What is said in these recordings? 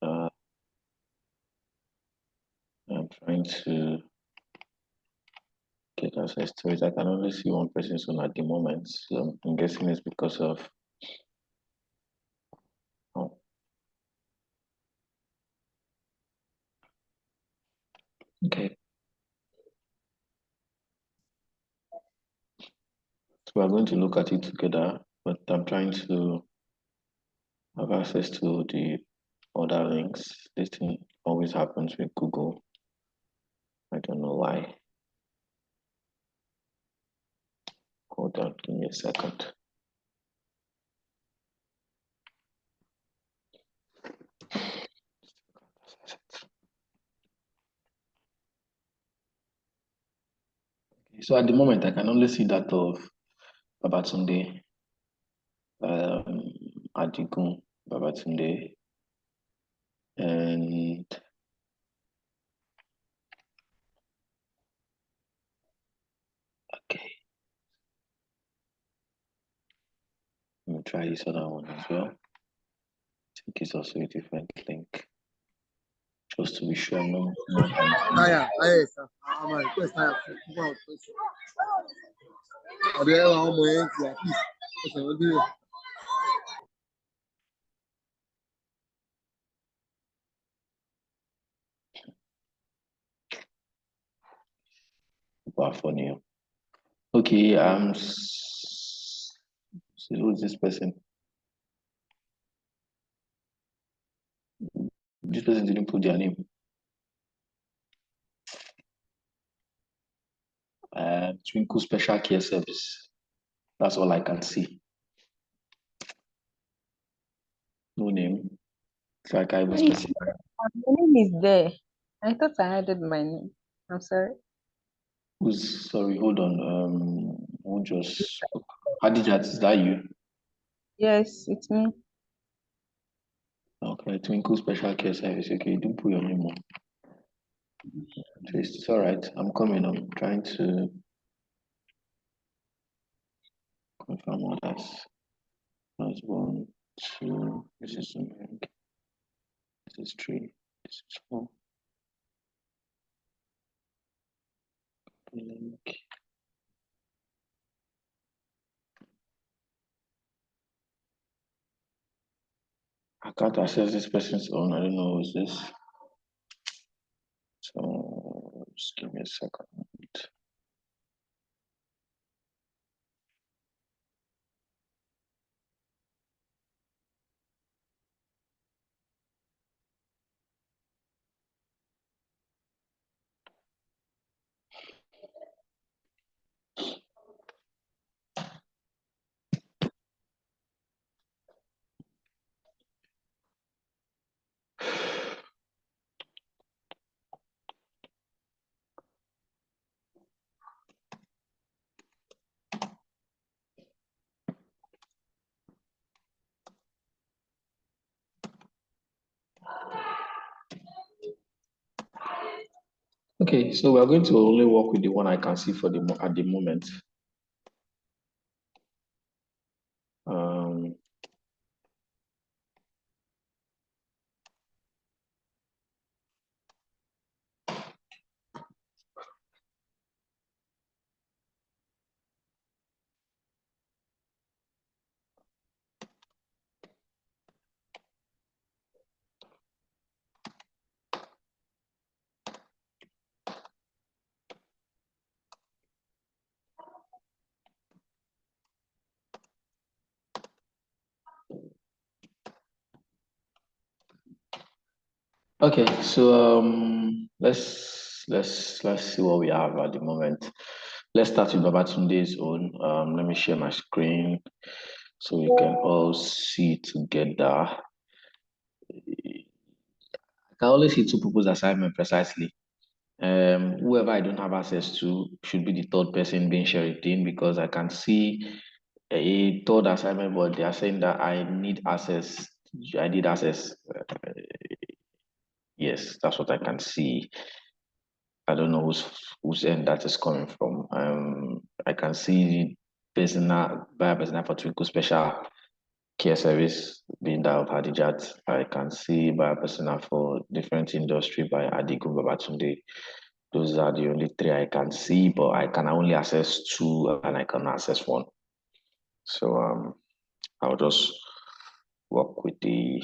I'm trying to get access to it. I can only see one person's own at the moment. So I'm guessing it's because of okay. So we're going to look at it together, but I'm trying to have access to the other links. This thing always happens with Google. I don't know why. Hold on, give me a second. So at the moment, I can only see that of Babatunde, Adigun, Babatunde, and okay. Let me try this other one as well. I think it's also a different link. Just to be sure. No, yeah, sir. I'm a request. I have one question. Are there one more at least? Wow, funny. Okay, so who's this person? This person didn't put their name. Twinkle Special Care Service. That's all I can see. No name. It's like I was specified. My name is there. I thought I added my name. I'm sorry. Who's sorry? Hold on. Who just Hadijat? Is that you? Yes, it's me. Okay, Twinkle Special Care Service. Okay, you don't put your name on. It's all right. I'm coming. I'm trying to confirm all that. That's 1, 2. This is link. This is 3. This is 4. Link. I can't access this person's own. I don't know who's this. So just give me a second. Okay, so we're going to only work with the one I can see for at the moment. Okay, so let's see what we have at the moment. Let's start with Babatunde's own. Let me share my screen so we can all see together. I can only see two people's assignment precisely. Whoever I don't have access to should be the third person being shared in because I can see a third assignment, but they are saying that I need access. I need access. Yes, that's what I can see. I don't know whose end that is coming from. I can see personal for Twinkle Special care service being that of Hadijat. I can see buyer persona for different industry by Adigun Babatunde. Those are the only three I can see, but I can only access two and I can access one. So I'll just work with the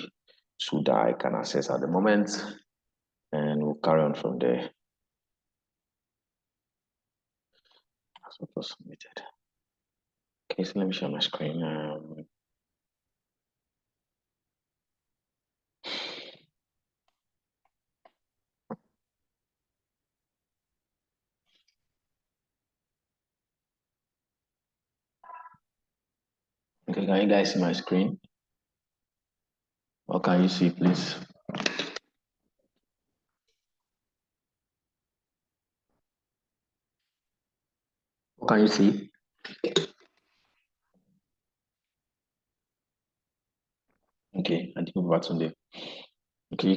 two that I can access at the moment and we'll carry on from there. So submitted. Okay, so let me share my screen. Okay, can you guys see my screen? Or can you see, please? What can you see? Okay, I think over Tunde. Okay, you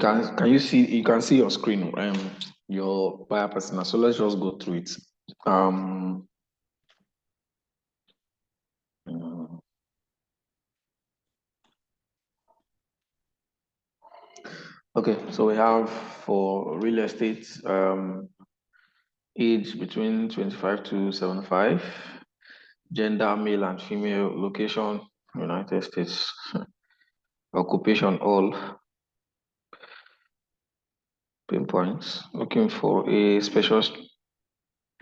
can see your screen, your buyer persona. So let's just go through it. Okay, so we have for real estate, age between 25 to 75, gender male and female, location United States, occupation all, pinpoints, looking for a special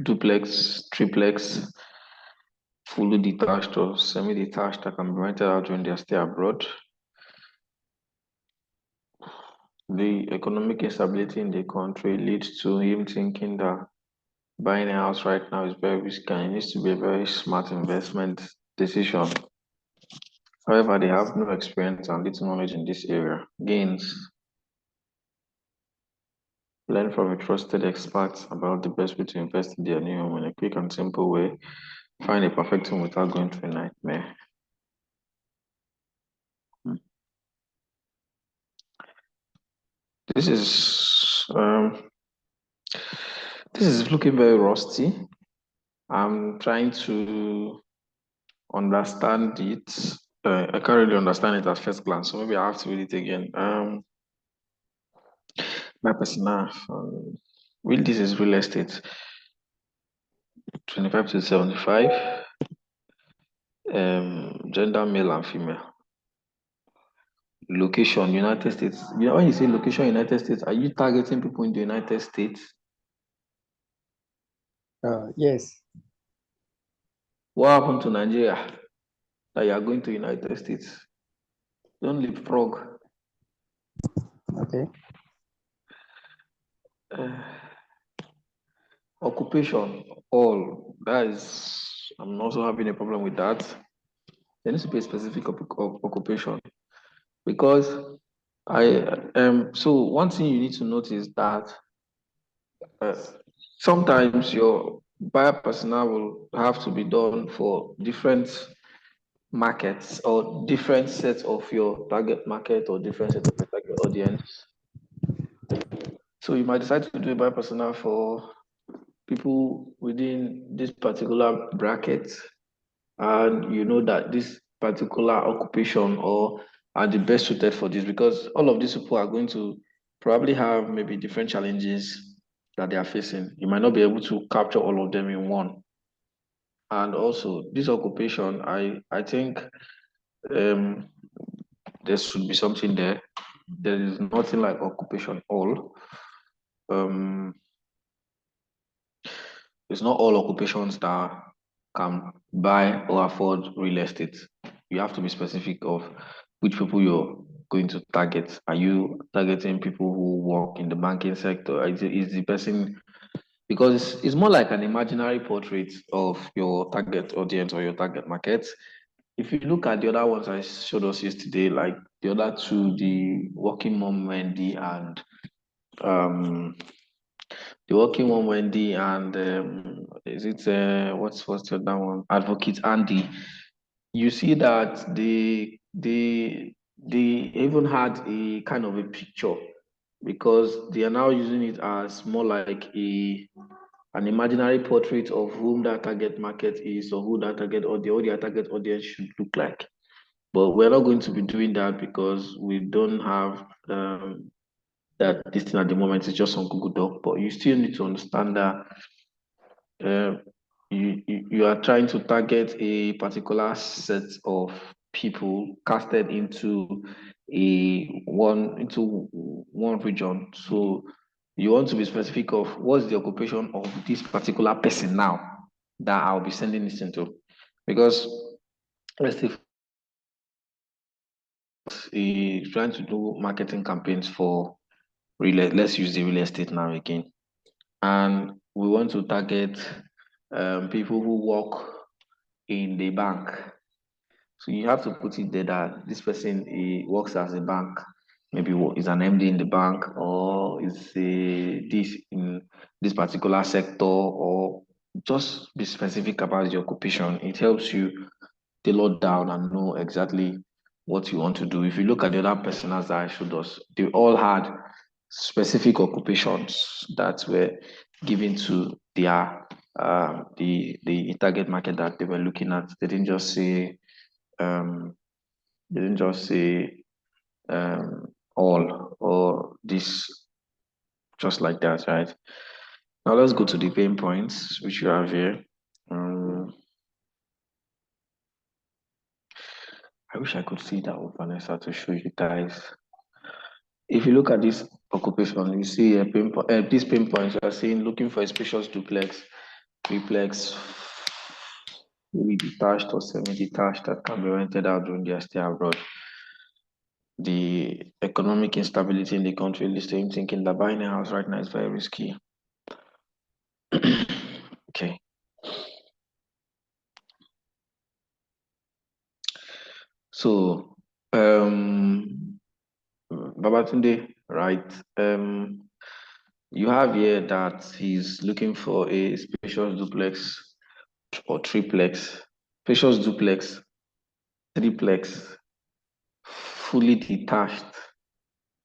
duplex, triplex, fully detached or semi-detached that can be rented out during their stay abroad. The economic instability in the country leads to him thinking that buying a house right now is very risky and it needs to be a very smart investment decision. However, they have no experience and little knowledge in this area. Gains. Learn from a trusted expert about the best way to invest in their new home in a quick and simple way. Find a perfect home without going through a nightmare. This is looking very rusty. I'm trying to understand it. I can't really understand it at first glance, so maybe I have to read it again. My personal, real this is real estate, 25 to 75, gender male and female. Location, United States. You know, when you say location, United States, are you targeting people in the United States? Yes. What happened to Nigeria that you are going to United States? Don't leapfrog. Okay. Occupation, all. That is, I'm also having a problem with that. There needs to be a specific occupation because so one thing you need to notice that sometimes your buyer persona will have to be done for different markets or different sets of your target market or different set of your target audience. So you might decide to do a buyer persona for people within this particular bracket, and you know that this particular occupation or are the best suited for this because all of these people are going to probably have maybe different challenges that they are facing. You might not be able to capture all of them in one. And also this occupation, I think there should be something there. There is nothing like occupation all. It's not all occupations that can buy or afford real estate. You have to be specific of which people you're going to target. Are you targeting people who work in the banking sector? Is the person, because it's more like an imaginary portrait of your target audience or your target market. If you look at the other ones I showed us yesterday, like the other two, the working mom Wendy and the working one Wendy and is it what's the other one? Advocate Andy. You see that they even had a kind of a picture because they are now using it as more like an imaginary portrait of whom that target market is or who that target or the target audience should look like. But we're not going to be doing that because we don't have that this thing at the moment. Is just on Google Doc. But you still need to understand that you are trying to target a particular set of people casted into one region. So you want to be specific of what's the occupation of this particular person now that I'll be sending this into. Because let's say he's trying to do marketing campaigns for let's use the real estate now again. And we want to target people who work in the bank. So you have to put it there that this person he works as a bank, maybe is an MD in the bank, or is this in this particular sector, or just be specific about your occupation. It helps you tailor down and know exactly what you want to do. If you look at the other personas that I showed us, they all had specific occupations that were given to their the target market that they were looking at. Um, they didn't just say all or this just like that, right? Now let's go to the pain points which you have here. I wish I could see that with Vanessa to show you guys. If you look at this occupation, you see a these pain points. You are seeing looking for a spacious duplex, triplex, fully detached or semi-detached that can be rented out during their stay abroad. The economic instability in the country leads to him thinking that buying a house right now is very risky. Okay. So, Babatunde, right? You have here that he's looking for a spacious duplex or triplex, spacious duplex, triplex, fully detached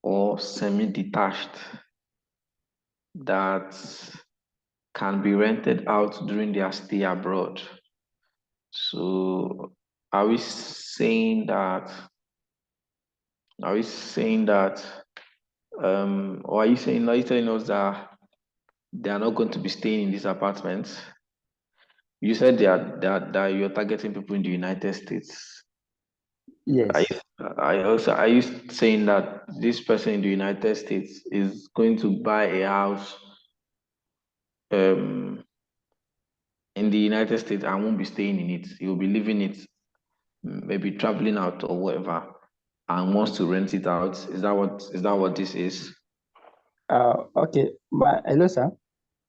or semi-detached that can be rented out during their stay abroad. So are we saying that or are you telling us that they are not going to be staying in these apartments? You said that you're targeting people in the United States. Yes. Are you saying that this person in the United States is going to buy a house in the United States and won't be staying in it? He'll be living it, maybe traveling out or whatever, and wants to rent it out. Is that what this is? Okay. Hello, sir.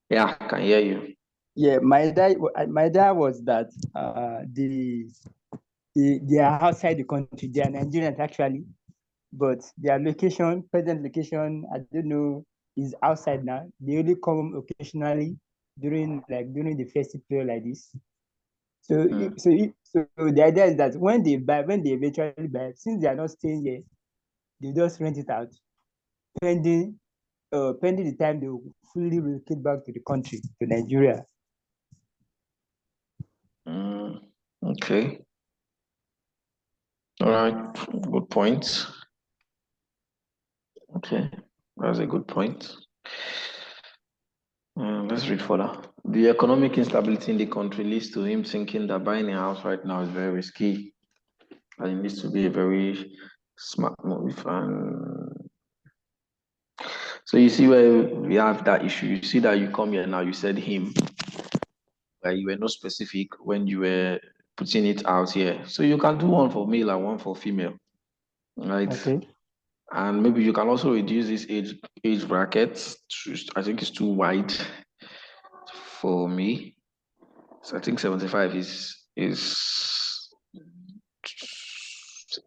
Yeah, I can hear you. Yeah, my dad was that they are outside the country. They are Nigerians actually, but their present location, I don't know, is outside now. They only come occasionally during the festive period like this. So the idea is that when they eventually buy, since they are not staying here, they just rent it out, pending the time they will fully relocate back to the country, to Nigeria. Okay. All right. Good point. Okay. That's a good point. Let's read further. The economic instability in the country leads to him thinking that buying a house right now is very risky. And it needs to be a very smart move. And so you see where we have that issue. You see that you come here now, you said him, but you were not specific when you were putting it out here. So you can do one for male and one for female, right? Okay. And maybe you can also reduce this age bracket. I think it's too wide for me. So I think 75 is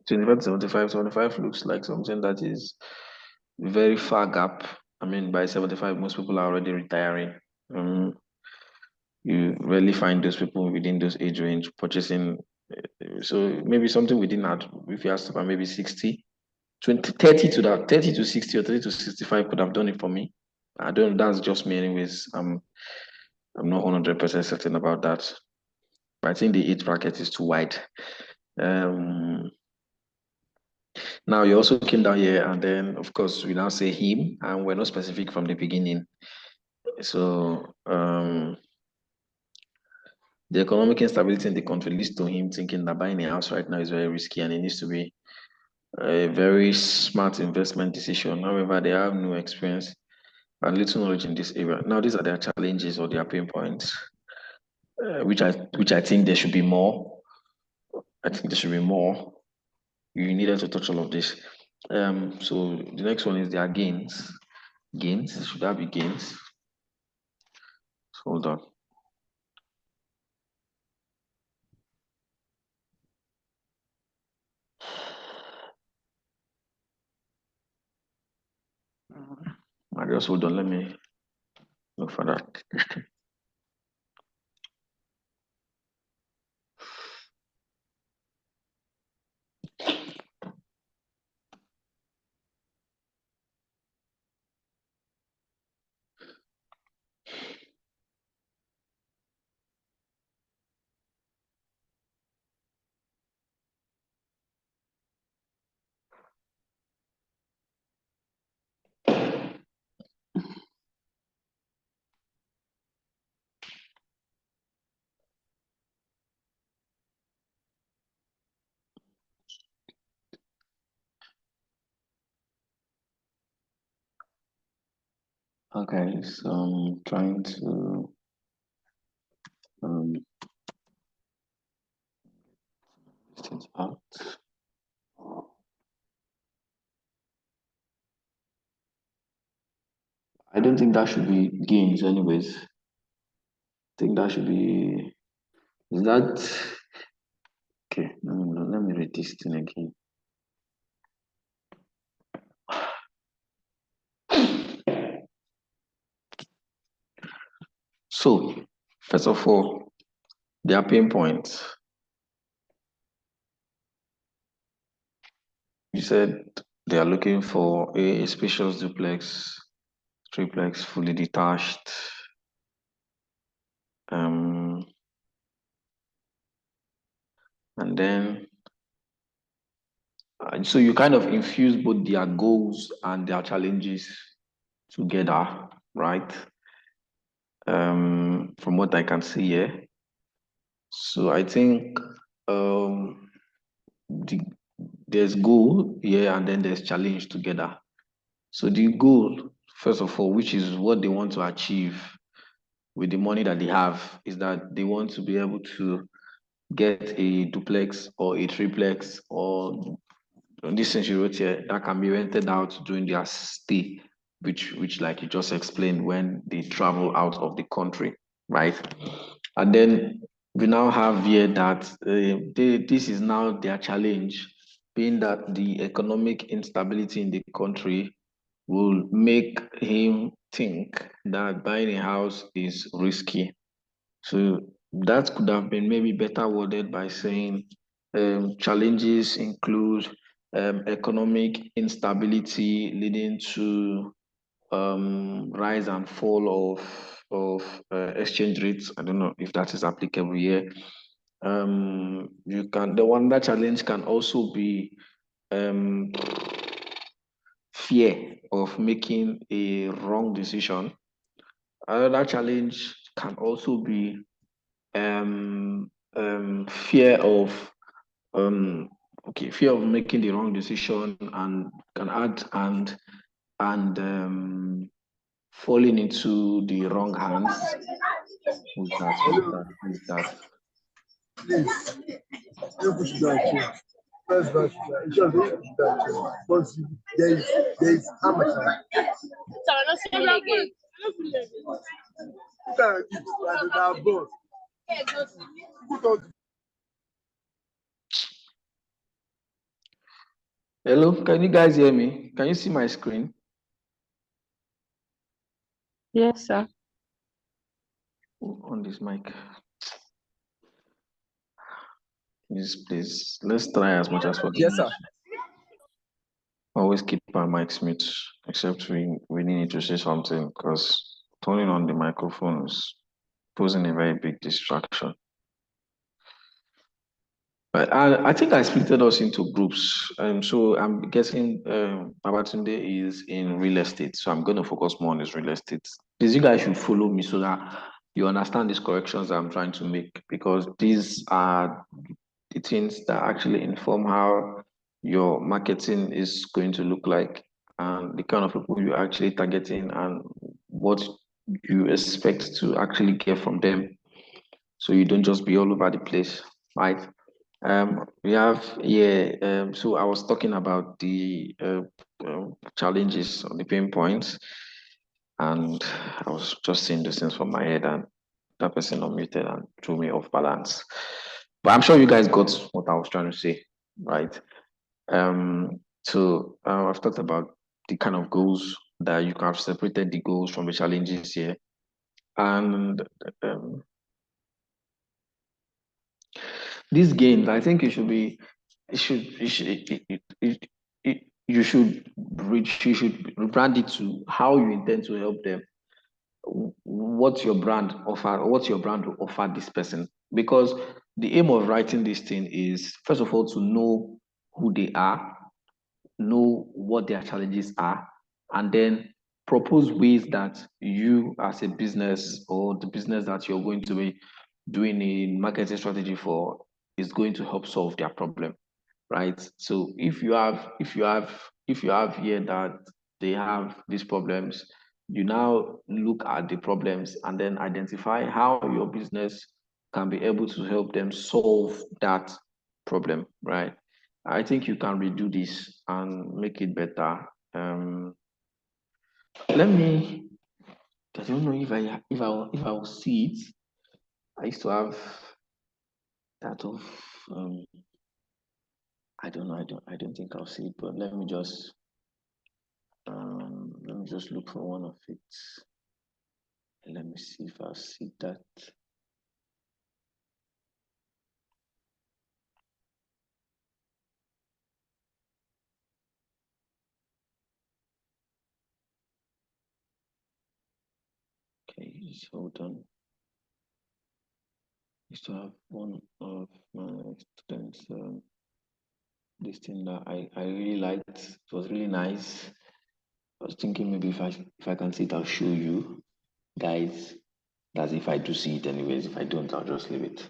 25 to 75. 75 looks like something that is very far gap. I mean, by 75, most people are already retiring. You rarely find those people within those age range purchasing. So maybe something within that, if you ask about maybe 60, 20, 30 to that, 30 to 60 or 30 to 65 could have done it for me. I don't, that's just me anyways. I'm not 100% certain about that. But I think the age bracket is too wide. Now you also came down here, and then of course we now say him, and we're not specific from the beginning. So the economic instability in the country leads to him thinking that buying a house right now is very risky and it needs to be a very smart investment decision. However, they have no experience and little knowledge in this area. Now, these are their challenges or their pain points, which I think there should be more. I think there should be more. You needed to touch all of this. So the next one is their gains. Gains, should that be gains? Hold on. I just hold on, let me look for that. Okay, so I'm trying to it out. I don't think that should be gains anyways. I think that should be, is that, okay, no, let me read this thing again. So, first of all, their pain points. You said they are looking for a spacious duplex, triplex, fully detached. And then, so you kind of infuse both their goals and their challenges together, right? From what I can see here. So I think there's goal here and then there's challenge together. So the goal, first of all, which is what they want to achieve with the money that they have, is that they want to be able to get a duplex or a triplex or this thing you wrote here that can be rented out during their stay, which like you just explained, when they travel out of the country, right? And then we now have here that this is now their challenge, being that the economic instability in the country will make him think that buying a house is risky. So that could have been maybe better worded by saying challenges include economic instability leading to rise and fall of exchange rates. I don't know if that is applicable here. The one that challenge can also be fear of making a wrong decision. Another challenge can also be fear of fear of making the wrong decision, and can add and falling into the wrong hands. Who's that? Please, you push that chair. First verse, you should push that chair. Once there is how much time? Hello, can you guys hear me? Can you see my screen? Yes, sir. On this mic. Please, let's try as much as possible. Yes, sir. Always keep our mics mute, except we need to say something, because turning on the microphone is posing a very big distraction. I think I split us into groups. So I'm guessing Babatunde is in real estate. So I'm going to focus more on his real estate. Please, you guys should follow me so that you understand these corrections that I'm trying to make, because these are the things that actually inform how your marketing is going to look like, and the kind of people you're actually targeting, and what you expect to actually get from them. So you don't just be all over the place, right? We have so I was talking about the challenges or the pain points, and I was just saying those things from my head, and that person unmuted and threw me off balance. But I'm sure you guys got what I was trying to say, right? I've talked about the kind of goals that you can have separated the goals from the challenges here, and um, these games, I think you should brand it to how you intend to help them. What's your brand offer, or what's your brand to offer this person? Because the aim of writing this thing is, first of all, to know who they are, know what their challenges are, and then propose ways that you as a business, or the business that you're going to be doing a marketing strategy for, is going to help solve their problem, right? So if you have here that they have these problems, you now look at the problems and then identify how your business can be able to help them solve that problem, right? I think you can redo this and make it better. Let me. I don't know if I will see it. I used to have that of. Um, I don't know. I don't think I'll see it. But let me just look for one of it. Let me see if I'll see that. Okay, just hold on. I used to have one of my students. This thing that I really liked. It was really nice. I was thinking maybe if I can see it, I'll show you guys. That's if I do see it anyways. If I don't, I'll just leave it.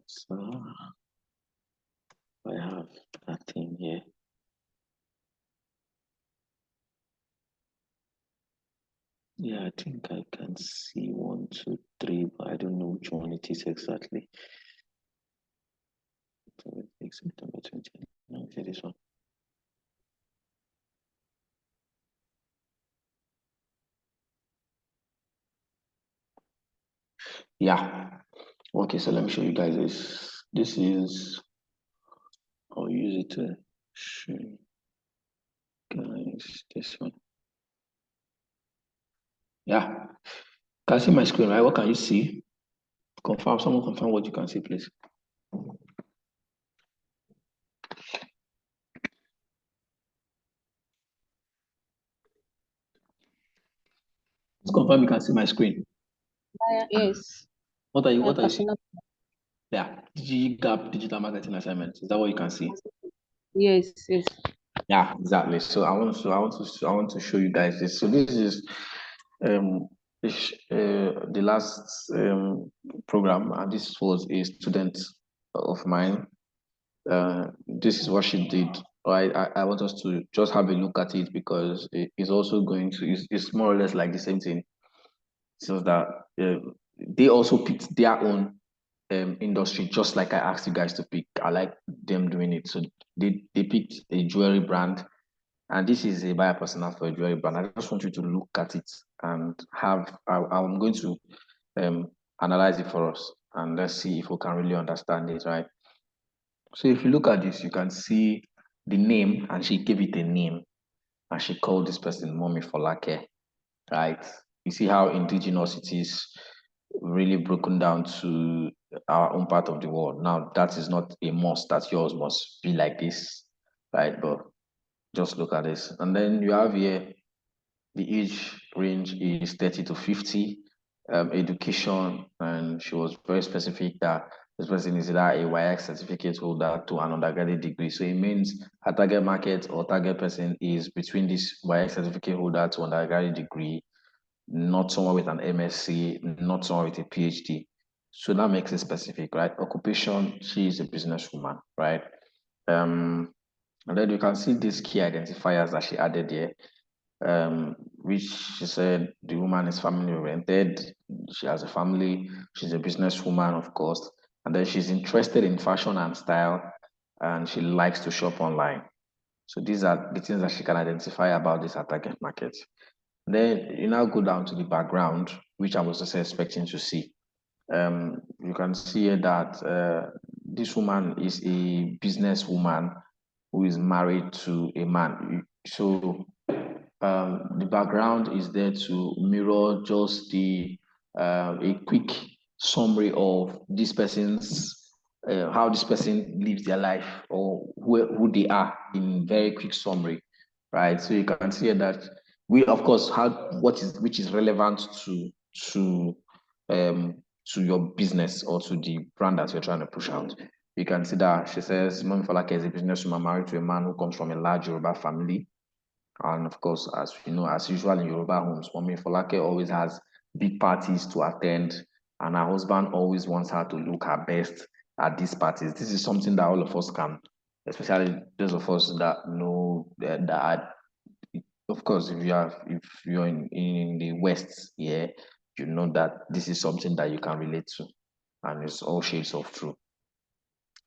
So I have that thing here. Yeah, I think I can see 1, 2, 3, but I don't know which one it is exactly. September 20. Okay, this one. Yeah. Okay, so let me show you guys this. This is, I'll use it to show you guys this one. Yeah. Can you see my screen, right? What can you see? Confirm, someone confirm what you can see, please. Let's confirm you can see my screen. Yes. What are you seeing? Personal. Yeah, DigiGap digital marketing assignment. Is that what you can see? Yes, yes. Yeah, exactly. So I want to show you guys this. So this is the last program, and this was a student of mine. This is what she did. Right, I want us to just have a look at it, because it's also going to, it's more or less like the same thing. So that they also picked their own industry, just like I asked you guys to pick. I like them doing it. So they picked a jewelry brand, and this is a buyer persona for a jewelry brand. I just want you to look at it and I'm going to analyze it for us, and let's see if we can really understand it, right? So if you look at this, you can see the name, and she gave it a name, and she called this person Mommy Folake, right? You see how indigenous it is, really broken down to our own part of the world. Now, that is not a must that yours must be like this, right? But just look at this. And then you have here the age range is 30 to 50. education, and she was very specific that this person is either a YX certificate holder to an undergraduate degree. So it means her target market or target person is between this YX certificate holder to undergraduate degree, not someone with an MSc, not someone with a PhD. So that makes it specific, right? Occupation, she is a businesswoman, right? And then you can see these key identifiers that she added here, which she said the woman is family oriented, she has a family, she's a businesswoman, of course, and then she's interested in fashion and style, and she likes to shop online. So these are the things that she can identify about this target market. Then you now go down to the background, which I was also expecting to see. You can see here that this woman is a businesswoman who is married to a man. So the background is there to mirror just a quick summary of this person's how this person lives their life, or who they are in very quick summary, right? So you can see that we, of course, have which is relevant to to your business or to the brand that you're trying to push out. You can see that she says, Mami Falake is a businesswoman married to a man who comes from a large Yoruba family. And of course, as you know, as usual in Yoruba homes, Mami Falake always has big parties to attend, and her husband always wants her to look her best at these parties. This is something that all of us can, especially those of us that know that are, of course, if you're in the West, yeah, you know that this is something that you can relate to, and it's all shades of true.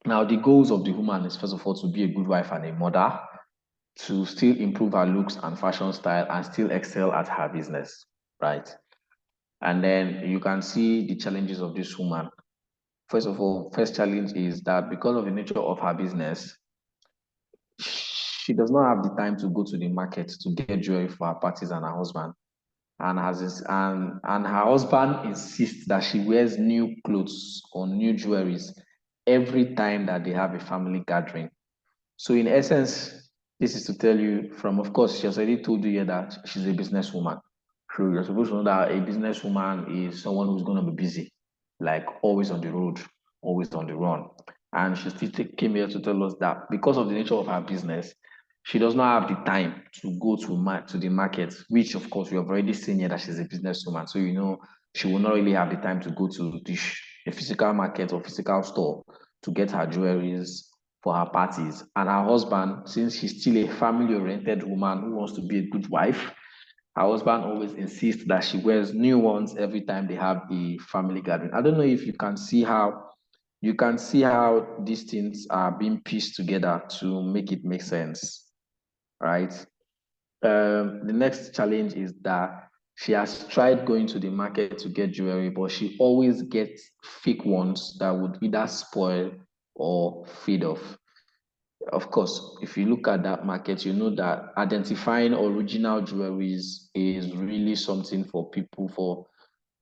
Now, the goals of the woman is first of all to be a good wife and a mother, to still improve her looks and fashion style, and still excel at her business, right? And then you can see the challenges of this woman. First of all, first challenge is that because of the nature of her business, she does not have the time to go to the market to get jewelry for her parties and her husband. And her husband insists that she wears new clothes or new jewelries every time that they have a family gathering. So in essence, this is to tell you from, of course, she has already told you here that she's a businesswoman. So you're supposed to know that a businesswoman is someone who's going to be busy, like always on the road, always on the run. And she still came here to tell us that because of the nature of her business, she does not have the time to go to the market, which of course we have already seen here that she's a businesswoman. So you know she will not really have the time to go to a physical market or physical store to get her jewelries for her parties. And her husband, since she's still a family-oriented woman who wants to be a good wife, her husband always insists that she wears new ones every time they have a family gathering. I don't know if you can see how these things are being pieced together to make it make sense, right? The next challenge is that she has tried going to the market to get jewelry, but she always gets fake ones that would either spoil or fade off. Of course, if you look at that market, you know that identifying original jewelries is really something for people, for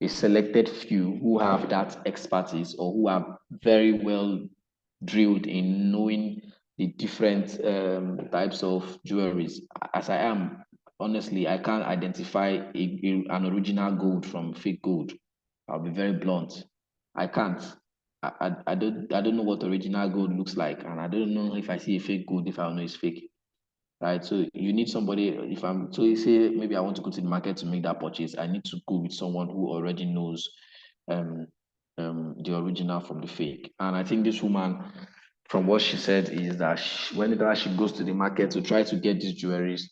a selected few who have that expertise or who are very well drilled in knowing the different types of jewelries. As I am, honestly, I can't identify an original gold from fake gold. I'll be very blunt. I can't. I don't know what original gold looks like, and I don't know if I see a fake gold if I know it's fake, right? So you need somebody. If I'm so you say maybe I want to go to the market to make that purchase, I need to go with someone who already knows um the original from the fake. And I think this woman, from what she said, is that whenever she goes to the market to try to get these jewelries,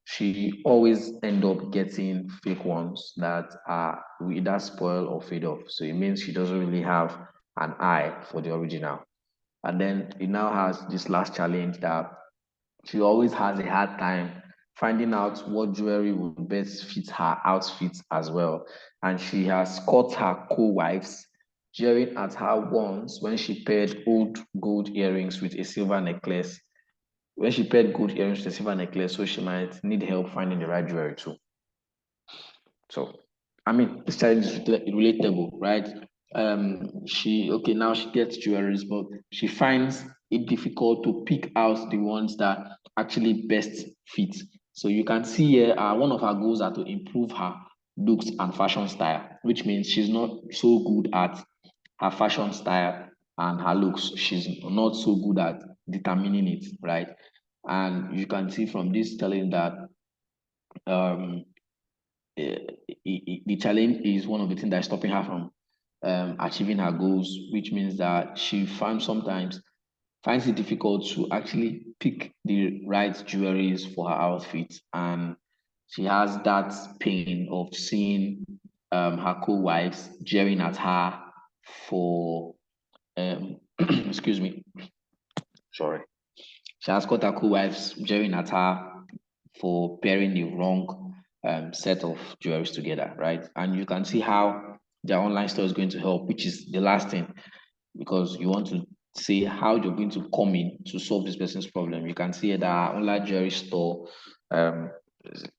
she always end up getting fake ones that are either spoil or fade off. So it means she doesn't really have an eye for the original. And then it now has this last challenge that she always has a hard time finding out what jewelry would best fit her outfit as well. And she has caught her co-wives jeering at her once when she paired old gold earrings with a silver necklace. When she paired gold earrings with a silver necklace, so she might need help finding the right jewelry too. So, I mean, this challenge is relatable, right? She now she gets jewelries, but she finds it difficult to pick out the ones that actually best fit. So you can see here, one of her goals are to improve her looks and fashion style, which means she's not so good at her fashion style and her looks. She's not so good at determining it, right? And you can see from this telling that um, the challenge is one of the things that's stopping her from achieving her goals, which means that she finds it difficult to actually pick the right jewelries for her outfit, and she has that pain of seeing her co-wives jeering at her for excuse me, sorry. She has got her co-wives jeering at her for pairing the wrong set of jewelries together, right? And you can see how their online store is going to help, which is the last thing, because you want to see how you're going to come in to solve this person's problem. You can see that our online jewelry store, um,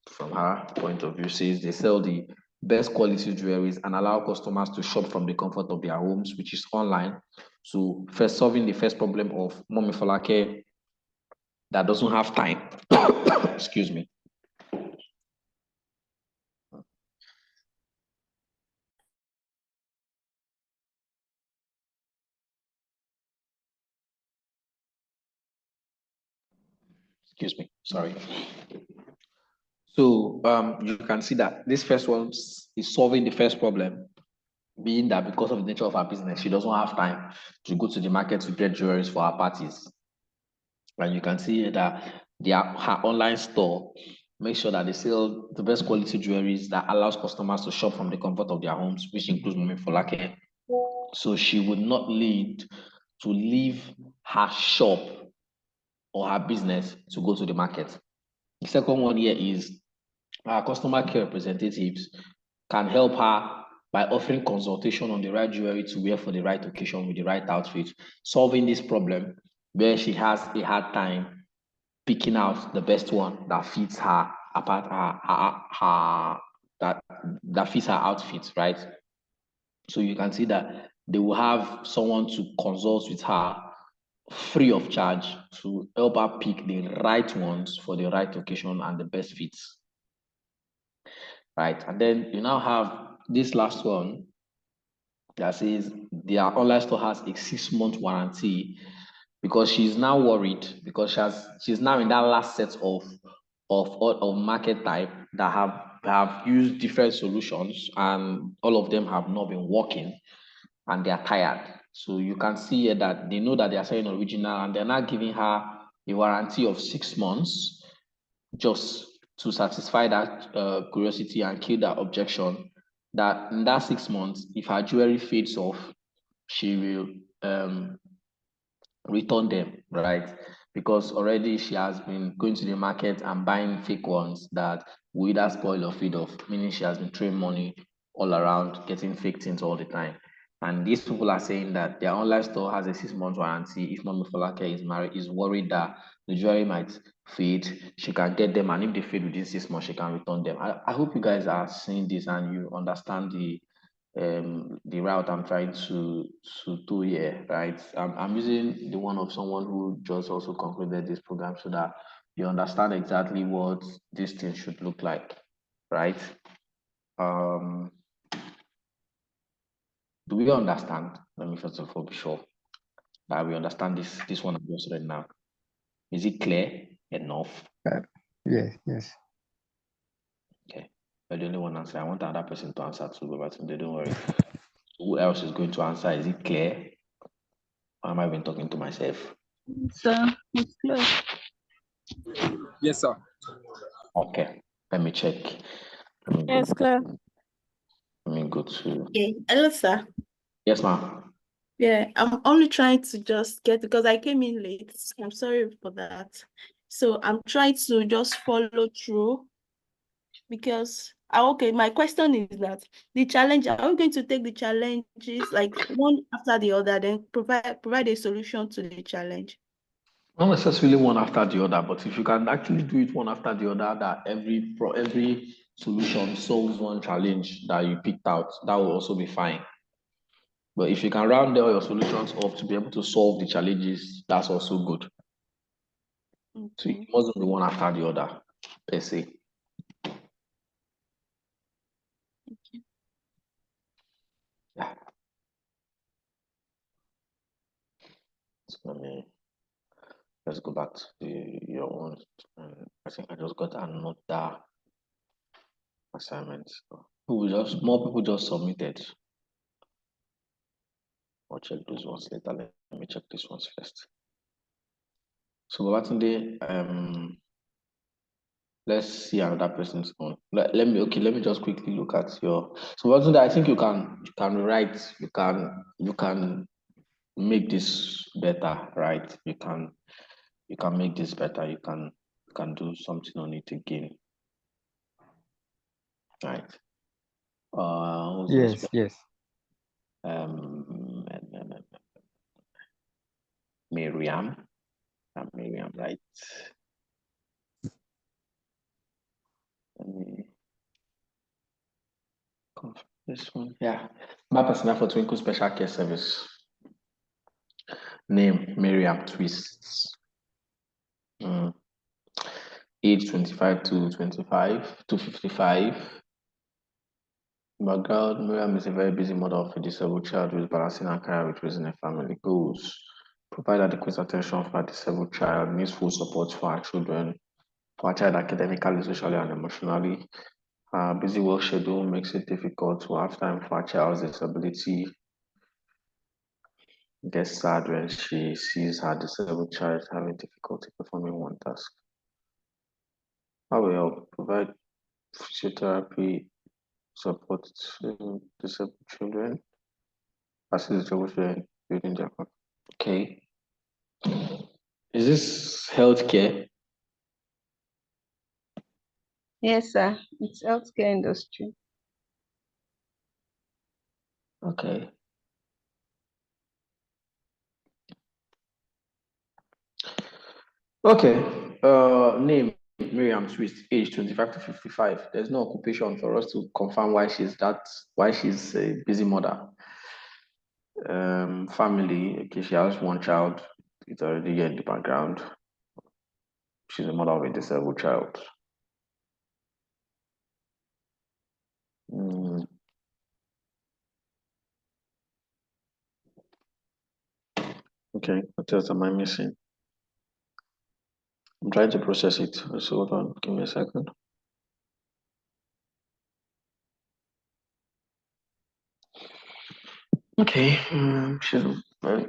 from her point of view, says they sell the best quality jewelries and allow customers to shop from the comfort of their homes, which is online. So first solving the first problem of Mommy Folake that doesn't have time. Excuse me. Excuse me, sorry. So you can see that this first one is solving the first problem, being that because of the nature of her business, she doesn't have time to go to the market to get jewelries for her parties. And you can see that her online store makes sure that they sell the best quality jewelries that allows customers to shop from the comfort of their homes, which includes Mummy Folake. So she would not need to leave her shop or her business to go to the market. The second one here is our customer care representatives can help her by offering consultation on the right jewelry to wear for the right occasion with the right outfit, solving this problem where she has a hard time picking out the best one that fits her that fits her outfit, right? So you can see that they will have someone to consult with her free of charge to help her pick the right ones for the right occasion and the best fits, right? And then you now have this last one that says their online store has a 6-month warranty, because she's now worried because she's now in that last set of market type that have used different solutions, and all of them have not been working, and they are tired. So you can see here that they know that they are selling original, and they're not giving her a warranty of 6 months just to satisfy that curiosity and kill that objection, that in that 6 months, if her jewelry fades off, she will return them, right? Because already she has been going to the market and buying fake ones that will either spoil or feed off, meaning she has been throwing money all around, getting fake things all the time. And these people are saying that their online store has a 6-month warranty. If Mommy Folake is worried that the jewelry might fade, she can get them, and if they fade within 6 months, she can return them. I hope you guys are seeing this and you understand the route I'm trying to do here, right? I'm using the one of someone who just also concluded this program so that you understand exactly what this thing should look like, right? Do we understand? Let me first of all be sure that we understand this one I just read now. Is it clear enough? Yes. Okay. You're the only one answer. I want another person to answer too, but they don't worry. Who else is going to answer? Is it clear? Or am I even talking to myself? So it's clear. Yes, sir. Okay. Let me check. Yes, clear. Let me go to. Okay. Hello, sir. Yes, ma'am. Yeah, I'm only trying to just get, because I came in late. I'm sorry for that. So I'm trying to just follow through, because okay, my question is that the challenge, are we going to take the challenges like one after the other, then provide a solution to the challenge? Not necessarily one after the other, but if you can actually do it one after the other, that every solution solves one challenge that you picked out, that will also be fine. But if you can round all your solutions up to be able to solve the challenges, that's also good. So it mustn't be one after the other, per se. Yeah. So let's go back to your own. I think I just got another assignment. So more people just submitted. I'll check those ones later. Let me check these ones first. So Babatunde, let's see another person's own. Let me just quickly look at your. So Babatunde, I think you can write. You can make this better, right? You can make this better. You can do something on it again, right? Yes, yes. Miriam, right? Let me confirm this one. Yeah, my personnel for Twinkle Special Care Service. Name Miriam Twists. Age 25 to 25 to 55. Background, Miriam is a very busy mother of a disabled child who is balancing her career with raising a family. Goals: provide adequate attention for a disabled child, needs full support for our children, for our child academically, socially, and emotionally. Her busy work schedule makes it difficult to have time for our child's disability. Gets sad when she sees her disabled child having difficulty performing one task. How will help? Provide physiotherapy support to disabled children, assist disabled children building their confidence. Okay. Is this healthcare? Yes, sir. It's healthcare industry. Okay. Okay. Name Miriam Twist, age 25 to 55. There's no occupation for us to confirm why she's a busy mother. Family, okay, she has one child, it's already here in the background. She's a mother of a disabled child. Okay, what else am I missing? I'm trying to process it. So hold on, give me a second. Okay,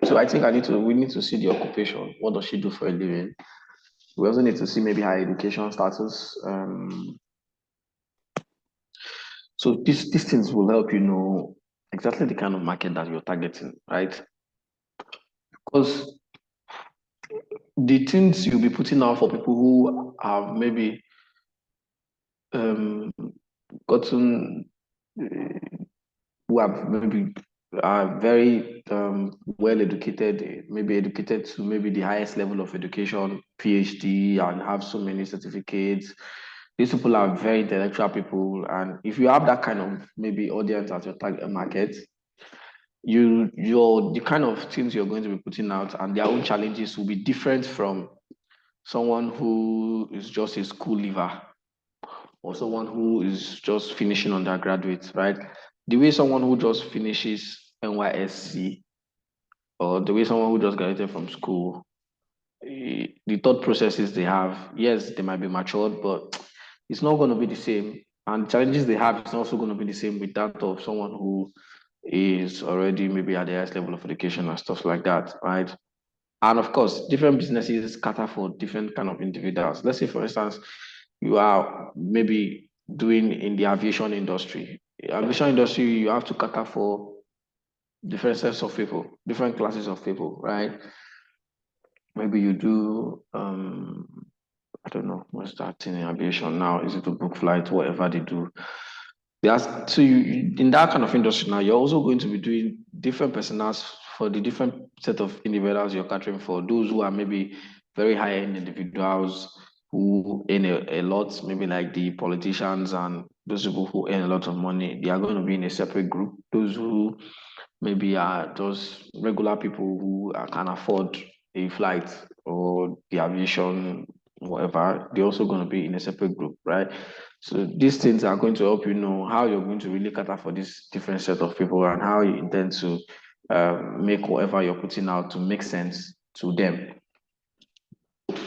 so I think we need to see the occupation. What does she do for a living? We also need to see maybe her education status. So these things will help you know exactly the kind of market that you're targeting, right? Because the things you'll be putting out for people who have maybe gotten who have maybe are very well educated, maybe educated to maybe the highest level of education, PhD, and have so many certificates. These people are very intellectual people, and if you have that kind of maybe audience at your target market, the kind of things you're going to be putting out and their own challenges will be different from someone who is just a school leaver or someone who is just finishing undergraduate, right? The way someone who just finishes NYSC or the way someone who just graduated from school, the thought processes they have, yes, they might be matured, but it's not going to be the same. And challenges they have is also going to be the same with that of someone who is already maybe at the highest level of education and stuff like that, right? And of course, different businesses cater for different kind of individuals. Let's say, for instance, you are maybe doing in the aviation industry. Aviation industry, you have to cater for different sets of people, different classes of people, right? Maybe you do, I don't know, what's that thing in aviation now? Is it a book flight, whatever they do? So you in that kind of industry now, you're also going to be doing different personas for the different set of individuals you're catering for. Those who are maybe very high-end individuals who earn a lot, maybe like the politicians and those people who earn a lot of money, they are going to be in a separate group. Those who maybe are just regular people who can afford a flight or the aviation whatever, they're also going to be in a separate group, right? So these things are going to help you know how you're going to really cater for this different set of people and how you intend to make whatever you're putting out to make sense to them.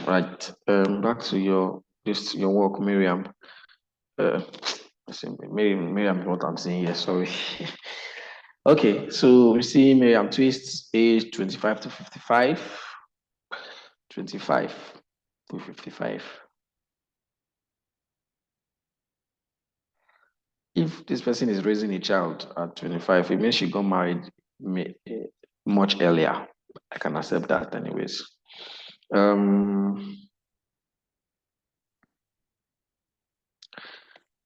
Right. Back to your work, Miriam. Miriam is what I'm saying here, sorry. Okay, so we see Miriam Twist, age 25 to 55. 25 to 55. If this person is raising a child at 25, it means she got married much earlier. I can accept that anyways.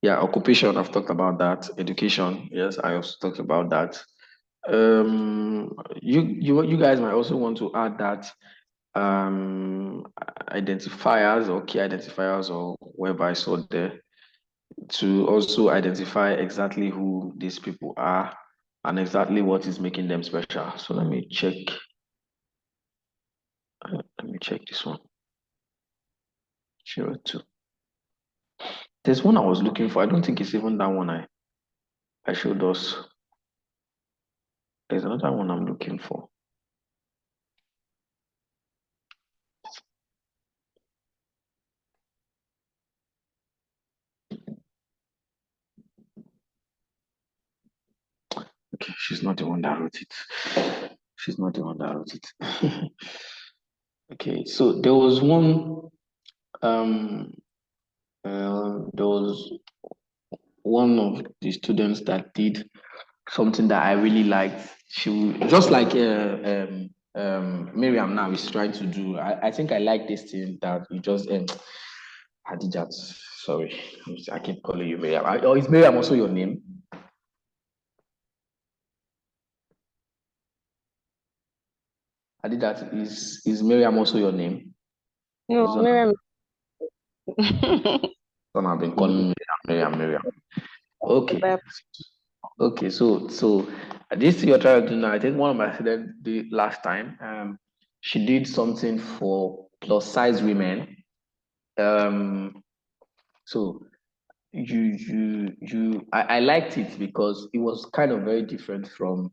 Yeah, occupation, I've talked about that. Education, yes, I also talked about that. You guys might also want to add that identifiers or key identifiers or whatever I saw there to also identify exactly who these people are and exactly what is making them special. So let me check. Let me check this one. 02. There's one I was looking for. I don't think it's even that one I showed us. There's another one I'm looking for. Okay, she's not the one that wrote it. She's not the one that wrote it. Okay, so there was one there was one of the students that did something that I really liked. She just like Miriam now is trying to do. I think I like this thing that you just Hadijat. Sorry, I keep calling you Miriam. Or is Miriam also your name? Hadijat, is Miriam also your name? No, Miriam. I've been calling Miriam. Okay. Okay, so this you're trying to do now. I think one of my students did last time. She did something for plus size women. So I liked it because it was kind of very different from.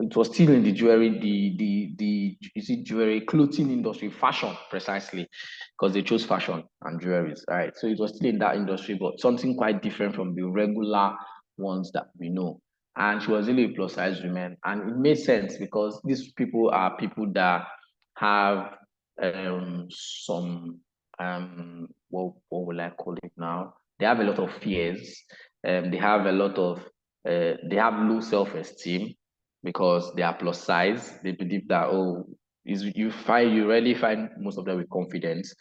It was still in the jewelry, jewelry clothing industry, fashion precisely, because they chose fashion and jewelries, right? So it was still in that industry, but something quite different from the regular ones that we know. And she was really a plus size woman, and it made sense because these people are people that have some what will I call it now? They have a lot of fears. They have a lot of they have low self-esteem because they are plus size. They believe that you really find most of them with confidence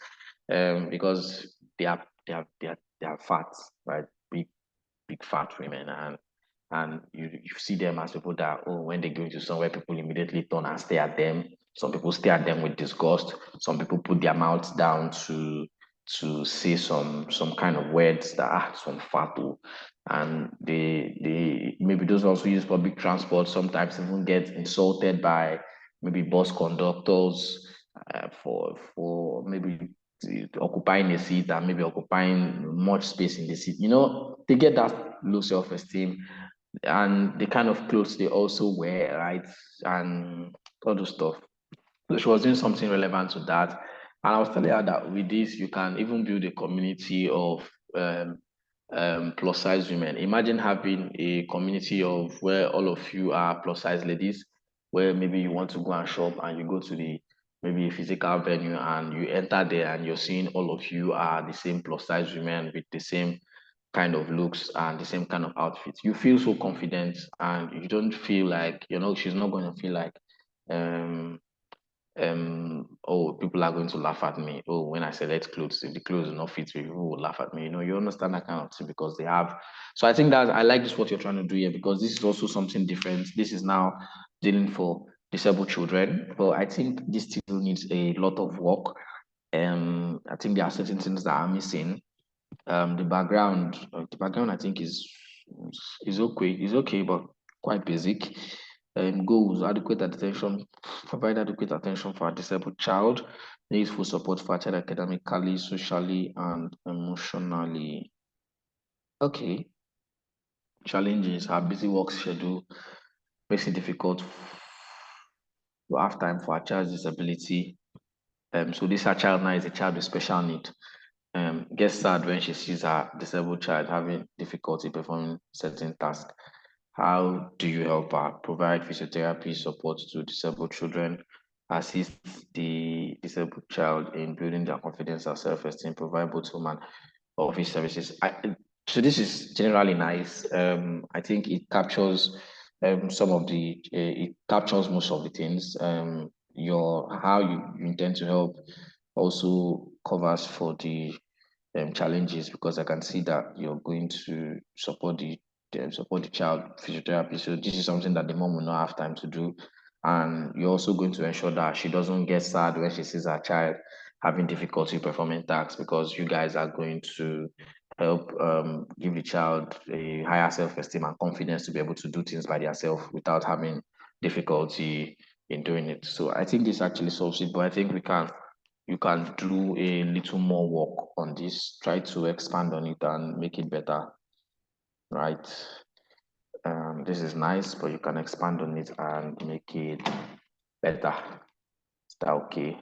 because they are fat, right? Big fat women, and you see them as people that when they go into somewhere, people immediately turn and stare at them. Some people stare at them with disgust. Some people put their mouths down to say some kind of words that are some fatu, and they maybe those also use public transport sometimes even get insulted by maybe bus conductors for maybe occupying a seat and maybe occupying much space in the seat. They get that low self-esteem and the kind of clothes they also wear, right? And all those stuff. So she was doing something relevant to that. And I was telling her that with this, you can even build a community of plus size women. Imagine having a community of where all of you are plus size ladies, where maybe you want to go and shop and you go to the maybe a physical venue and you enter there and you're seeing all of you are the same plus size women with the same kind of looks and the same kind of outfits. You feel so confident and you don't feel like, she's not going to feel like people are going to laugh at me. Oh, when I select clothes, if the clothes do not fit me, people will laugh at me. You understand that kind of thing because they have. So I think that I like this what you're trying to do here because this is also something different. This is now dealing for disabled children, but I think this still needs a lot of work. I think there are certain things that are missing. The background I think is okay, but quite basic. Goals: adequate attention, provide adequate attention for a disabled child, needs full support for a child academically, socially, and emotionally. Okay. Challenges: our busy work schedule makes it difficult to have time for a child's disability. So this her child now is a child with special need. Gets sad when she sees her disabled child having difficulty performing certain tasks. How do you help her? Provide physiotherapy support to disabled children, assist the disabled child in building their confidence and self-esteem, provide both home and office services. So this is generally nice. I think it captures some of the, it captures most of the things. How you intend to help also covers for the challenges, because I can see that you're going to support the child physiotherapy. So this is something that the mom will not have time to do, and you're also going to ensure that she doesn't get sad when she sees her child having difficulty performing tasks, because you guys are going to help give the child a higher self-esteem and confidence to be able to do things by themselves without having difficulty in doing it. So I think this actually solves it, but I think you can do a little more work on this, try to expand on it and make it better, right? This is nice, but you can expand on it and make it better. Is that okay?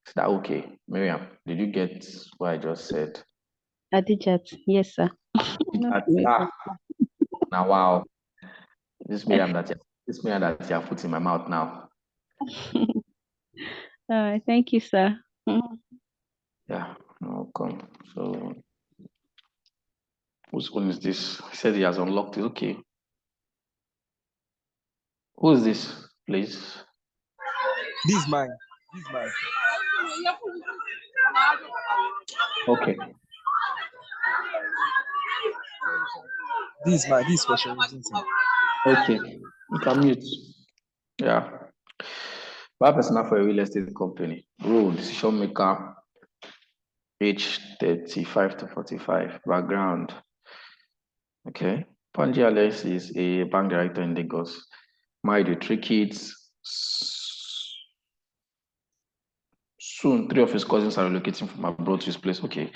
Is that okay? Miriam, did you get what I just said? I did chat. Yes, sir. Now, wow. This Miriam that you have put in my mouth now. Thank you, sir. Yeah, welcome. So, whose phone is this? He said he has unlocked it. Okay. Who is this, please? This is mine. This is mine. Okay. This is mine. This is for Sharon. Okay. You can mute. Yeah. Bad personnel for a real estate company. Role: decision maker, age 35 to 45. Background. Okay. Panji Alex is a bank director in Lagos. Married with 3 kids. Soon, 3 of his cousins are relocating from abroad to his place. Okay.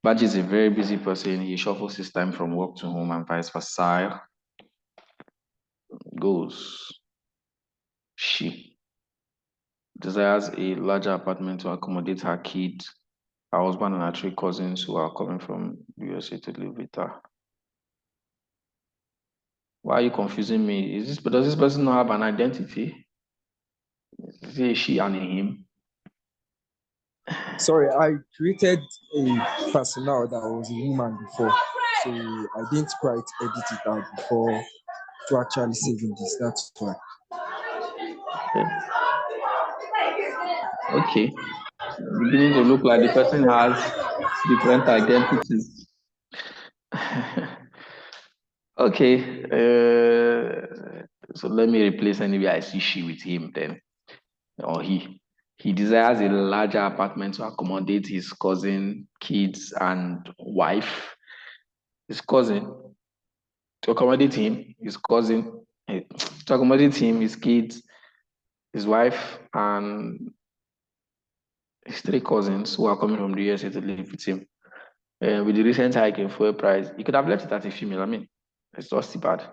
Baji is a very busy person. He shuffles his time from work to home and vice versa. Goes. She desires a larger apartment to accommodate her kids, her husband, and her 3 cousins who are coming from USA to live with her. Why are you confusing me? Does this person not have an identity? Is it a she and a him? Sorry, I created a personnel that was a woman before, so I didn't quite edit it out before to actually saving this. That's why. Okay. Beginning to look like the person has different identities. Okay. So let me replace anyway I see she with him then, or he. He desires a larger apartment to accommodate his cousin, kids, and wife. His cousin, to accommodate him, his cousin, to accommodate him, his kids, his wife, and his 3 cousins who are coming from the USA to live with him. With the recent hike in fuel price, he could have left it as a female. I mean, it's just bad.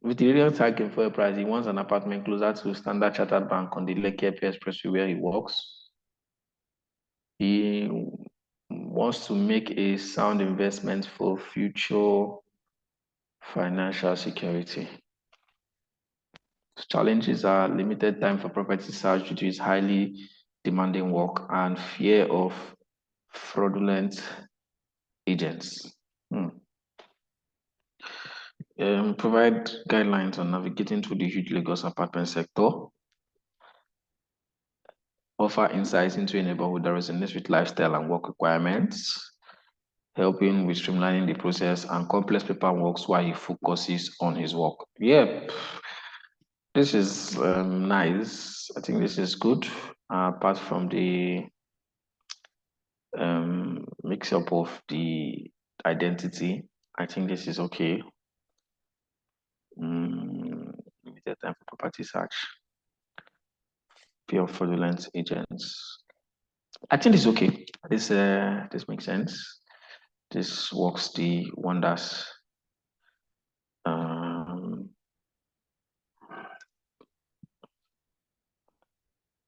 With the recent hike in fuel price, he wants an apartment closer to Standard Chartered Bank on the Lekki Expressway where he works. He wants to make a sound investment for future financial security. Challenges are limited time for property search due to his highly demanding work and fear of fraudulent agents. Provide guidelines on navigating through the huge Lagos apartment sector. Offer insights into a neighborhood that resonates with lifestyle and work requirements. Helping with streamlining the process and complex paperwork while he focuses on his work. Yeah, this is nice. I think this is good. Apart from the mix up of the identity. I think this is okay. Limited time for property search. Fear of fraudulent agents. I think it's okay. This makes sense. This works the wonders.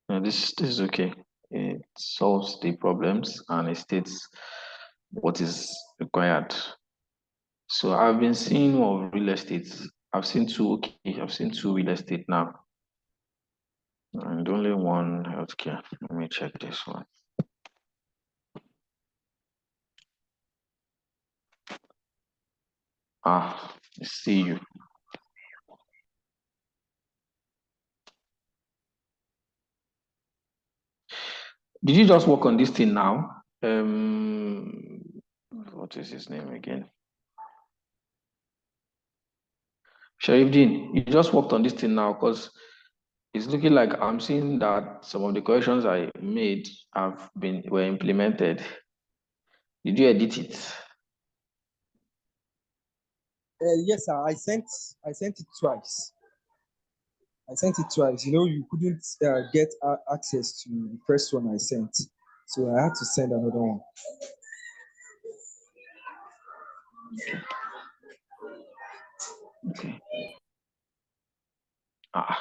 This is okay. It solves the problems and it states what is required. So I've been seeing more real estate. I've seen two. Okay, I've seen two real estate now, and only one healthcare. Let me check this one. I see you. Did you just work on this thing now? What is his name again? Sharifdin, you just worked on this thing now because it's looking like I'm seeing that some of the corrections I made were implemented. Did you edit it? Yes, sir. I sent it twice. You know, you couldn't get access to the first one I sent, so I had to send another one. Okay. How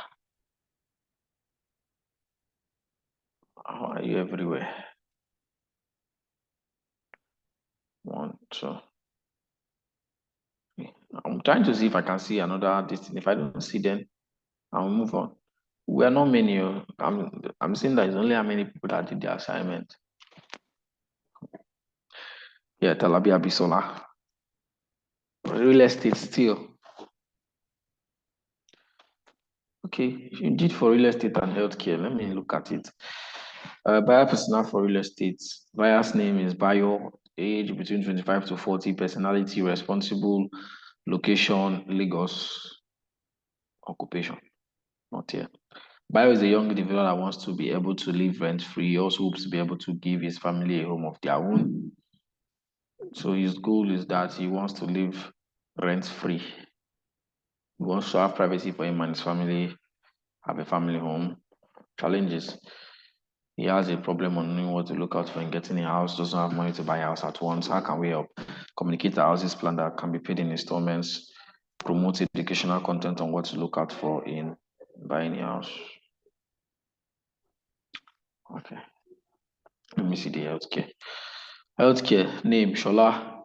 are you everywhere? 1, 2. I'm trying to see if I can see another distance. If I don't see them, I'll move on. We are not many. I'm seeing that it's only how many people that did the assignment. Yeah, Talabi Abisola. Real estate still. Okay, you did for real estate and healthcare. Let me look at it. Buyer personnel for real estate. Buyer's name is Bayo. Age between 25 to 40. Personality responsible. Location Lagos. Occupation not here. Bayo is a young individual that wants to be able to live rent-free. He also hopes to be able to give his family a home of their own. So his goal is that he wants to live rent-free. He wants to have privacy for him and his family, have a family home. Challenges. He has a problem on knowing what to look out for in getting a house, doesn't have money to buy a house at once. How can we help? Communicate a houses plan that can be paid in installments, promote educational content on what to look out for in buying a house. Okay. Let me see the healthcare. Healthcare, name, Shola.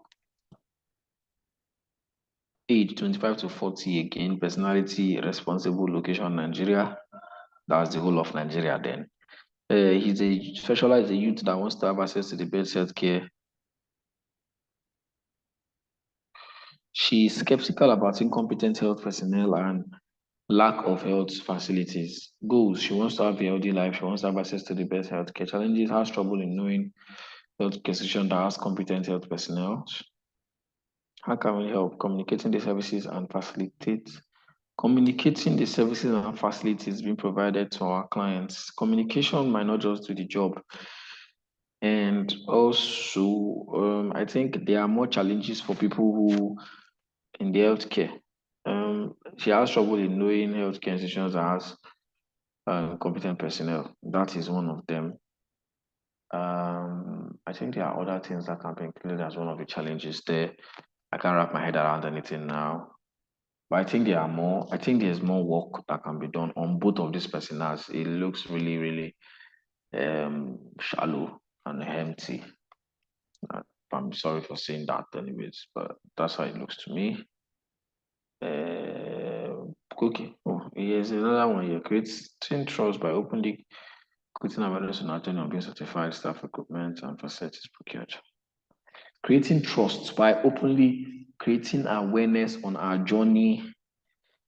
Age, 25 to 40 again. Personality, responsible, location, Nigeria. That's the whole of Nigeria then. He's a specialized youth that wants to have access to the best healthcare. She's skeptical about incompetent health personnel and lack of health facilities. Goals, she wants to have a healthy life. She wants to have access to the best healthcare. Challenges, has trouble in knowing healthcare institution that has competent health personnel. How can we help? Communicating the services and facilitate. Communicating the services and facilities being provided to our clients. Communication might not just do the job. And also, I think there are more challenges for people who in the healthcare. She has trouble in knowing healthcare institutions that has competent personnel. That is one of them. I think there are other things that can be included as one of the challenges there. I can't wrap my head around anything now. But I think there are more. I think there's more work that can be done on both of these personas. It looks really, really shallow and empty. I'm sorry for saying that, anyways, but that's how it looks to me. Okay. Oh, here's another one here. Creating trust by openly creating awareness on our journey of being certified, staff recruitment, and facilities procured. Creating trust by openly creating awareness on our journey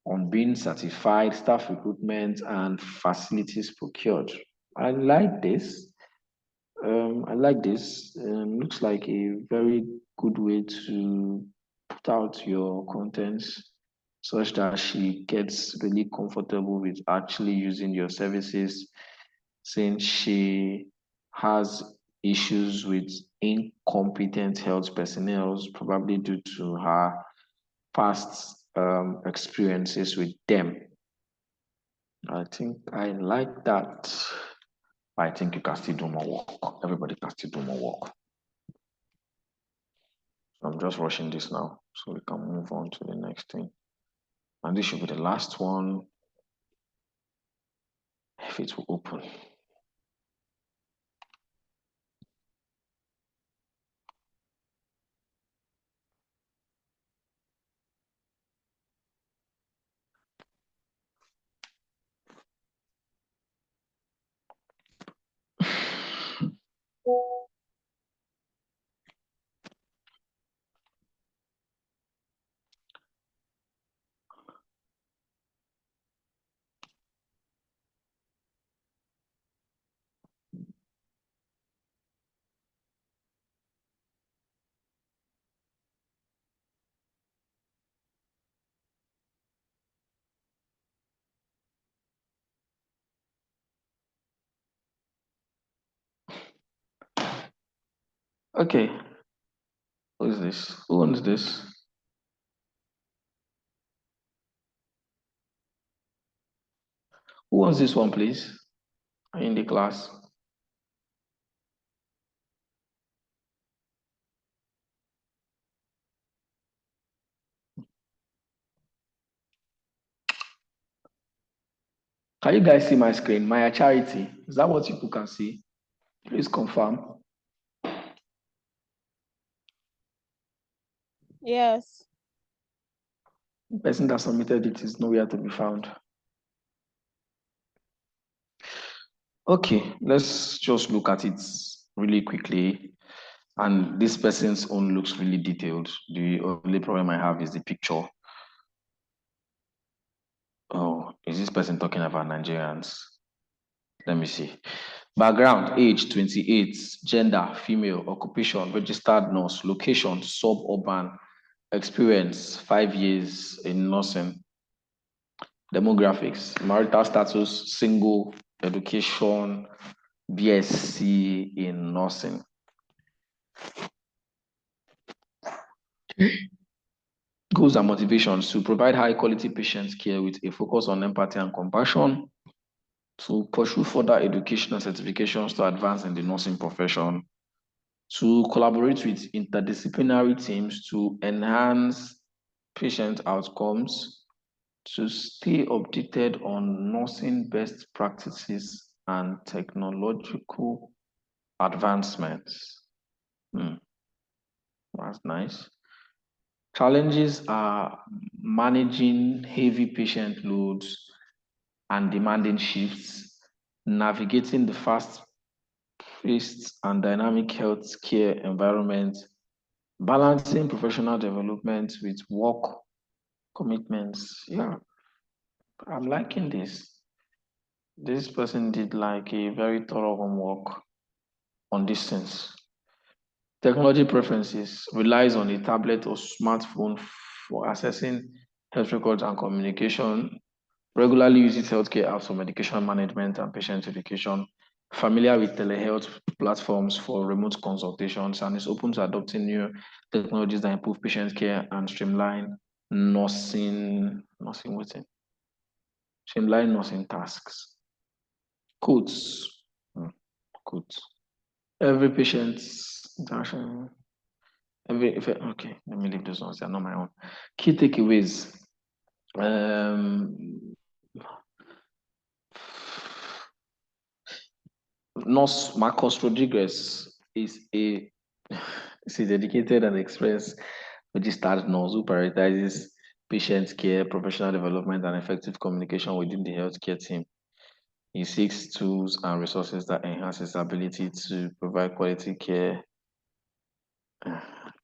on being certified, staff recruitment, and facilities procured. I like this. Looks like a very good way to put out your contents such that she gets really comfortable with actually using your services, since she has issues with incompetent health personnel, probably due to her past experiences with them. I think I like that. I think you can still do more work. Everybody can still do more work. So I'm just rushing this now so we can move on to the next thing. And this should be the last one. If it will open. Okay. Who is this? Who owns this? Who wants this one, please? In the class. Can you guys see my screen? Maya Charity. Is that what people can see? Please confirm. Yes. The person that submitted it is nowhere to be found. Okay, let's just look at it really quickly. And this person's own looks really detailed. The only problem I have is the picture. Oh, is this person talking about Nigerians? Let me see. Background, age 28, gender, female, occupation, registered nurse, location, suburban, experience, 5 years in nursing. Demographics, marital status, single, education, BSc in nursing. Goals and motivations: to provide high quality patient care with a focus on empathy and compassion, to pursue further education and certifications to advance in the nursing profession, to collaborate with interdisciplinary teams to enhance patient outcomes, to stay updated on nursing best practices and technological advancements. That's nice. Challenges are managing heavy patient loads and demanding shifts, navigating the fast-paced and dynamic healthcare environment, balancing professional development with work commitments. Yeah, I'm liking this. This person did like a very thorough homework on these things. Technology preferences: relies on a tablet or smartphone for accessing health records and communication, regularly uses healthcare apps for medication management and patient education, familiar with telehealth platforms for remote consultations, and is open to adopting new technologies that improve patient care and streamline nursing tasks. Quotes. Quotes. Every patient's interaction. Okay, let me leave those ones. They're not my own. Key takeaways. Nurse Marcos Rodriguez is a dedicated and experienced registered nurse who prioritizes patient care, professional development, and effective communication within the healthcare team. He seeks tools and resources that enhance his ability to provide quality care.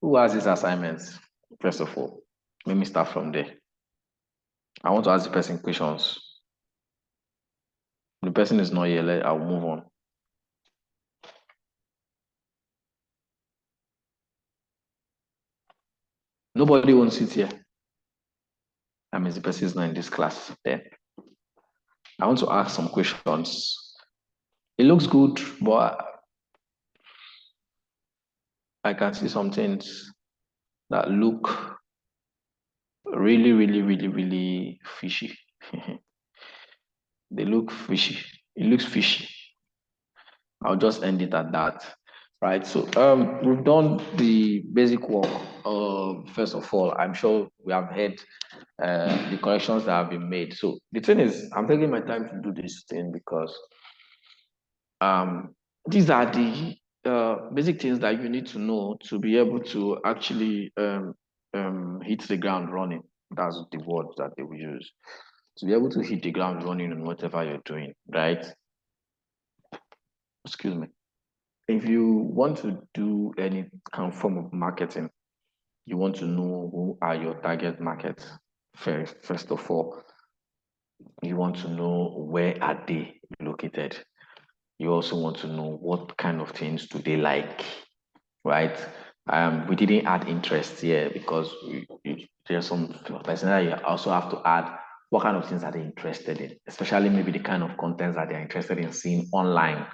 Who has these assignments? First of all, let me start from there. I want to ask the person questions. The person is not here. I'll move on. Nobody wants to sit here. That means the person is not in this class. Then I want to ask some questions. It looks good, but I can see some things that look really, really, really, really fishy. They look fishy. It looks fishy. I'll just end it at that. Right. So we've done the basic work. First of all, I'm sure we have heard the corrections that have been made. So the thing is, I'm taking my time to do this thing because these are the basic things that you need to know to be able to actually hit the ground running. That's the word that they will use. To be able to hit the ground running on whatever you're doing, right? Excuse me. If you want to do any kind of form of marketing, you want to know who are your target market. First of all, you want to know where are they located. You also want to know what kind of things do they like, right? We didn't add interest here because there's some person that you also have to add what kind of things are they interested in, especially maybe the kind of contents that they're interested in seeing online,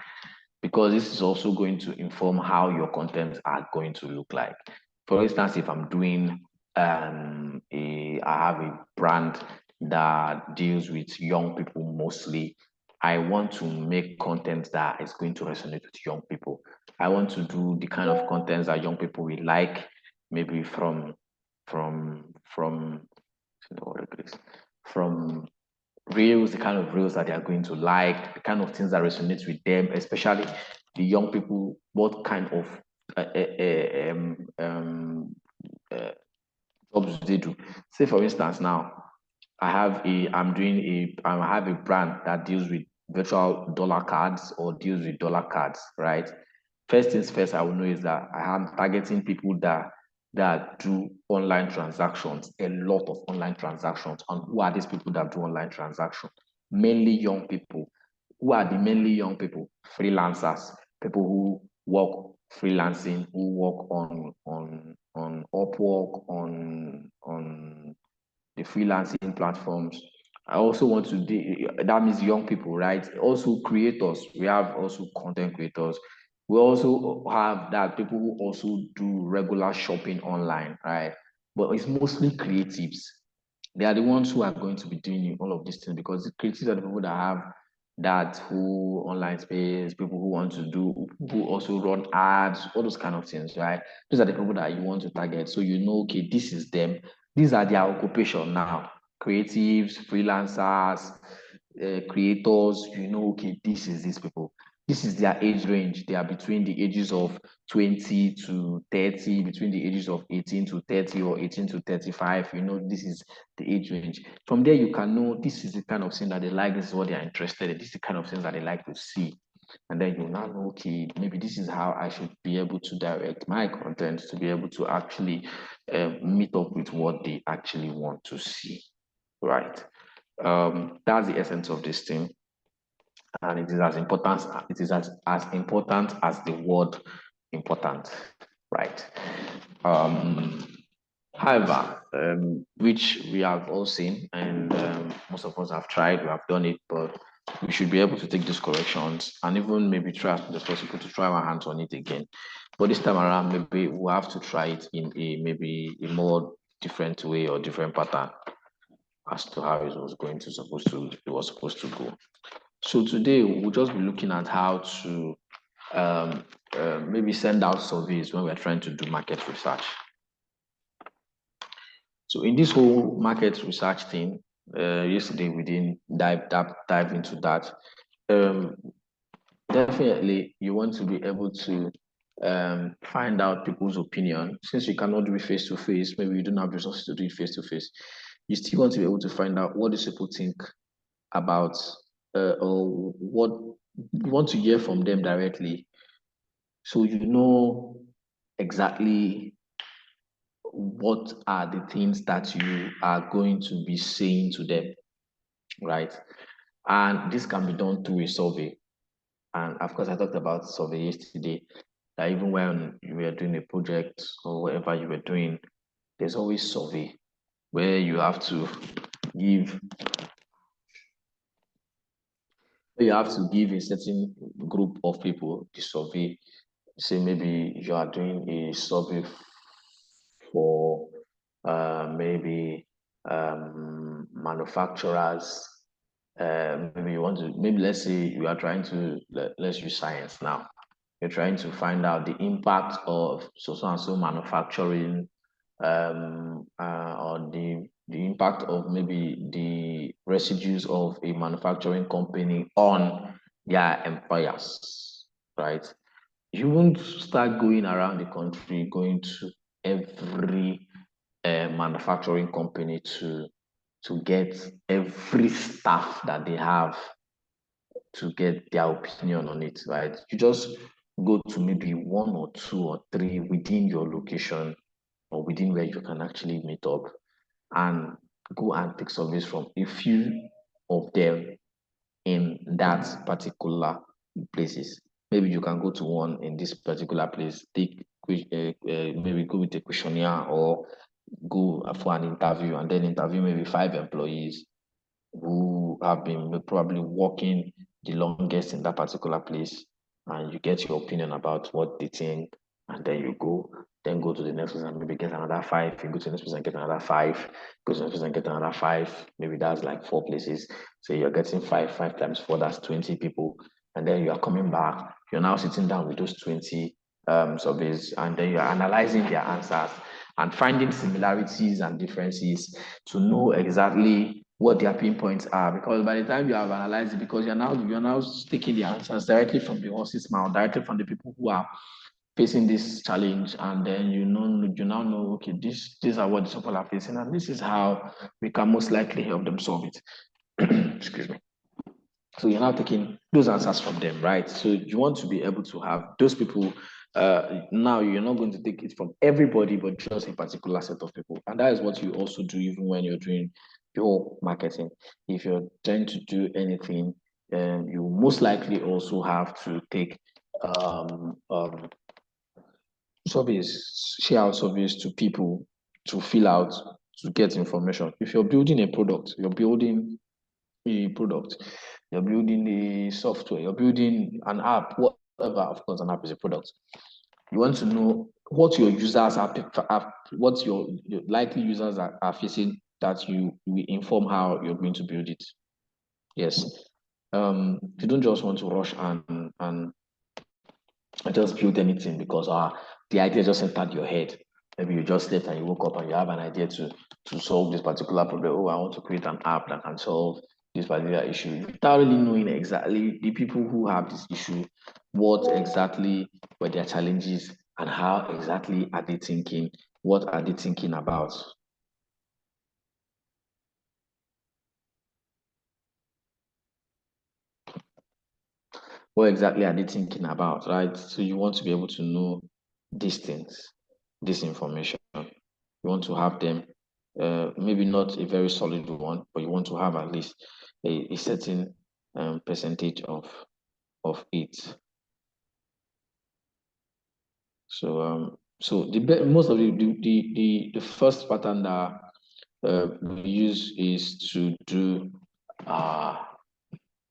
because this is also going to inform how your contents are going to look like. For instance, if I'm doing I have a brand that deals with young people mostly, I want to make content that is going to resonate with young people. I want to do the kind of contents that young people will like, maybe from from reels, the kind of reels that they are going to like, the kind of things that resonate with them, especially the young people, what kind of jobs do they do. Say for instance now, I have a brand that deals with virtual dollar cards or deals with dollar cards, right? First things first, I will know is that I am targeting people that do online transactions, a lot of online transactions. And who are these people that do online transactions? Mainly young people. Who are the mainly young people? Freelancers, people who work freelancing, who work on Upwork, on the freelancing platforms. I also want to do that means young people, right? Also creators. We have also content creators. We also have that people who also do regular shopping online, right? But it's mostly creatives. They are the ones who are going to be doing all of these things because the creatives are the people that have that who online space, people who want to do, who also run ads, all those kind of things, right? Those are the people that you want to target. So you know, okay, this is them. These are their occupation now. Creatives, freelancers, creators, you know, okay, this is these people. This is their age range. They are between the ages of 20 to 30, between the ages of 18 to 30 or 18 to 35. You know, this is the age range. From there, you can know this is the kind of thing that they like, this is what they are interested in, this is the kind of things that they like to see. And then you now know, okay, maybe this is how I should be able to direct my content to be able to actually meet up with what they actually want to see, right? That's the essence of this thing. And it is as important as the word important, right? However, which we have all seen, and most of us have tried, we have done it, but we should be able to take these corrections and even maybe try as much as possible to try our hands on it again. But this time around, maybe we'll have to try it in a more different way or different pattern as to how it was supposed to go. So today we'll just be looking at how to maybe send out surveys when we're trying to do market research. So in this whole market research thing, yesterday we didn't dive into that. Definitely, you want to be able to find out people's opinion. Since you cannot do it face to face, maybe you don't have resources to do it face to face. You still want to be able to find out what these people think about, or what you want to hear from them directly, so you know exactly what are the things that you are going to be saying to them, right? And this can be done through a survey. And of course, I talked about survey yesterday, that even when you were doing a project or whatever you were doing, there's always survey where you have to give a certain group of people the survey say maybe you are doing a survey for maybe manufacturers. Maybe you want to, maybe let's say you are trying to, let's use science now. You're trying to find out the impact of so and so manufacturing, or the impact of maybe the residues of a manufacturing company on their employers, right? You won't start going around the country, going to every manufacturing company to get every staff that they have to get their opinion on it, right? You just go to maybe one or two or three within your location or within where you can actually meet up and go and take surveys from a few of them in that particular places. Maybe you can go to one in this particular place, take maybe go with a questionnaire or go for an interview and then interview maybe 5 employees who have been probably working the longest in that particular place, and you get your opinion about what they think, and then you then go to the next person and maybe get another 5. You go to the next person and get another 5. Go to the next person and get another 5. Maybe that's like 4 places. So you're getting 5 times 4, that's 20 people. And then you are coming back. You're now sitting down with those 20 surveys, and then you're analyzing their answers and finding similarities and differences to know exactly what their pinpoints are, because by the time you have analyzed it, because you're now taking the answers directly from the horse's mouth, directly from the people who are facing this challenge, and then you now know, okay, these are what these people are facing, and this is how we can most likely help them solve it. Excuse me. So you're now taking those answers from them, right? So you want to be able to have those people. Now you're not going to take it from everybody, but just a particular set of people, and that is what you also do even when you're doing your marketing. If you're trying to do anything, you most likely also have to take surveys, share out surveys to people to fill out, to get information. If you're building a product, you're building a software, you're building an app, whatever. Of course, an app is a product. You want to know what your users what your likely users are facing, that you inform how you're going to build it. Yes. You don't just want to rush and just build anything because the idea just entered your head. Maybe you just slept and you woke up and you have an idea to solve this particular problem. Oh, I want to create an app that can solve this particular issue. Without really knowing exactly the people who have this issue, what exactly were their challenges, and how exactly are they thinking? What are they thinking about? What exactly are they thinking about, right? So you want to be able to know these things, this information. You want to have them, maybe not a very solid one, but you want to have at least a certain percentage of it. So so most of the first pattern that we use is to do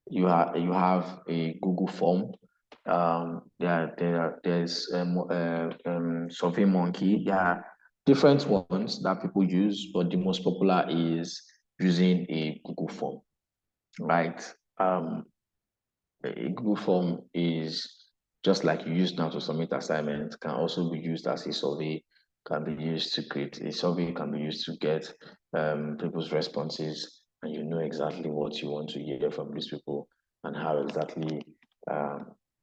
you have a Google form. There's SurveyMonkey. There are different ones that people use, but the most popular is using a Google form, right? A Google form is just like you use now to submit assignments, can also be used as a survey, can be used to create a survey, can be used to get people's responses, and you know exactly what you want to hear from these people and how exactly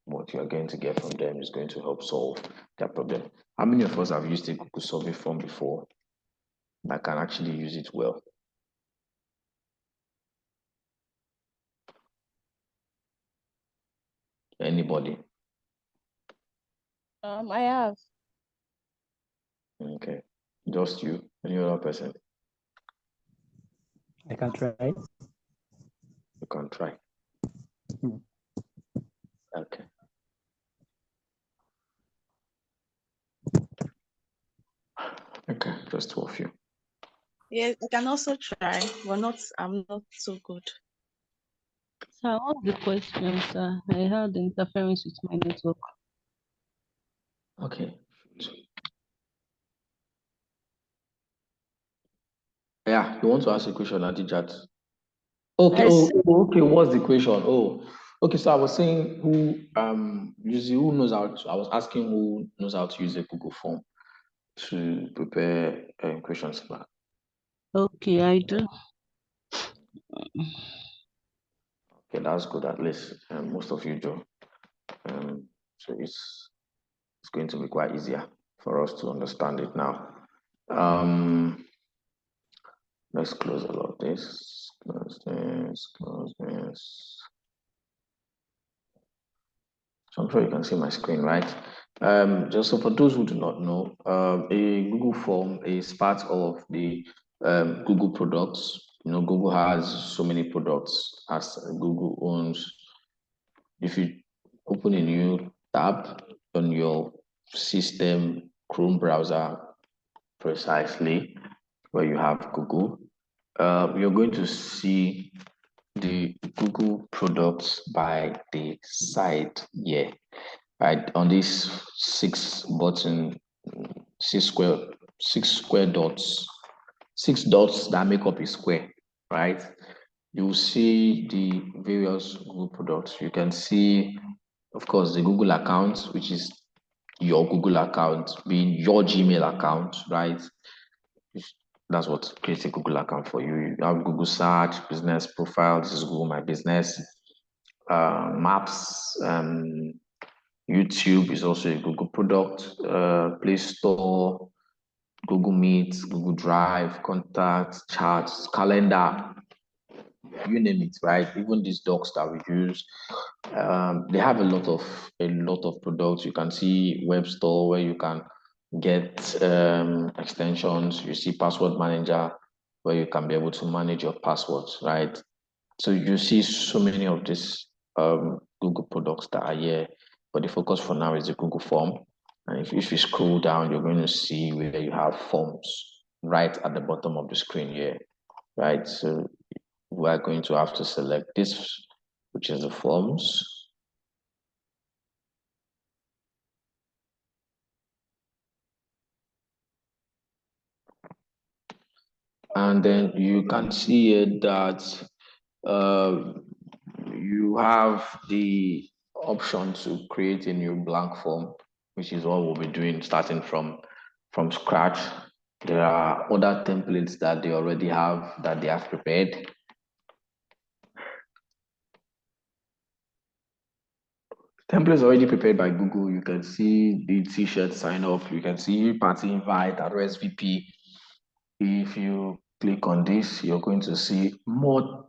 what you're going to get from them is going to help solve their problem. How many of us have used a Google survey form before that can actually use it well? Anybody? I have. Okay. Just you? Any other person? I can try. You can try. Hmm. Okay. Okay, just 2 of you. Yes, I can also try, but I'm not so good. So what's the question, sir? I had interference with my network. Okay. Yeah, you want to ask a question, Adijat? Okay. Okay. What's the question? Oh, okay. So I was saying who knows how to, I was asking who knows how to use a Google form to prepare questions back. Okay, I do. Okay, that's good. At least most of you do. So it's going to be quite easier for us to understand it now. Let's close all of this. Close this. Close this. So I'm sure you can see my screen, right? Just so for those who do not know, a Google form is part of the Google products. You know, Google has so many products as Google owns. If you open a new tab on your system, Chrome browser, precisely where you have Google, you're going to see the Google products by the side here, right? On this six square dots, six dots that make up a square, right? You will see the various Google products. You can see, of course, the Google account, which is your Google account, being your Gmail account, right? That's what creates a Google account for you. You have Google Search, Business Profile. This is Google My Business. Maps, YouTube is also a Google product. Play Store, Google Meet, Google Drive, Contacts, Charts, Calendar, you name it, right? Even these docs that we use, they have a lot of products. You can see Web Store where you can get extensions. You see Password Manager where you can be able to manage your passwords, right? So you see so many of these Google products that are here, but the focus for now is the Google form. And if you scroll down, you're going to see where you have forms right at the bottom of the screen here, right? So we're going to have to select this, which is the forms. And then you can see here that you have the option to create a new blank form, which is what we'll be doing starting from scratch. There are other templates that they already have that they have prepared. Templates already prepared by Google. You can see the t-shirt sign up. You can see party invite, RSVP. If you click on this, you're going to see more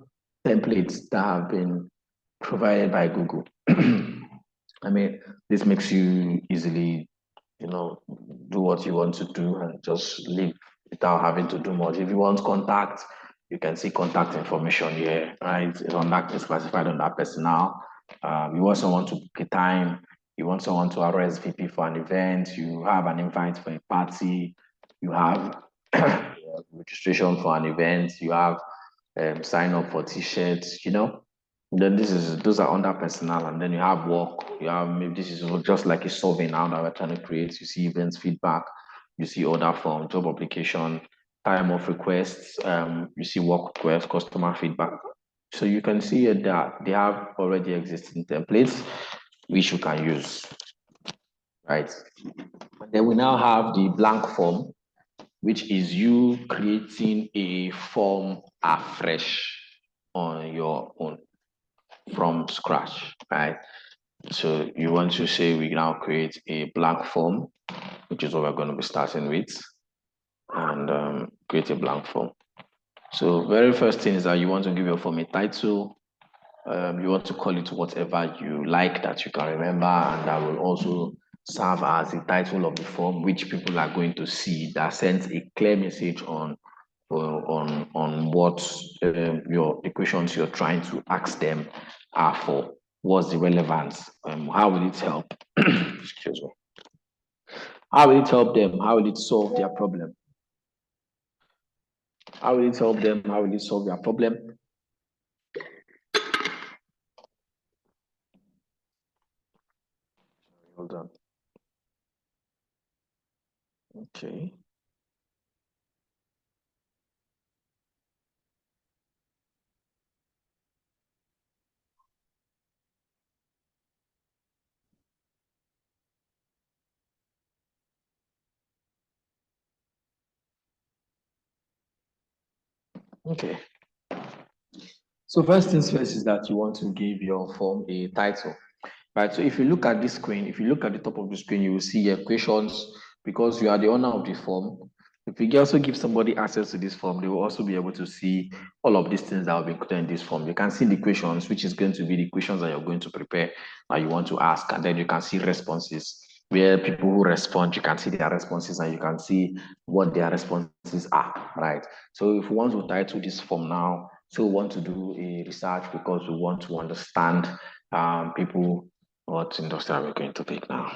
templates that have been provided by Google. I mean, this makes you easily, do what you want to do and just live without having to do much. If you want contact, you can see contact information here, right? It's classified under personal. You want someone to book a time, you want someone to RSVP for an event, you have an invite for a party, you have registration for an event, you have sign up for t-shirts, then those are under personal, and then you have work. You have maybe this is just like a survey now that we're trying to create. You see events feedback, you see order form, job application, time of requests, you see work requests, customer feedback. So you can see that they have already existing templates which you can use, right? And then we now have the blank form, which is you creating a form afresh on your own from scratch, right? So you want to say we now create a blank form, which is what we're going to be starting with, and create a blank form. So very first thing is that you want to give your form a title. You want to call it whatever you like that you can remember, and that will also serve as the title of the form, which people are going to see, that sends a clear message on what your equations you're trying to ask them are for. What's the relevance? How will it help? Excuse me. How will it help them? How will it solve their problem? How will it help them? How will it solve their problem? Hold on. Okay. Okay. So first things first is that you want to give your form a title, right? So if you look at this screen, if you look at the top of the screen, you will see your questions because you are the owner of the form. If you also give somebody access to this form, they will also be able to see all of these things that will be included in this form. You can see the questions, which is going to be the questions that you're going to prepare that you want to ask, and then you can see responses where people who respond, you can see their responses and you can see what their responses are, right? So if we want to title this form now, so we want to do a research because we want to understand people, what industry are we going to pick now?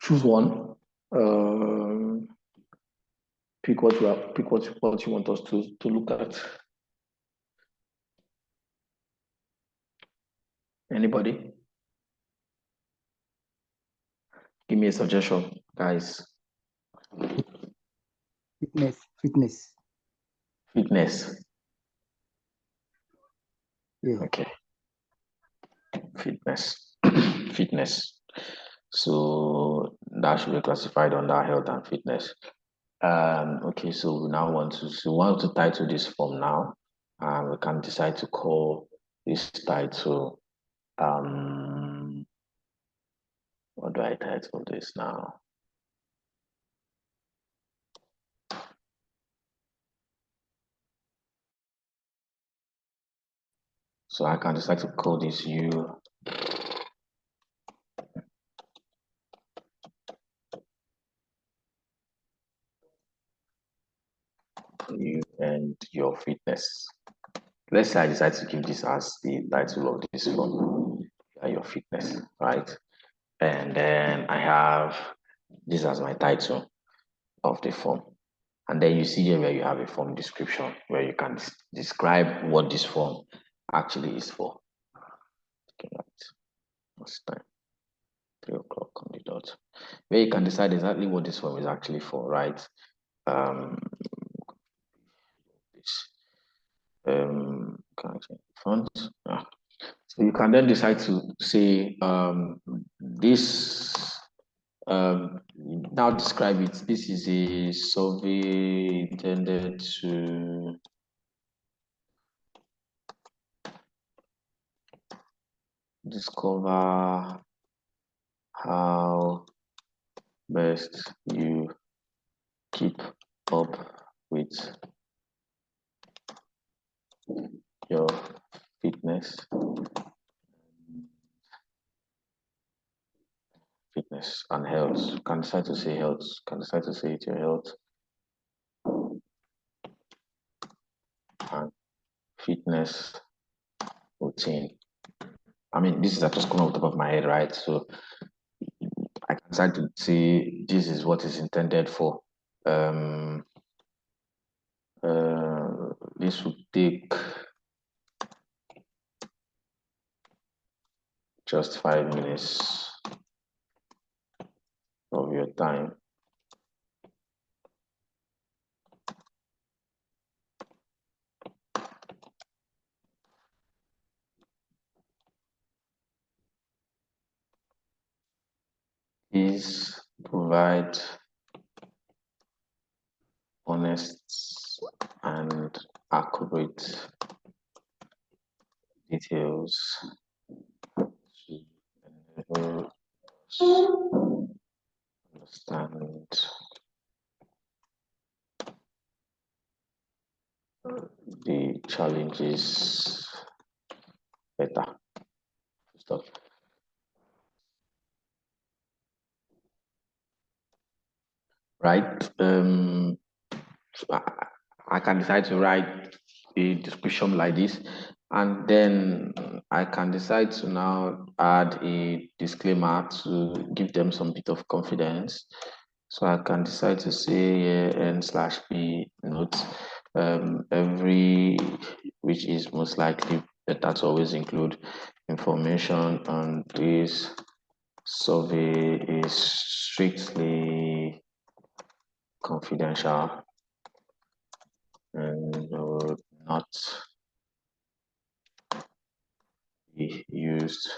Choose one. Pick what you want us to look at. Anybody? Give me a suggestion, guys. Fitness. Fitness. Yeah. Okay. Fitness. Fitness. So that should be classified under health and fitness. Okay, so we now want to title this form now, and we can decide to call this title. What do I title this now? So I can decide to call this you and your fitness. Let's say I decide to give this as the title of this form, your fitness, right? And then I have this as my title of the form. And then you see here where you have a form description where you can describe what this form actually is for. Okay, right. What's time? 3 o'clock on the dot. Where you can decide exactly what this form is actually for, right? Font. So you can then decide to say this now describe it. This is a survey intended to discover how best you keep up with your fitness and health. You can decide to say health. You can decide to say it your health and fitness routine. I mean, this is just coming off the top of my head, right? So I can decide to say this is what is intended for. This would take just 5 minutes of your time. Please provide honest and accurate details to enable us understand the challenges better. Stop. Right. I can decide to write a description like this, and then I can decide to now add a disclaimer to give them some bit of confidence. So I can decide to say N/B note every, which is most likely better to always include information on this survey is strictly confidential and would not be used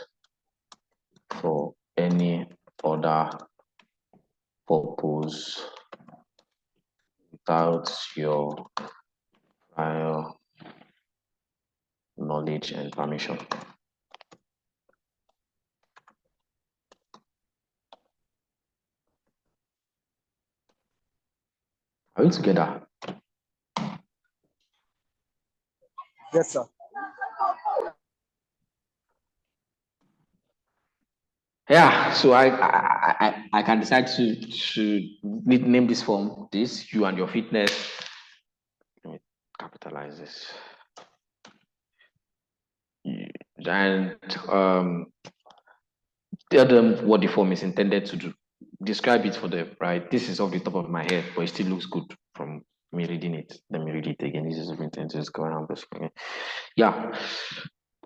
for any other purpose without your prior knowledge and permission. Are we together? Yes, sir. Yeah, so I can decide to name this form, this, you and your fitness. Let me capitalize this. And tell them what the form is intended to do. Describe it for them, right? This is off the top of my head, but it still looks good from me reading it. Let me read it again. This is intended to go around the screen. Yeah,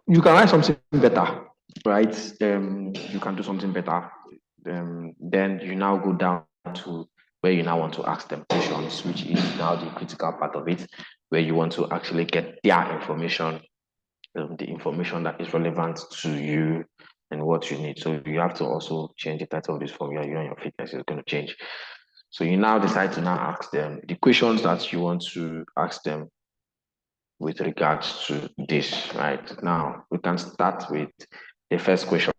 you can write something better, right? You can do something better. Then you now go down to where you now want to ask them questions, which is now the critical part of it, where you want to actually get their information, the information that is relevant to you and what you need. So you have to also change the title of this form. You and your fitness is going to change. So you now decide to now ask them the questions that you want to ask them with regards to this, right? Now we can start with the first question.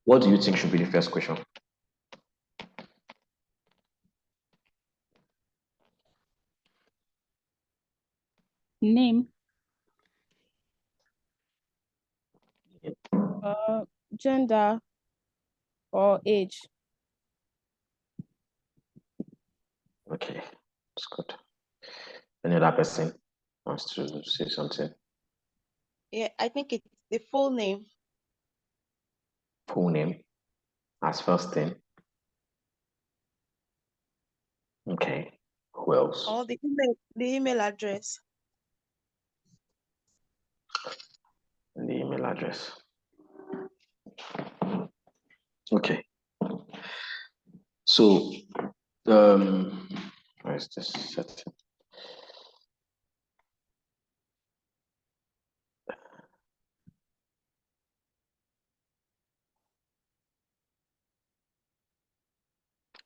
What do you think should be the first question? Name. Gender or age. Okay, that's good. Any other person wants to say something? Yeah, I think it's the full name. Full name as first thing. Okay. Who else? Or the email address. The email address. Okay. So, where's this setting?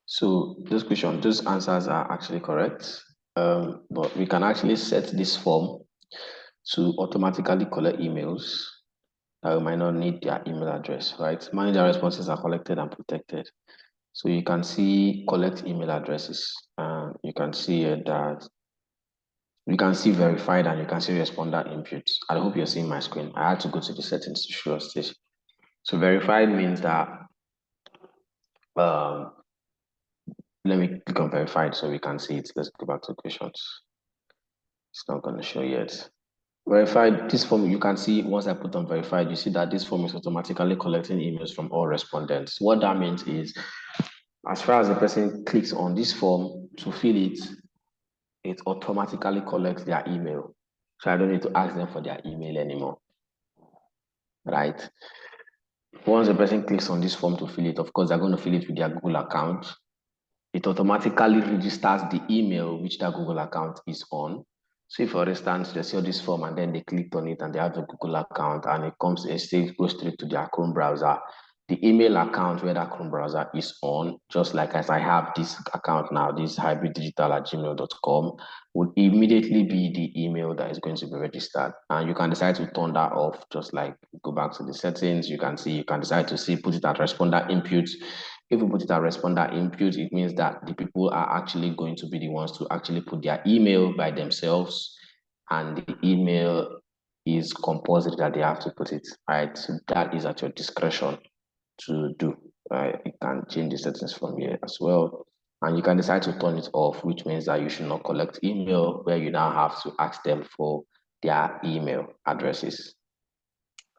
So this question, those answers are actually correct. But we can actually set this form to automatically collect emails that we might not need their email address, right? Manager responses are collected and protected. So you can see collect email addresses. You can see that you can see verified and you can see responder inputs. I hope you're seeing my screen. I had to go to the settings to show us this. So verified means that let me click on verified so we can see it. Let's go back to questions. It's not going to show yet. Verified, this form, you can see once I put on verified, you see that this form is automatically collecting emails from all respondents. What that means is, as far as the person clicks on this form to fill it, it automatically collects their email. So I don't need to ask them for their email anymore, right? Once the person clicks on this form to fill it, of course, they're going to fill it with their Google account. It automatically registers the email which that Google account is on. So if, for instance, they saw this form and then they clicked on it and they have a Google account and it comes and goes straight to their Chrome browser, the email account where that Chrome browser is on, just like as I have this account now, this hybriddigital@gmail.com, would immediately be the email that is going to be registered. And you can decide to turn that off, just like go back to the settings. You can decide to put it at responder inputs. If you put it at responder input, it means that the people are actually going to be the ones to actually put their email by themselves, and the email is compulsory that they have to put it, right? So that is at your discretion to do, right? You can change the settings from here as well. And you can decide to turn it off, which means that you should not collect email where you now have to ask them for their email addresses,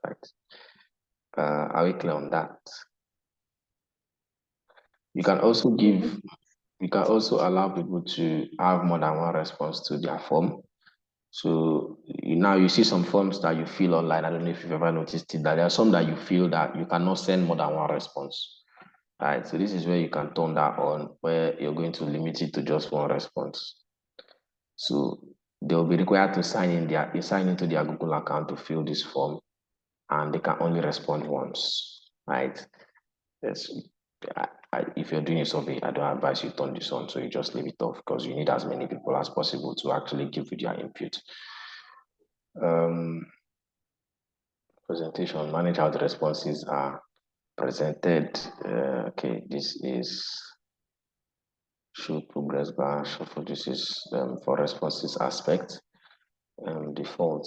right? Are we clear on that? You can also allow people to have more than one response to their form. So now you see some forms that you fill online. I don't know if you've ever noticed it, that there are some that you feel that you cannot send more than one response. Right. So this is where you can turn that on, where you're going to limit it to just one response. So they'll be required to sign into their Google account to fill this form, and they can only respond once. Right. Yes. If you're doing a survey, I don't advise you turn this on, so you just leave it off because you need as many people as possible to actually give you their input. Presentation, manage how the responses are presented. Okay, this is show progress bar, shuffle. This is for responses aspect. Default.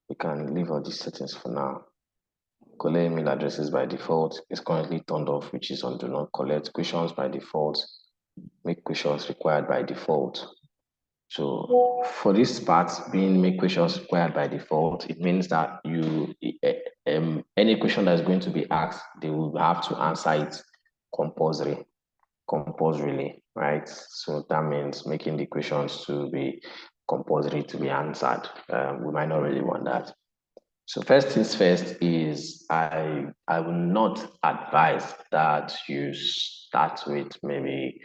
We can leave all these settings for now. Collect email addresses by default is currently turned off, which is on do not collect. Questions by default. Make questions required by default. So for this part, being make questions required by default, it means that any question that is going to be asked, they will have to answer it compulsorily, right? So that means making the questions to be compulsory to be answered. We might not really want that. So first things first is I will not advise that you start with maybe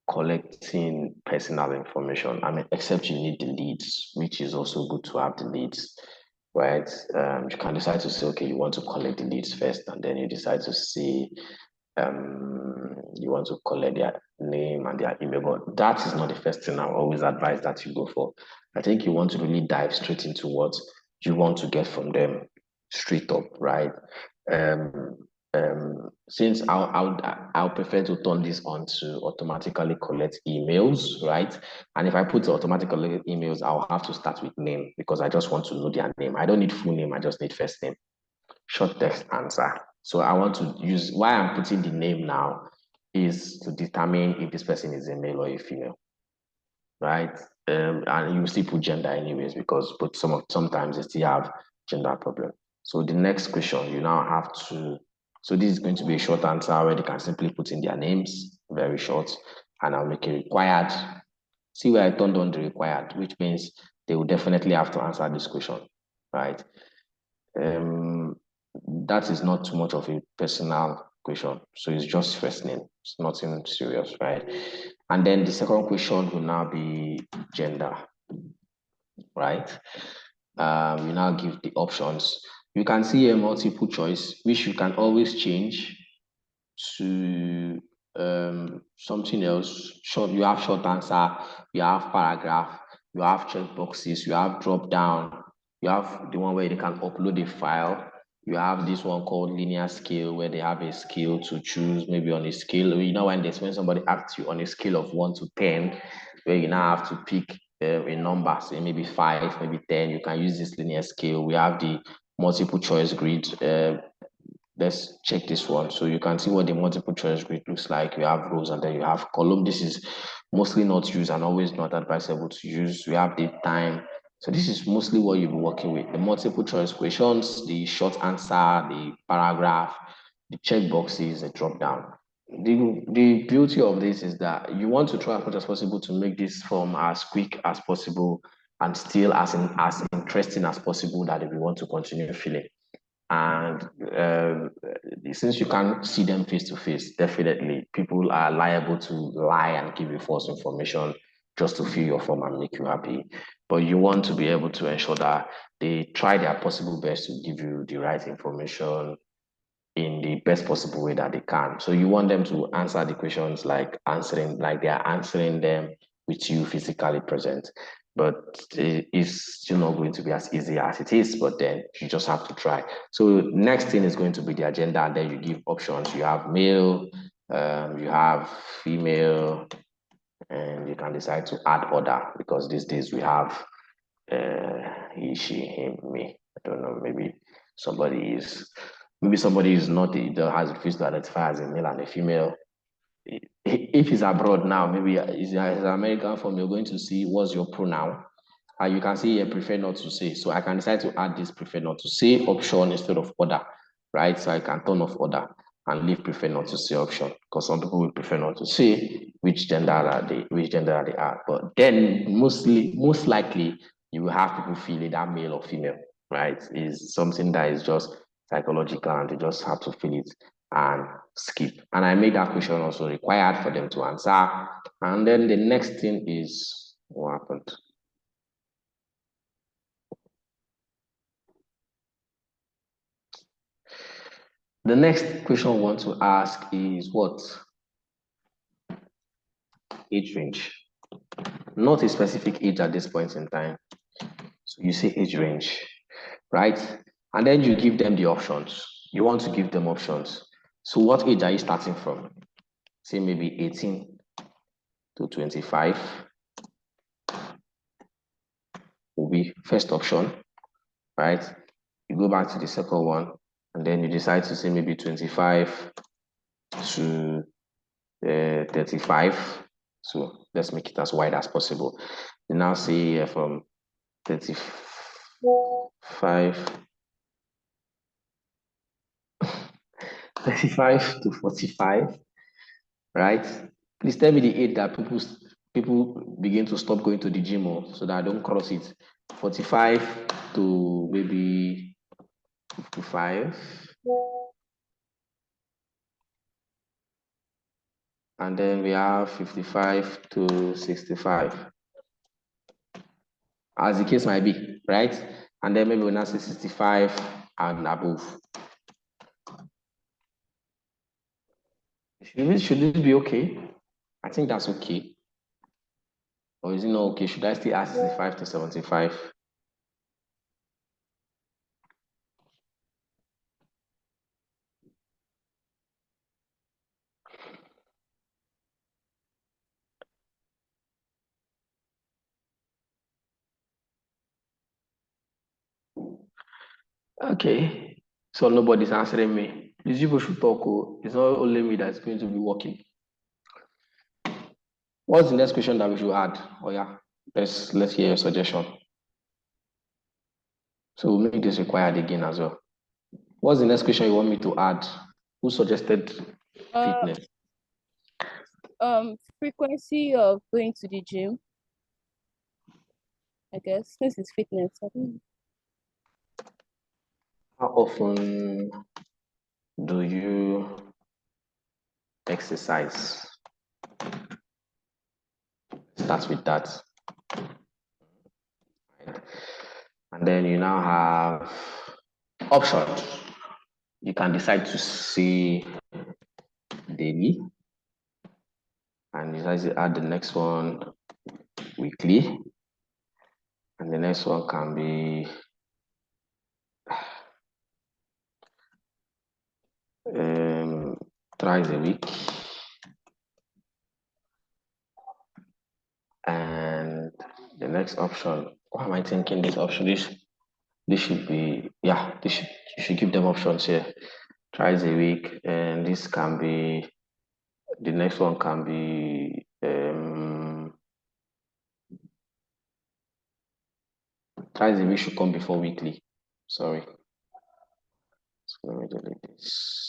collecting personal information. I mean, except you need the leads, which is also good to have the leads, right? You can decide to say, okay, you want to collect the leads first, and then you decide to see you want to collect their name and their email, but that is not the first thing I always advise that you go for. I think you want to really dive straight into what you want to get from them straight up, right? Since I'll prefer to turn this on to automatically collect emails, right? And if I put automatically emails, I'll have to start with name because I just want to know their name. I don't need full name, I just need first name. Short text answer. So I want to use, why I'm putting the name now is to determine if this person is a male or a female, right? And you still put gender anyways, because but sometimes they still have gender problem. So the next question you now have to, so this is going to be a short answer where they can simply put in their names, very short, and I'll make it required. See where I turned on the required, which means they will definitely have to answer this question, right? That is not too much of a personal question. So it's just first name. It's nothing serious, right? And then the second question will now be gender, right? You now give the options. You can see a multiple choice, which you can always change to something else. Short, you have short answer, you have paragraph, you have check boxes, you have drop down, you have the one where they can upload a file. You have this one called linear scale, where they have a scale to choose, maybe on a scale. You know, when somebody asks you on a scale of 1 to 10, where you now have to pick a number, say maybe 5, maybe 10, you can use this linear scale. We have the multiple choice grid. Let's check this one. So you can see what the multiple choice grid looks like. You have rows and then you have column. This is mostly not used and always not advisable to use. We have the time. So this is mostly what you'll be working with. The multiple choice questions, the short answer, the paragraph, the check boxes, the drop down. The beauty of this is that you want to try as much as possible to make this form as quick as possible and still as interesting as possible that we want to continue filling. And since you can't see them face to face, definitely people are liable to lie and give you false information just to fill your form and make you happy. But you want to be able to ensure that they try their possible best to give you the right information in the best possible way that they can. So you want them to answer the questions like they are answering them with you physically present. But it's still not going to be as easy as it is, but then you just have to try. So next thing is going to be the agenda, and then you give options. You have male, you have female, and you can decide to add other, because these days we have he, she, him, me. I don't know, maybe somebody is not, that has refused to identify as a male and a female. If he's abroad now, maybe is an American form, you're going to see what's your pronoun. You can see here, prefer not to say. So I can decide to add this prefer not to say option instead of other, right? So I can turn off other. and leave prefer not to see option, because some people will prefer not to see which gender are they, But then most likely you will have people feeling that male or female, right? Is something that is just psychological and they just have to feel it and skip. And I made that question also required for them to answer. And then the next thing is what happened? The next question I want to ask is what? Age range. Not a specific age at this point in time. So you say age range, right? And then you give them the options. You want to give them options. So what age are you starting from? Say maybe 18 to 25 will be first option, right? You go back to the second one, and then you decide to say maybe 25 to 35. So let's make it as wide as possible. You now say from 35 to 45, right? Please tell me the age that people begin to stop going to the gym, so that I don't cross it. 45 to maybe 55. And then we have 55 to 65. As the case might be, right? And then maybe we'll now say 65 and above. Should this be okay? I think that's okay. Or is it not okay? Should I still ask 65 to 75? Okay, so nobody's answering me. These people should talk. It's not only me that's going to be working. What's the next question that we should add? Oh yeah, let's hear your suggestion. So we'll make this required again as well. What's the next question you want me to add? Who suggested fitness? Frequency of going to the gym. I guess this is fitness. How often do you exercise? Start with that. And then you now have options. You can decide to see daily, and you decide to add the next one weekly, and the next one can be thrice a week, and the next option. Why am I thinking this option? This should be, yeah, you should give them options here. Thrice a week, and this can be, the next one can be thrice a week should come before weekly. Sorry. So let me delete this.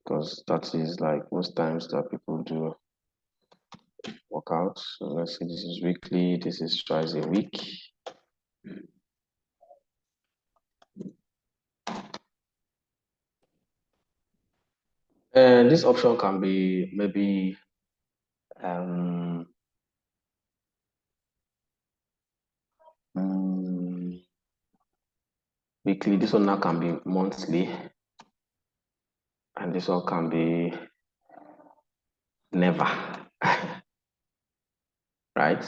Because that is like most times that people do workout. So let's say this is weekly, this is twice a week. And this option can be maybe weekly. This one now can be monthly, and this one can be never. Right?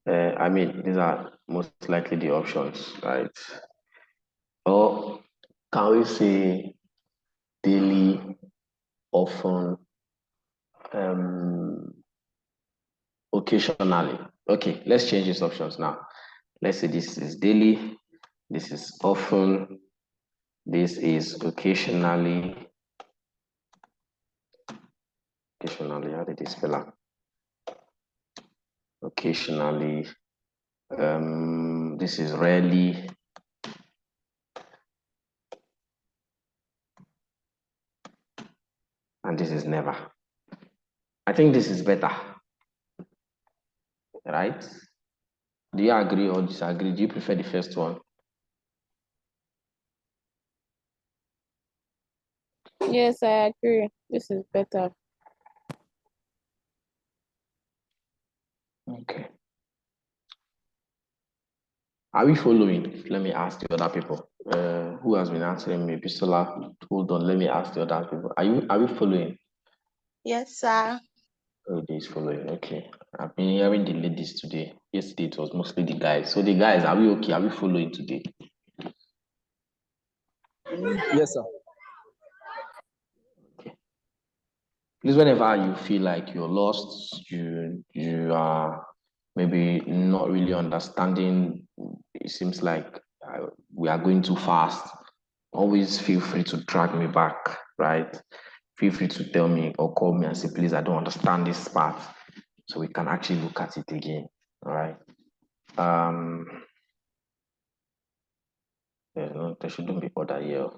I mean, these are most likely the options, right? Or can we say daily, often, occasionally? Okay, let's change these options now. Let's say this is daily, this is often, this is occasionally. Occasionally, how did this spell out? occasionally. This is rarely. And this is never. I think this is better, right? Do you agree or disagree? Do you prefer the first one? Yes, I agree. This is better. Okay. Are we following? Let me ask the other people. Who has been answering me? Bisola, hold on. Let me ask the other people. Are we following? Yes, sir. Oh, is following. Okay. I've been hearing the ladies today. Yesterday it was mostly the guys. So the guys, are we okay? Are we following today? Yes, sir. Please, whenever you feel like you're lost, you are maybe not really understanding, it seems like we are going too fast, always feel free to drag me back, right? Feel free to tell me or call me and say, please, I don't understand this part. So we can actually look at it again, all right? There shouldn't be other here.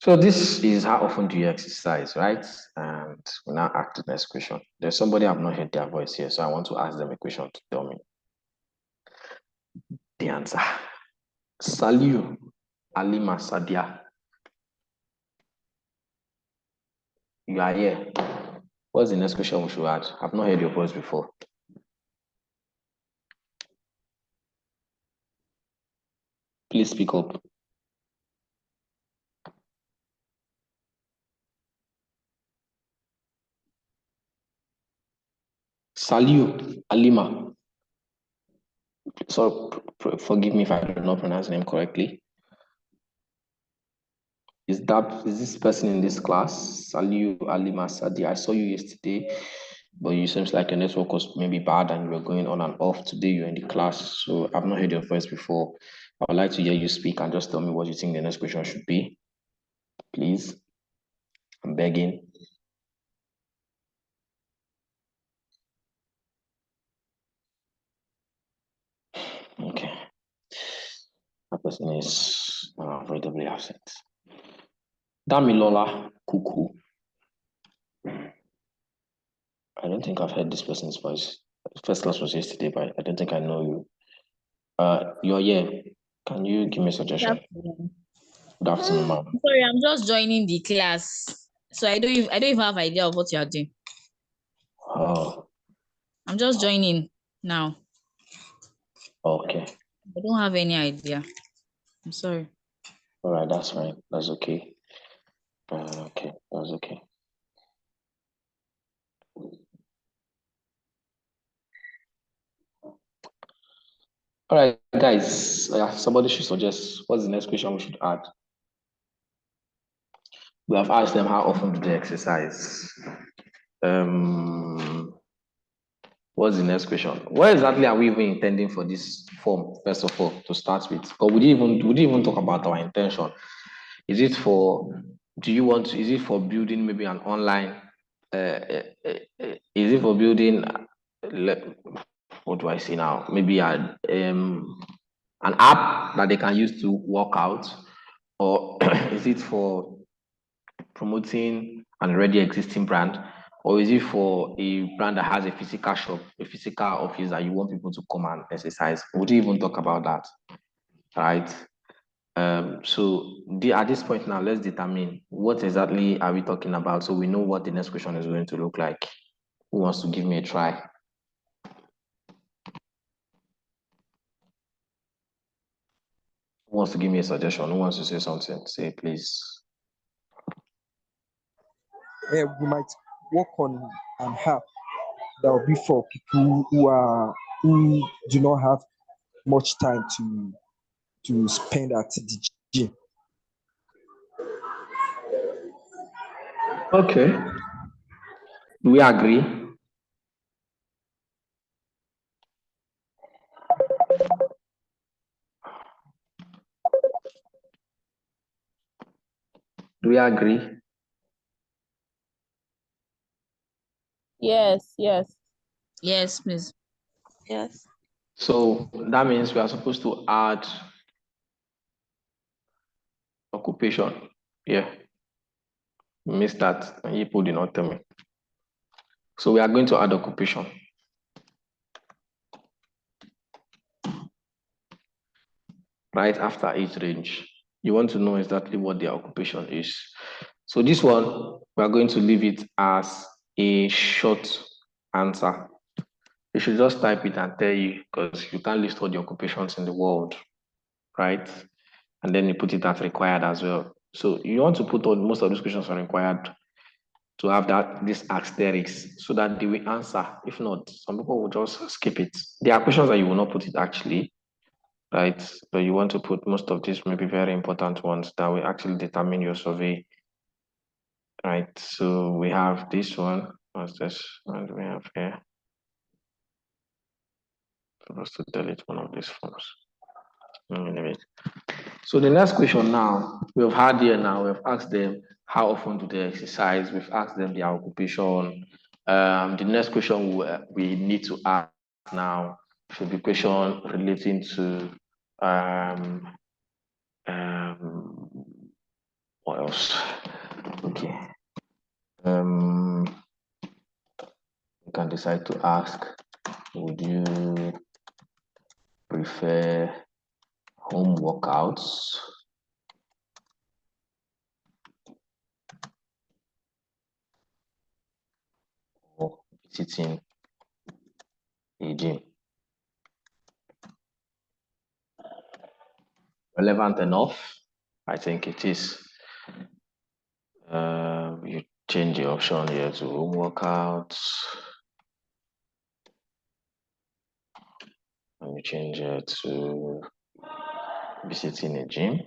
So this is how often do you exercise, right? And we now ask the next question. There's somebody I've not heard their voice here, so I want to ask them a question to tell me the answer. Saliu Alima Sadia. You are here. What's the next question we should add? I've not heard your voice before. Please speak up. Saliu Alima. So forgive me if I do not pronounce the name correctly. Is this person in this class? Saliu Alima Sadi. I saw you yesterday, but you seems like your network was maybe bad and you were going on and off. Today you're in the class, so I've not heard your voice before. I would like to hear you speak and just tell me what you think the next question should be. Please. I'm begging. Okay. That person is unavoidably absent. Damilola Kuku. I don't think I've heard this person's voice. First class was yesterday, but I don't think I know you. You're here. Can you give me a suggestion? Good afternoon, ma'am. Sorry, I'm just joining the class, so I don't even have idea of what you are doing. Oh, I'm just joining now. okay. I don't have any idea. I'm sorry. All right, that's fine. That's okay. Okay, that's okay. All right, guys. Somebody should suggest what's the next question we should add. We have asked them how often do they exercise. What's the next question? What exactly are we even intending for this form, first of all, to start with? But we didn't even talk about our intention. Is it for, is it for building maybe an online, is it for building, what do I say now? Maybe an app that they can use to work out? Or is it for promoting an already existing brand? Or is it for a brand that has a physical shop, a physical office that you want people to come and exercise? Would you even talk about that? Right? So at this point now, let's determine what exactly are we talking about so we know what the next question is going to look like. Who wants to give me a try? Who wants to give me a suggestion? Who wants to say something? Say, please. We might work on an app that will be for people who do not have much time to spend at the gym. Okay. Do we agree? Do we agree? Yes, yes. Yes, please. Yes. So that means we are supposed to add occupation. Yeah. Missed that. And you did not tell me. So we are going to add occupation. Right after each range. You want to know exactly what their occupation is. So this one, we are going to leave it as a short answer. You should just type it and tell you, because you can't list all the occupations in the world, right? And then you put it as required as well. So you want to put all most of these questions are required to have this asterisks so that they will answer. If not, some people will just skip it. There are questions that you will not put it actually, right? But you want to put most of these maybe very important ones that will actually determine your survey, right? So we have this one. What's this? What do we have here? Supposed to delete one of these forms. So the next question now, we've had here now, we've asked them how often do they exercise, we've asked them their occupation. The next question we need to ask now should be question relating to what else? Okay. You can decide to ask, would you prefer home workouts or visiting a gym? Relevant enough? I think it is. You change the option here to home workouts. And you change it to visiting a gym.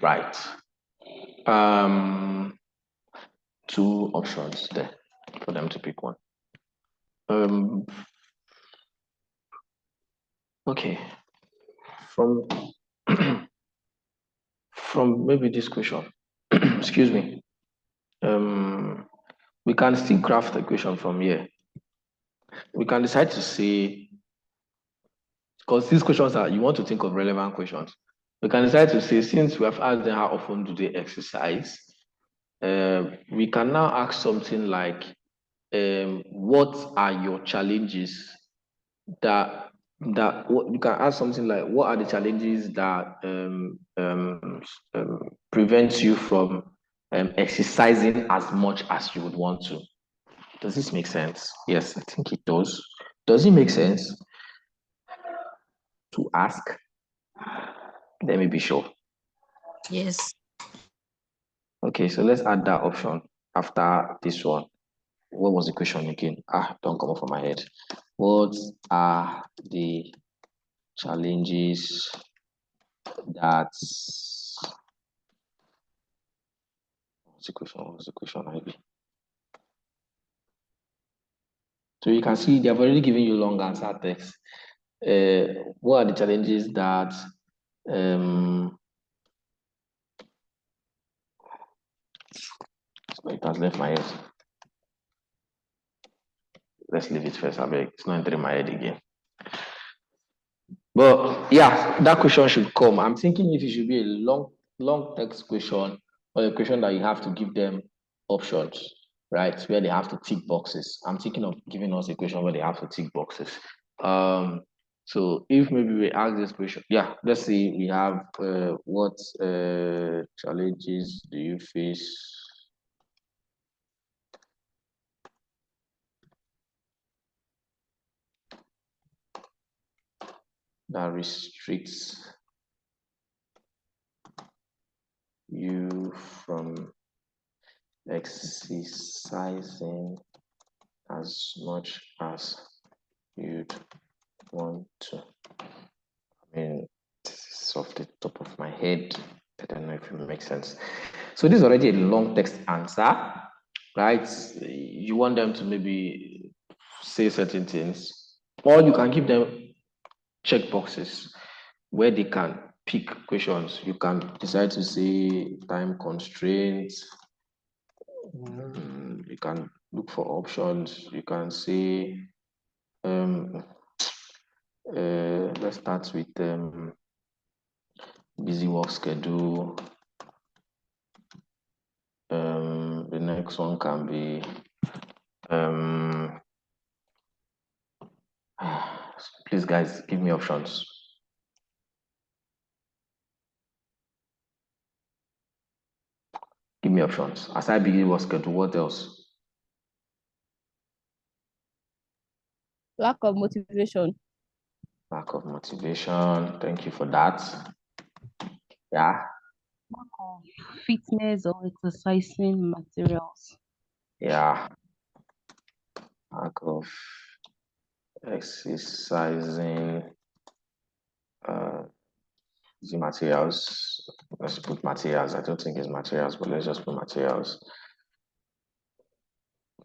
Right. Two options there for them to pick one. Okay. From maybe this question, excuse me. We can still craft the question from here. We can decide to say, because these questions are, you want to think of relevant questions. We can decide to say, since we have asked them how often do they exercise, we can now ask something like, what are your challenges you can ask something like, what are the challenges that prevents you from exercising as much as you would want to? Does this make sense? Yes, I think it does. Does it make sense to ask? Let me be sure. Yes. Okay, so let's add that option after this one. What was the question again? Don't come up from my head. What are the challenges that what's the question maybe? So you can see they have already given you long answer text. What are the challenges that so it has left my head. Let's leave it first. I beg. It's not entering my head again. But yeah, that question should come. I'm thinking if it should be a long text question or a question that you have to give them options, right? Where they have to tick boxes. I'm thinking of giving us a question where they have to tick boxes. So if maybe we ask this question, yeah, let's see, we have what challenges do you face that restricts you from exercising as much as you'd want to? I mean, this is off the top of my head. I don't know if it makes sense. So this is already a long text answer, right? You want them to maybe say certain things, or you can give them check boxes where they can pick questions. You can decide to say time constraints. You can look for options. You can say, let's start with busy work schedule. The next one can be please guys, give me options. Give me options. Aside busy work schedule, what else? Lack of motivation. Lack of motivation. Thank you for that. Yeah. Lack of fitness or exercising materials. Yeah. Lack of exercising the materials. Let's put materials. I don't think it's materials, but let's just put materials.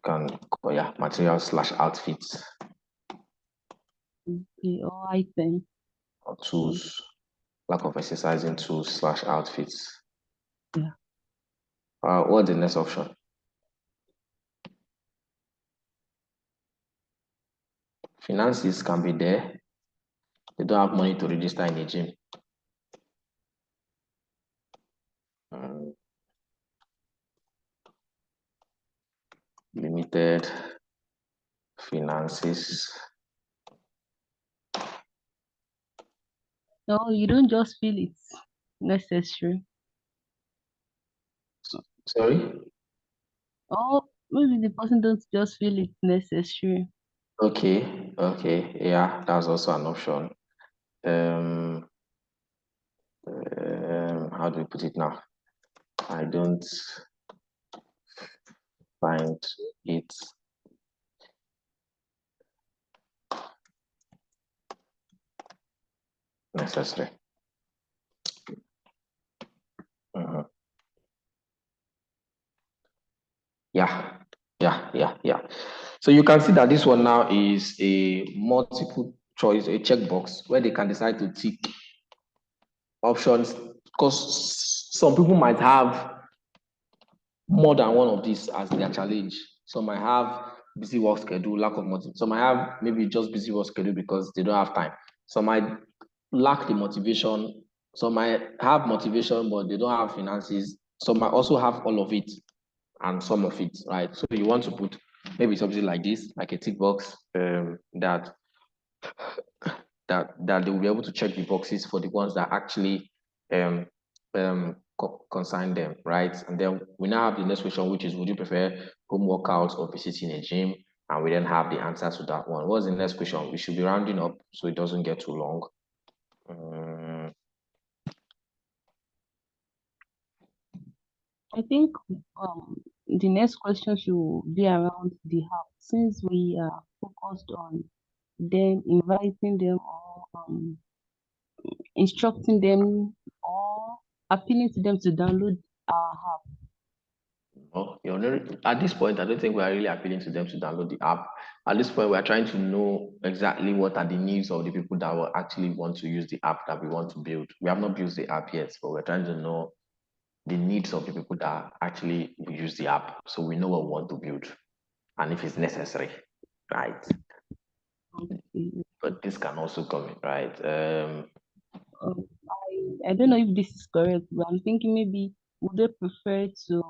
Yeah, materials / outfits. Okay, or item. Or tools. Lack of exercising tools / outfits. Yeah. What's the next option? Finances can be there. They don't have money to register in a gym. Limited finances. No, you don't just feel it's necessary. Sorry? Or maybe the person don't just feel it's necessary. Okay, yeah, that's also an option. How do we put it now? I don't find it necessary. Yeah. So you can see that this one now is a multiple choice, a checkbox where they can decide to tick options, because some people might have more than one of these as their challenge. Some might have busy work schedule, lack of motivation. Some might have maybe just busy work schedule because they don't have time. Some might lack the motivation. Some might have motivation, but they don't have finances. Some might also have all of it and some of it, right? So you want to put maybe something like this, like a tick box, that they will be able to check the boxes for the ones that actually consign them, right? And then we now have the next question, which is, would you prefer home workouts or visiting a gym? And we then have the answer to that one. What's the next question? We should be rounding up so it doesn't get too long. I think the next question should be around the how, since we are focused on them inviting them or instructing them or appealing to them to download our app. Oh, at this point, I don't think we are really appealing to them to download the app. At this point, we are trying to know exactly what are the needs of the people that will actually want to use the app that we want to build. We have not built the app yet, but we're trying to know the needs of the people that actually will use the app, so we know what we want to build and if it's necessary, right? Okay. But this can also come in, right? I don't know if this is correct, but I'm thinking maybe would they prefer to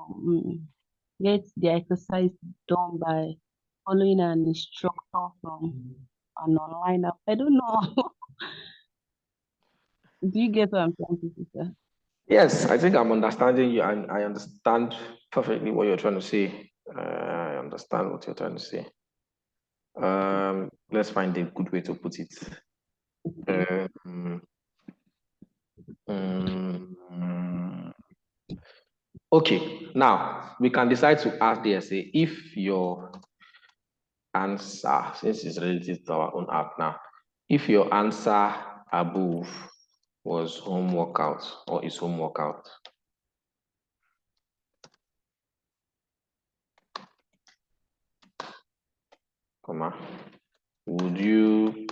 get their exercise done by following an instructor from an online app? I don't know. Do you get what I'm trying to say, sir? Yes, I think I'm understanding you, and I understand perfectly what you're trying to say. I understand what you're trying to say. Let's find a good way to put it. Okay, now we can decide to ask the essay if your answer, since it's related to our own app now, if your answer above was home workout or is home workout. Would you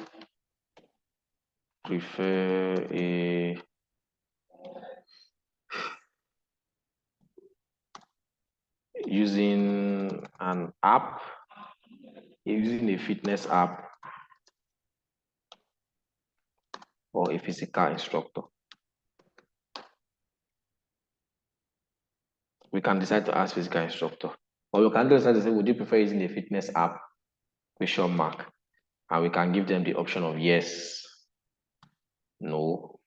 prefer a using an app, using a fitness app, or a physical instructor. We can decide to ask physical instructor, or we can decide to say, would you prefer using a fitness app? Question mark. And we can give them the option of yes, no,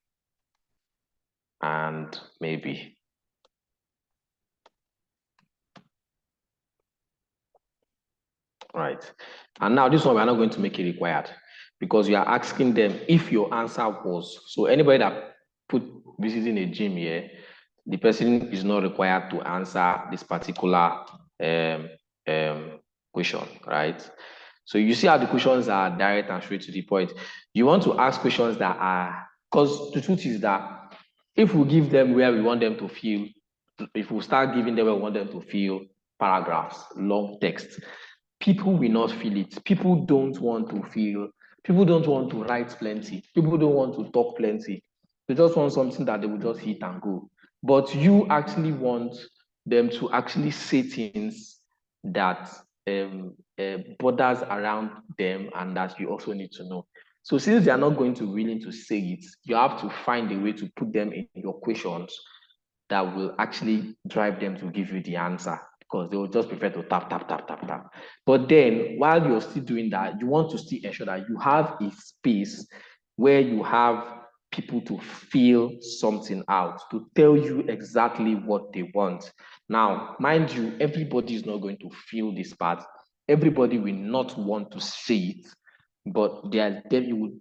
and maybe. Right. And now this one, we're not going to make it required because you are asking them if your answer was. So anybody that put visiting a gym here, the person is not required to answer this particular question, right? So you see how the questions are direct and straight to the point. You want to ask questions that are, because the truth is that if we give them where we want them to feel, if we start giving them where we want them to feel paragraphs, long text, people will not feel it. People don't want to feel, people don't want to write plenty. People don't want to talk plenty. They just want something that they will just hit and go. But you actually want them to actually say things that borders around them and that you also need to know. So since they are not going to be willing to say it, you have to find a way to put them in your questions that will actually drive them to give you the answer, because they will just prefer to tap, tap, tap, tap, tap. But then while you're still doing that, you want to still ensure that you have a space where you have people to feel something out, to tell you exactly what they want. Now, mind you, everybody is not going to feel this part. Everybody will not want to see it, but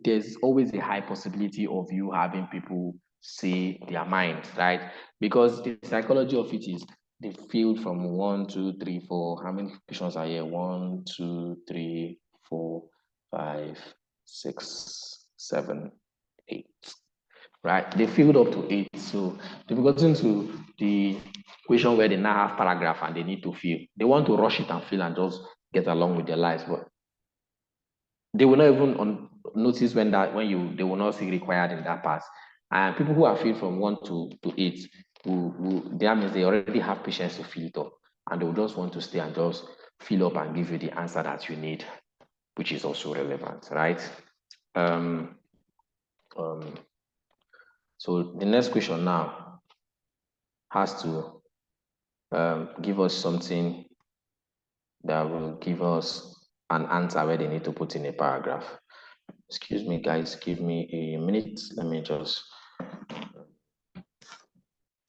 there's always a high possibility of you having people say their mind, right? Because the psychology of it is they feel from 1, 2, 3, 4. How many questions are here? 1, 2, 3, 4, 5, 6, 7, 8. Right? They filled up to 8. So they've gotten to the question where they now have paragraph and they need to fill. They want to rush it and fill and just get along with their lives, but they will not even notice when they will not see required in that part. And people who are filled from 1 to 8, that means they already have patience to fill it up, and they will just want to stay and just fill up and give you the answer that you need, which is also relevant, right? So the next question now has to give us something that will give us an answer where they need to put in a paragraph. Excuse me, guys, give me a minute. Let me just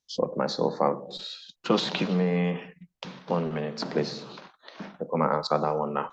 sort myself out. Just give me 1 minute, please. I'll come and answer that one now.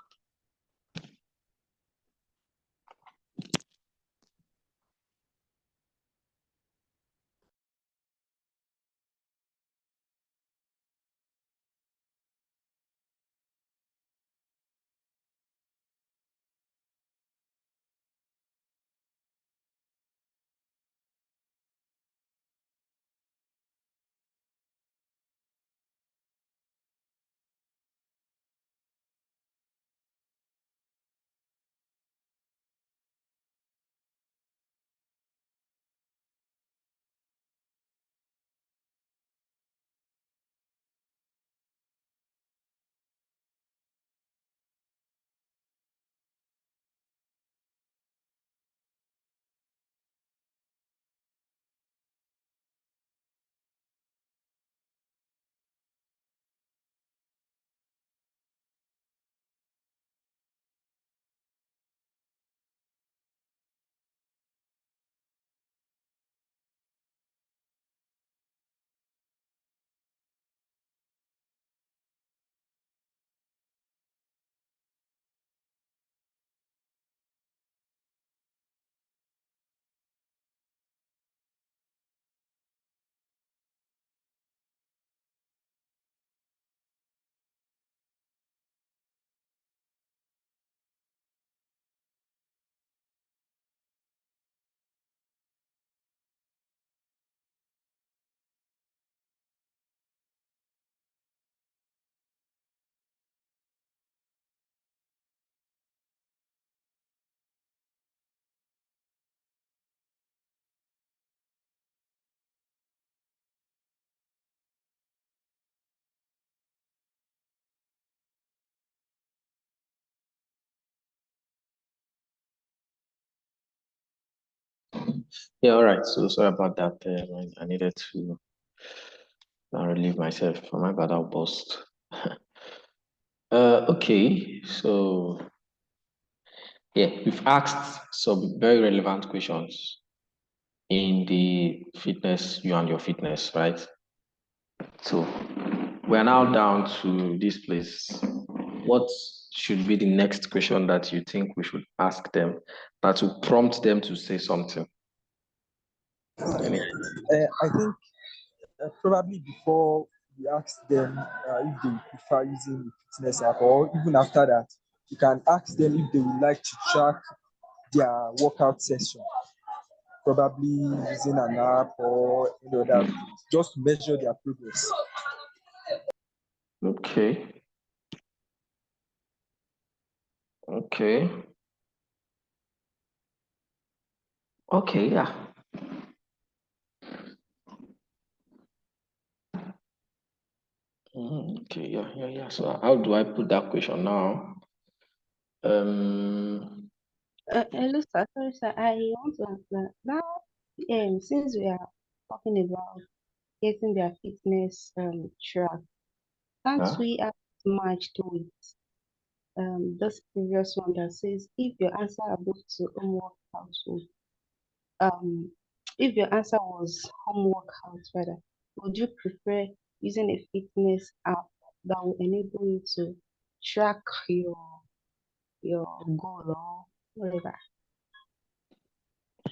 Yeah, all right. So sorry about that. I needed to relieve myself from my bad outburst. Okay, so yeah, we've asked some very relevant questions in the fitness, you and your fitness, right? So we're now down to this place. What should be the next question that you think we should ask them that will prompt them to say something? Any? I think probably before we ask them if they prefer using the fitness app, or even after that, you can ask them if they would like to track their workout session, probably using an app or that, just to measure their progress. Okay. Okay. Okay, yeah. Okay, yeah. So how do I put that question now? Hello, sir. Sorry, sir. I want to answer now. Since we are talking about getting their fitness track, can't Huh? we add match to it? This previous one that says if your answer above to homework household, if your answer was homework house rather, would you prefer using a fitness app that will enable you to track your goal or whatever?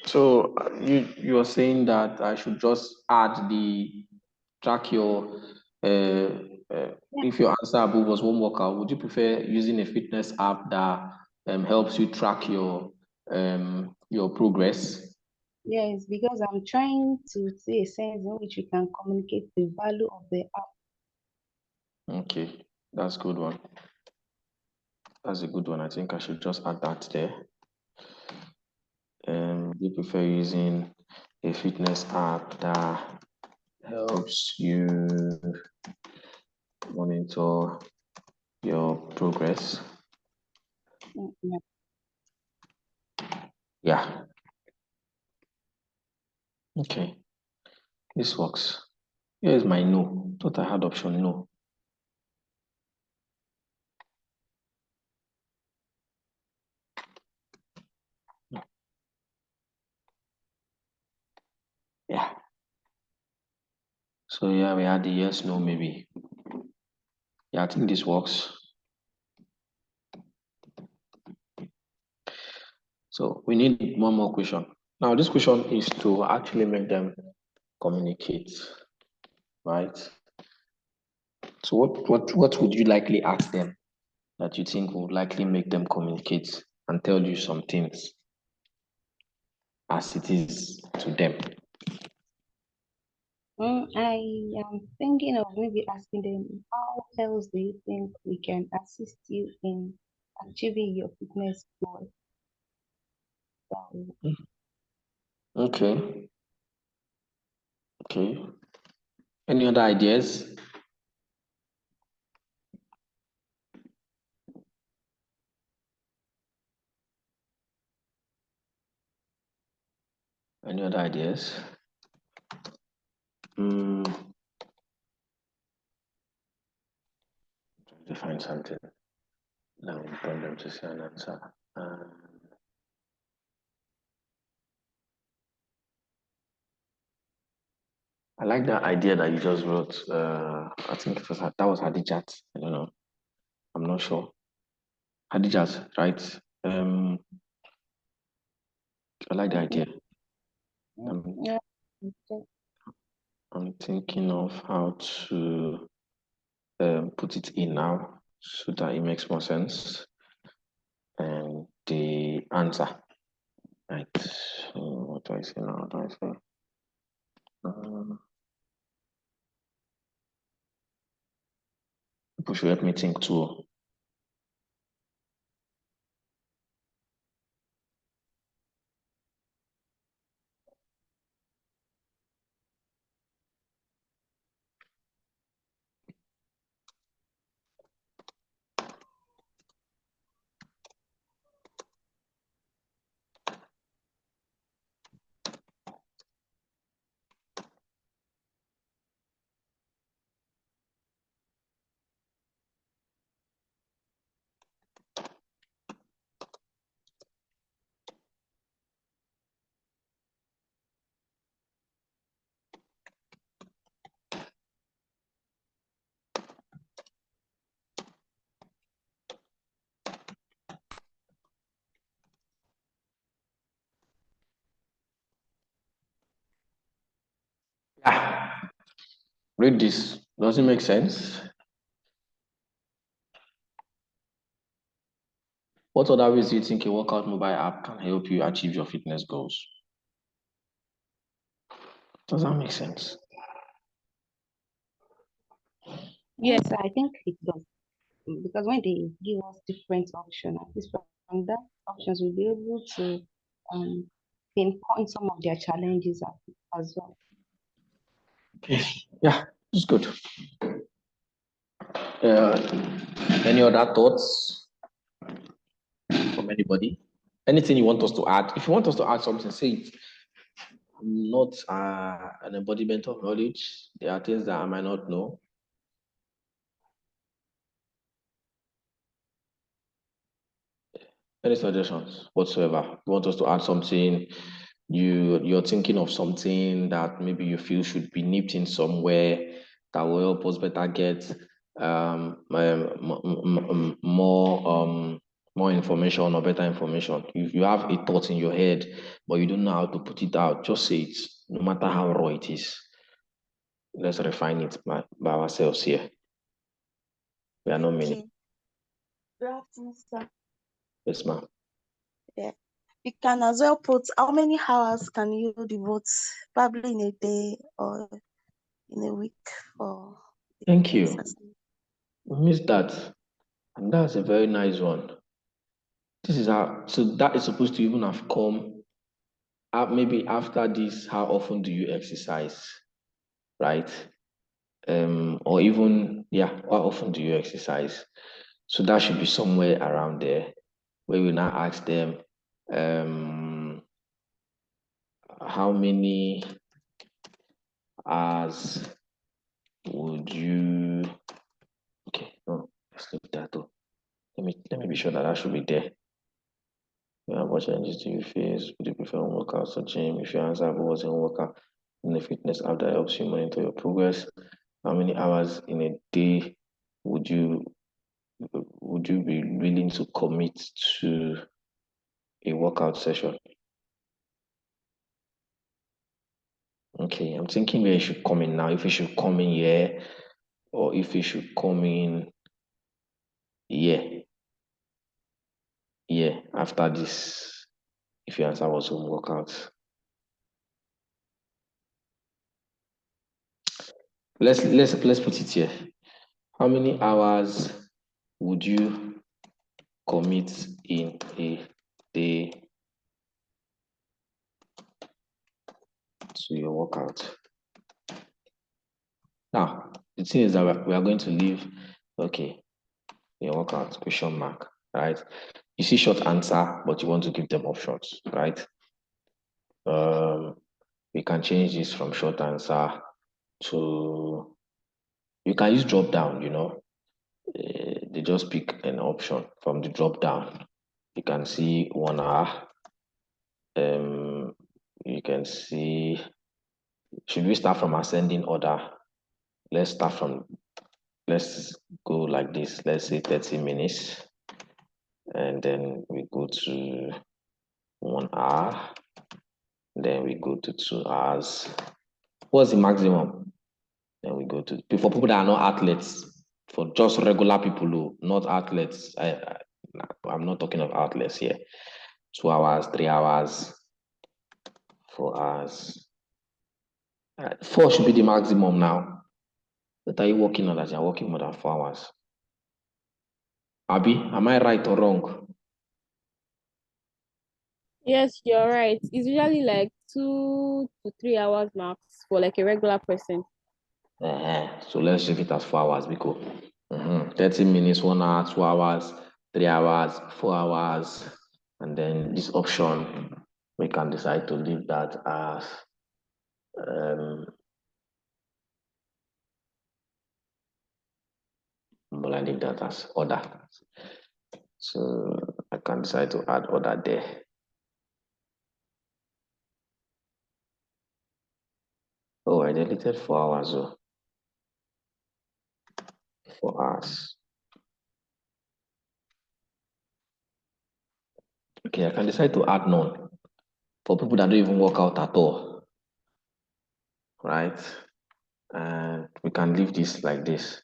So you are saying that I should just add the track your if your answer above was one workout, would you prefer using a fitness app that helps you track your progress? Yes, because I'm trying to see a sense in which we can communicate the value of the app. Okay, that's a good one. That's a good one. I think I should just add that there. You prefer using a fitness app that helps you monitor your progress. Yeah. Yeah. Okay. This works. Here's my no. Thought I had option no. Yeah. So yeah, we had the yes, no, maybe. Yeah, I think this works. So we need one more question. Now, this question is to actually make them communicate, right? So what would you likely ask them that you think would likely make them communicate and tell you some things as it is to them? I am thinking of maybe asking them, how else do you think we can assist you in achieving your fitness goal? Okay. Okay. Any other ideas? Any other ideas? Trying to find something that will prompt them to say an answer. I like that idea that you just wrote. I think it was that was Hadijat. I don't know. I'm not sure. Hadijat, right? I like the idea. Yeah. Okay. I'm thinking of how to put it in now so that it makes more sense. And the answer, right? So what do I say now? What do I say? People should help me think too. Read this. Does it make sense? What other ways do you think a workout mobile app can help you achieve your fitness goals? Does that make sense? Yes, I think it does. Because when they give us different options, at least from that options, we'll be able to pinpoint some of their challenges as well. Okay. Yeah, it's good. Any other thoughts from anybody? Anything you want us to add? If you want us to add something, say it. I'm not an embodiment of knowledge. There are things that I might not know. Any suggestions whatsoever? You want us to add something? You're thinking of something that maybe you feel should be nipped in somewhere that will help us better get more information or better information. If you have a thought in your head, but you don't know how to put it out, just say it, no matter how raw it is. Let's refine it by ourselves here. We are not many. Okay. Good afternoon, sir. Yes, ma'am. Yeah. You can as well put how many hours can you devote, probably in a day or in a week for Thank you. exercise. We missed that. And that's a very nice one. This is how, so that is supposed to even have come maybe after this, how often do you exercise, right? Or even, yeah, how often do you exercise? So that should be somewhere around there where we now ask them, how many hours would you, okay, no, let's leave that though. Let me be sure that should be there. What challenges do you face? Would you prefer workouts or gym? If you answer, what was a workout in the fitness app that helps you monitor your progress? How many hours in a day would you be willing to commit to a workout session? Okay, I'm thinking where it should come in now. If it should come in here, or if it should come in here. Yeah, after this, if your answer was home workout. Let's put it here. How many hours would you commit in a day to your workout? Now, the thing is that we are going to leave, okay, your workout, question mark, right? You see short answer, but you want to give them options, right? We can change this from short answer to, you can use drop down, you know. They just pick an option from the drop down. You can see 1 hour. You can see, should we start from ascending order? Let's go like this. Let's say 30 minutes. And then we go to 1 hour. Then we go to 2 hours. What's the maximum? Then we go to, for people that are not athletes, for just regular people who not athletes. I'm not talking of athletes here. 2 hours, 3 hours, 4 hours. 4 should be the maximum now. What are you working on that you're working more than 4 hours? Abi, am I right or wrong? Yes, you're right. It's usually like 2 to 3 hours max for like a regular person. So let's check it as 4 hours because 30 minutes, 1 hour, 2 hours, 3 hours, 4 hours, and then this option we can decide to leave that as but I leave that as order. So I can decide to add order there. Oh, I deleted 4 hours. 4 hours. Okay, I can decide to add none for people that don't even work out at all. Right? and we can leave this like this.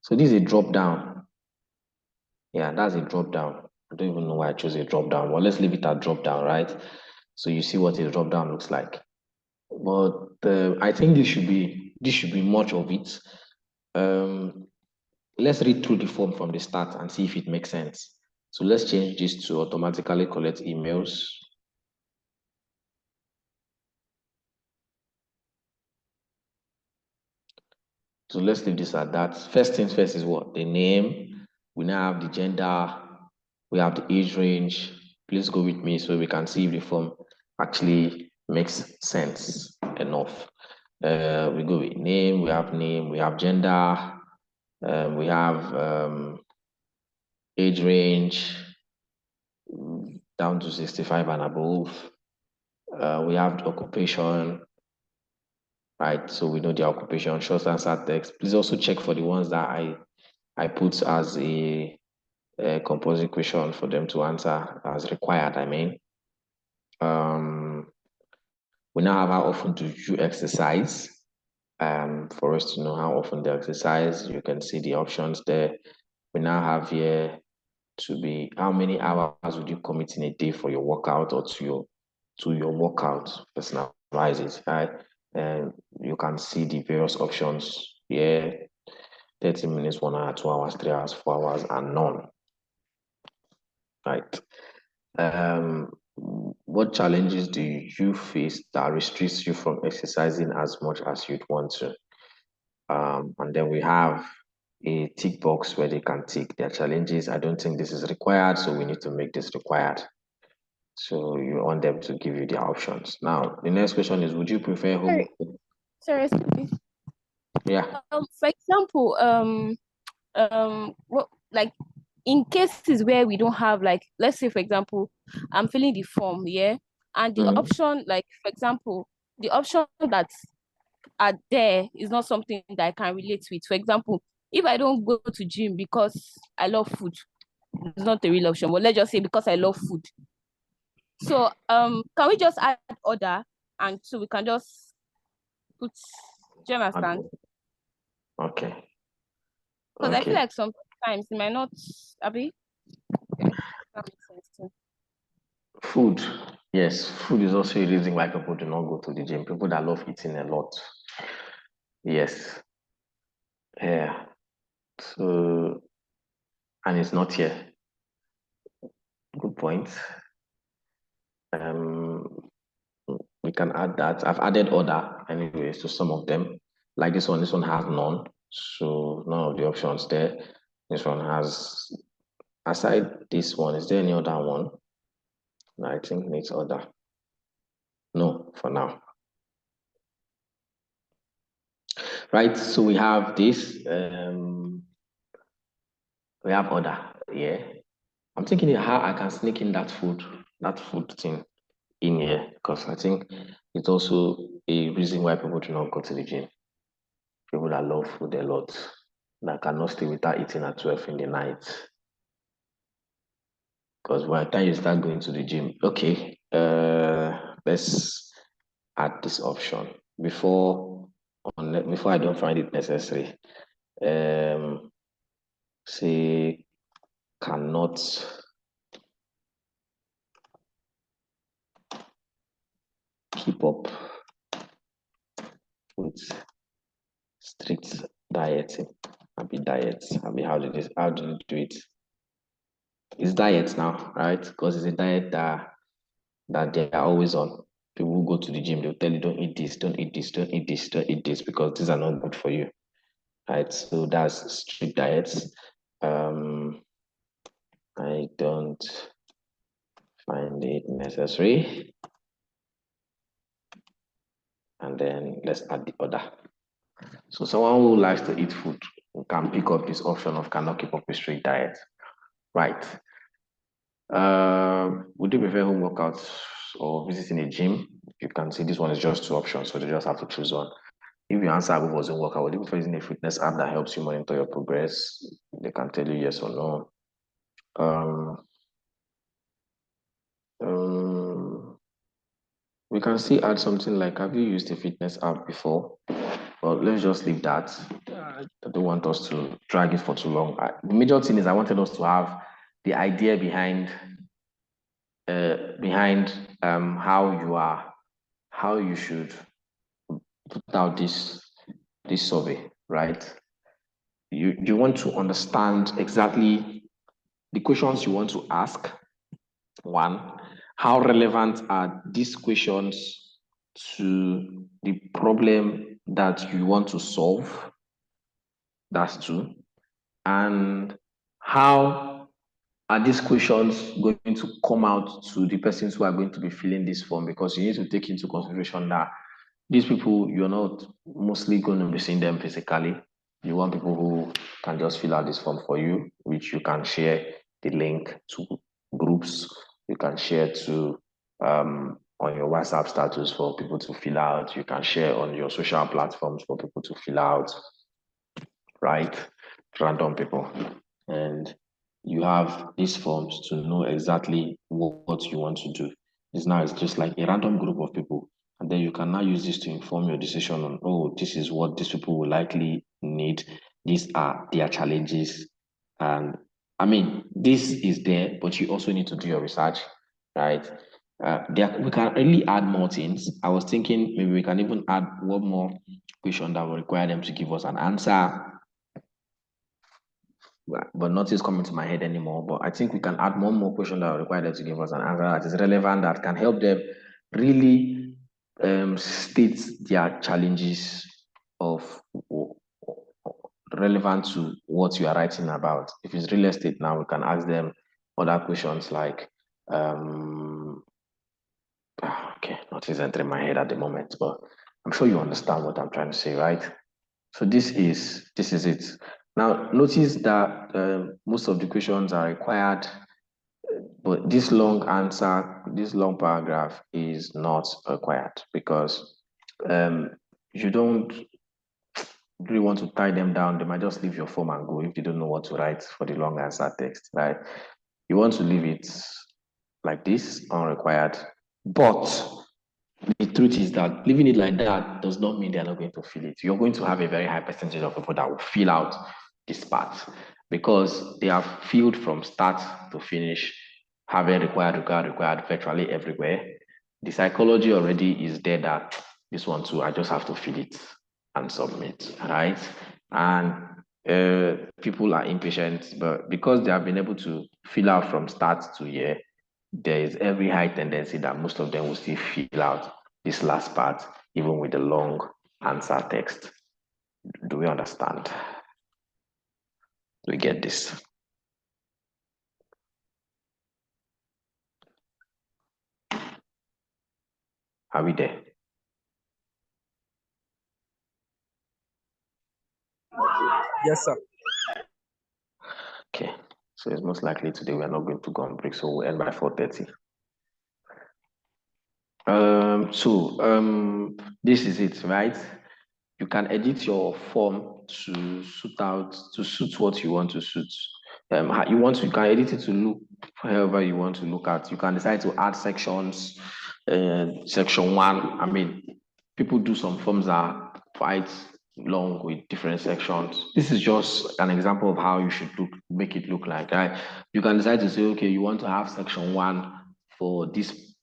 So this is a drop down. Yeah, that's a drop down. I don't even know why I chose a drop down. Well, let's leave it at drop down, right? So you see what a drop down looks like. But I think this should be much of it. Let's read through the form from the start and see if it makes sense. So let's change this to automatically collect emails. So let's leave this at that. First things first is what? The name. We now have the gender. We have the age range. Please go with me so we can see if the form actually makes sense enough. We go with name, we have gender, we have age range down to 65 and above. We have the occupation, right? So we know the occupation, short answer text. Please also check for the ones that I put as a composite question for them to answer as required, I mean. We now have how often do you exercise? For us to know how often they exercise, you can see the options there. We now have here to be how many hours would you commit in a day for your workout or to your workout, personalize it, right? And you can see the various options here, 30 minutes, 1 hour, 2 hours, 3 hours, 4 hours, and none. Right. What challenges do you face that restricts you from exercising as much as you'd want to? And then we have a tick box where they can tick their challenges. I don't think this is required, so we need to make this required. So you want them to give you the options. Now, the next question is, would you prefer home? Sorry, excuse me. Yeah. For example, what, like, in cases where we don't have, like, let's say, for example, I'm filling the form, yeah, and the option, like, for example, the option that's are there is not something that I can relate with. For example, if I don't go to gym because I love food, it's not a real option, but let's just say because I love food. So can we just add order, and so we can just put, do you understand? Okay. Because I feel like sometimes it might not, Abby. Okay. That makes sense too. Food. Yes, food is also a reason why people do not go to the gym. People that love eating a lot. Yes. Yeah. So, and it's not here. Good point. We can add that. I've added order anyways to some of them. Like this one has none. So none of the options there. This one has, aside this one, is there any other one? I think needs order. No, for now. Right, so we have this, we have order, yeah. I'm thinking how I can sneak in that food thing in here, because I think it's also a reason why people do not go to the gym. People that love food a lot, that cannot stay without eating at 12 in the night. Because by the time you start going to the gym, okay, let's add this option before I don't find it necessary. Say cannot keep up with strict dieting. How do you do it? It's diet now, right? Because it's a diet that they are always on. People who go to the gym, they'll tell you don't eat this, don't eat this, don't eat this, don't eat this, because these are not good for you. Right? So that's strict diets. I don't find it necessary. And then let's add the order. So someone who likes to eat food can pick up this option of cannot keep up with strict diet. Right. Would you prefer home workouts or visiting a gym? You can see this one is just 2 options, so they just have to choose one. If your answer was home workout, would you prefer using a fitness app that helps you monitor your progress? They can tell you yes or no. We can still add something like, have you used a fitness app before? But let's just leave that. I don't want us to drag it for too long. The major thing is I wanted us to have the idea behind how you should put out this survey, right? You want to understand exactly the questions you want to ask. One, how relevant are these questions to the problem that you want to solve? That's two. And how are these questions going to come out to the persons who are going to be filling this form? Because you need to take into consideration that these people, you're not mostly going to be seeing them physically. You want people who can just fill out this form for you, which you can share the link to groups. You can share to on your WhatsApp status for people to fill out. You can share on your social platforms for people to fill out, right? Random people. And you have these forms to know exactly what you want to do. It's just like a random group of people. And then you can now use this to inform your decision on, oh, this is what these people will likely need. These are their challenges. And I mean, this is there, but you also need to do your research, right? We can really add more things. I was thinking maybe we can even add one more question that will require them to give us an answer, but nothing's coming to my head anymore. But I think we can add one more question that will require them to give us an answer that is relevant, that can help them really state their challenges of relevant to what you are writing about. If it's real estate now, we can ask them other questions like, okay, nothing's entering my head at the moment, but I'm sure you understand what I'm trying to say, right? So this is it. Now, notice that most of the questions are required, but this long answer, this long paragraph is not required because you don't really want to tie them down. They might just leave your form and go if they don't know what to write for the long answer text, right? You want to leave it like this, unrequired. But the truth is that leaving it like that does not mean they're not going to fill it. You're going to have a very high percentage of people that will fill out this part because they have filled from start to finish, having required virtually everywhere. The psychology already is there that this one too, I just have to fill it and submit, right? And people are impatient, but because they have been able to fill out from start to here, there is every high tendency that most of them will still fill out this last part, even with the long answer text. Do we understand? Do we get this? Are we there? Yes, sir. Okay, so it's most likely today we are not going to go on break, so we'll end by 4:30. This is it, right? You can edit your form to suit what you want to suit. You can edit it to look however you want to look at. You can decide to add sections. Section 1, I mean, people do some forms that are quite long with different sections. This is just an example of how you should make it look like, right? You can decide to say, okay, you want to have section 1 for this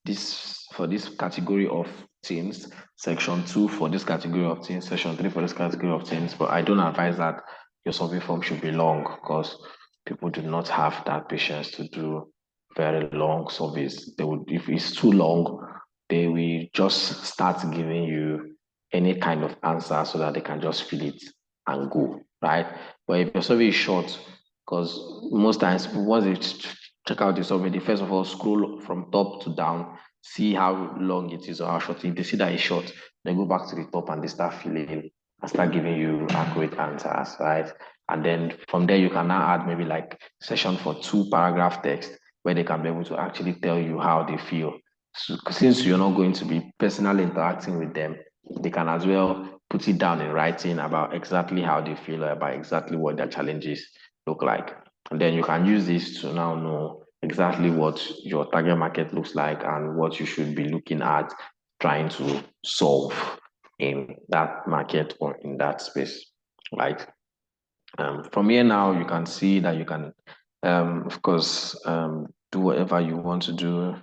category of things, section 2 for this category of things, section 3 for this category of things. But I don't advise that your survey form should be long because people do not have that patience to do very long surveys. They would, if it's too long, they will just start giving you any kind of answer so that they can just fill it and go, right? But if your survey is short, because most times once they check out the survey, they first of all scroll from top to down, see how long it is or how short. If they see that it's short, they go back to the top and they start filling and start giving you accurate answers, right? And then from there, you can now add maybe like session for 2 paragraph text where they can be able to actually tell you how they feel. So, since you're not going to be personally interacting with them, they can as well put it down in writing about exactly how they feel, about exactly what their challenges look like. And then you can use this to now know exactly what your target market looks like and what you should be looking at trying to solve, in that market or in that space, right? From here now, you can see that you can, of course, do whatever you want to do.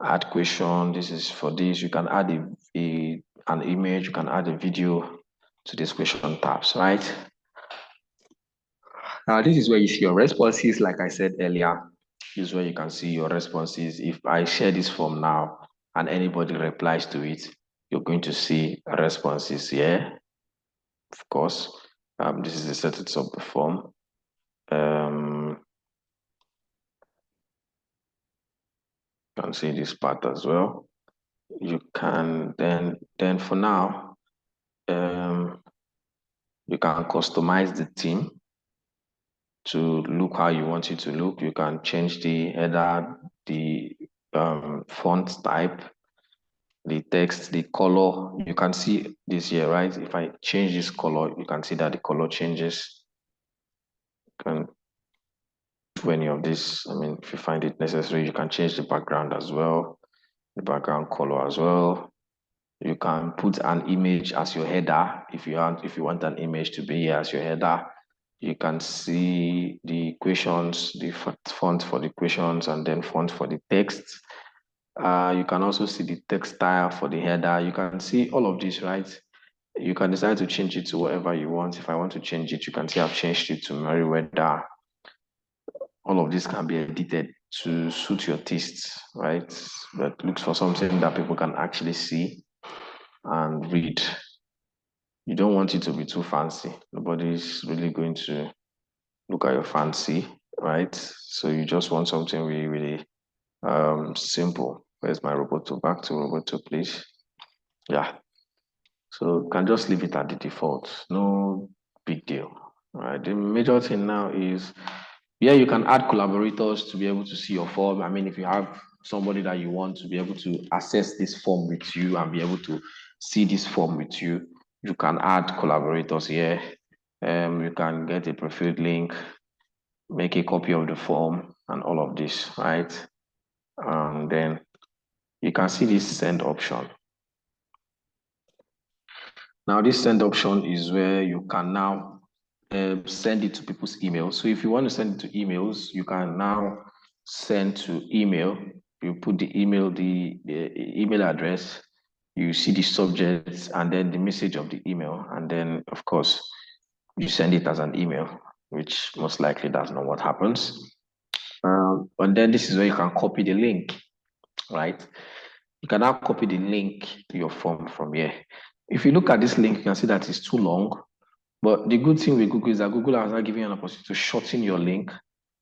Add question. This is for this. You can add an image. You can add a video to this question tabs, right? Now, this is where you see your responses. Like I said earlier, this is where you can see your responses. If I share this form now and anybody replies to it, you're going to see responses here. Of course, this is the status of the form. You can see this part as well. You can then for now, you can customize the theme to look how you want it to look. You can change the header, the font type, the text, the color. You can see this here, right? If I change this color, you can see that the color changes. You can do any of this. I mean, if you find it necessary, you can change the background as well, the background color as well. You can put an image as your header if you want an image to be here as your header. You can see the questions, the font for the questions, and then font for the text. You can also see the text style for the header. You can see all of this, right? You can decide to change it to whatever you want. If I want to change it, you can see I've changed it to Merriweather. All of this can be edited to suit your tastes, right? But look for something that people can actually see and read. You don't want it to be too fancy. Nobody's really going to look at your fancy, right? So you just want something really, really simple. Where's my Roboto? Back to Roboto, please. Yeah. So you can just leave it at the default. No big deal. All right. The major thing now is, yeah, you can add collaborators to be able to see your form. I mean, if you have somebody that you want to be able to access this form with you and be able to see this form with you, you can add collaborators here. You can get a preferred link, make a copy of the form and all of this, right? And then you can see this send option. Now this send option is where you can now send it to people's emails. So if you want to send it to emails, you can now send to email. You put the email address, you see the subject and then the message of the email. And then of course, you send it as an email, which most likely that's not what happens. And then this is where you can copy the link, right? You can now copy the link to your form from here. If you look at this link, you can see that it's too long. But the good thing with Google is that Google has now given you an opportunity to shorten your link.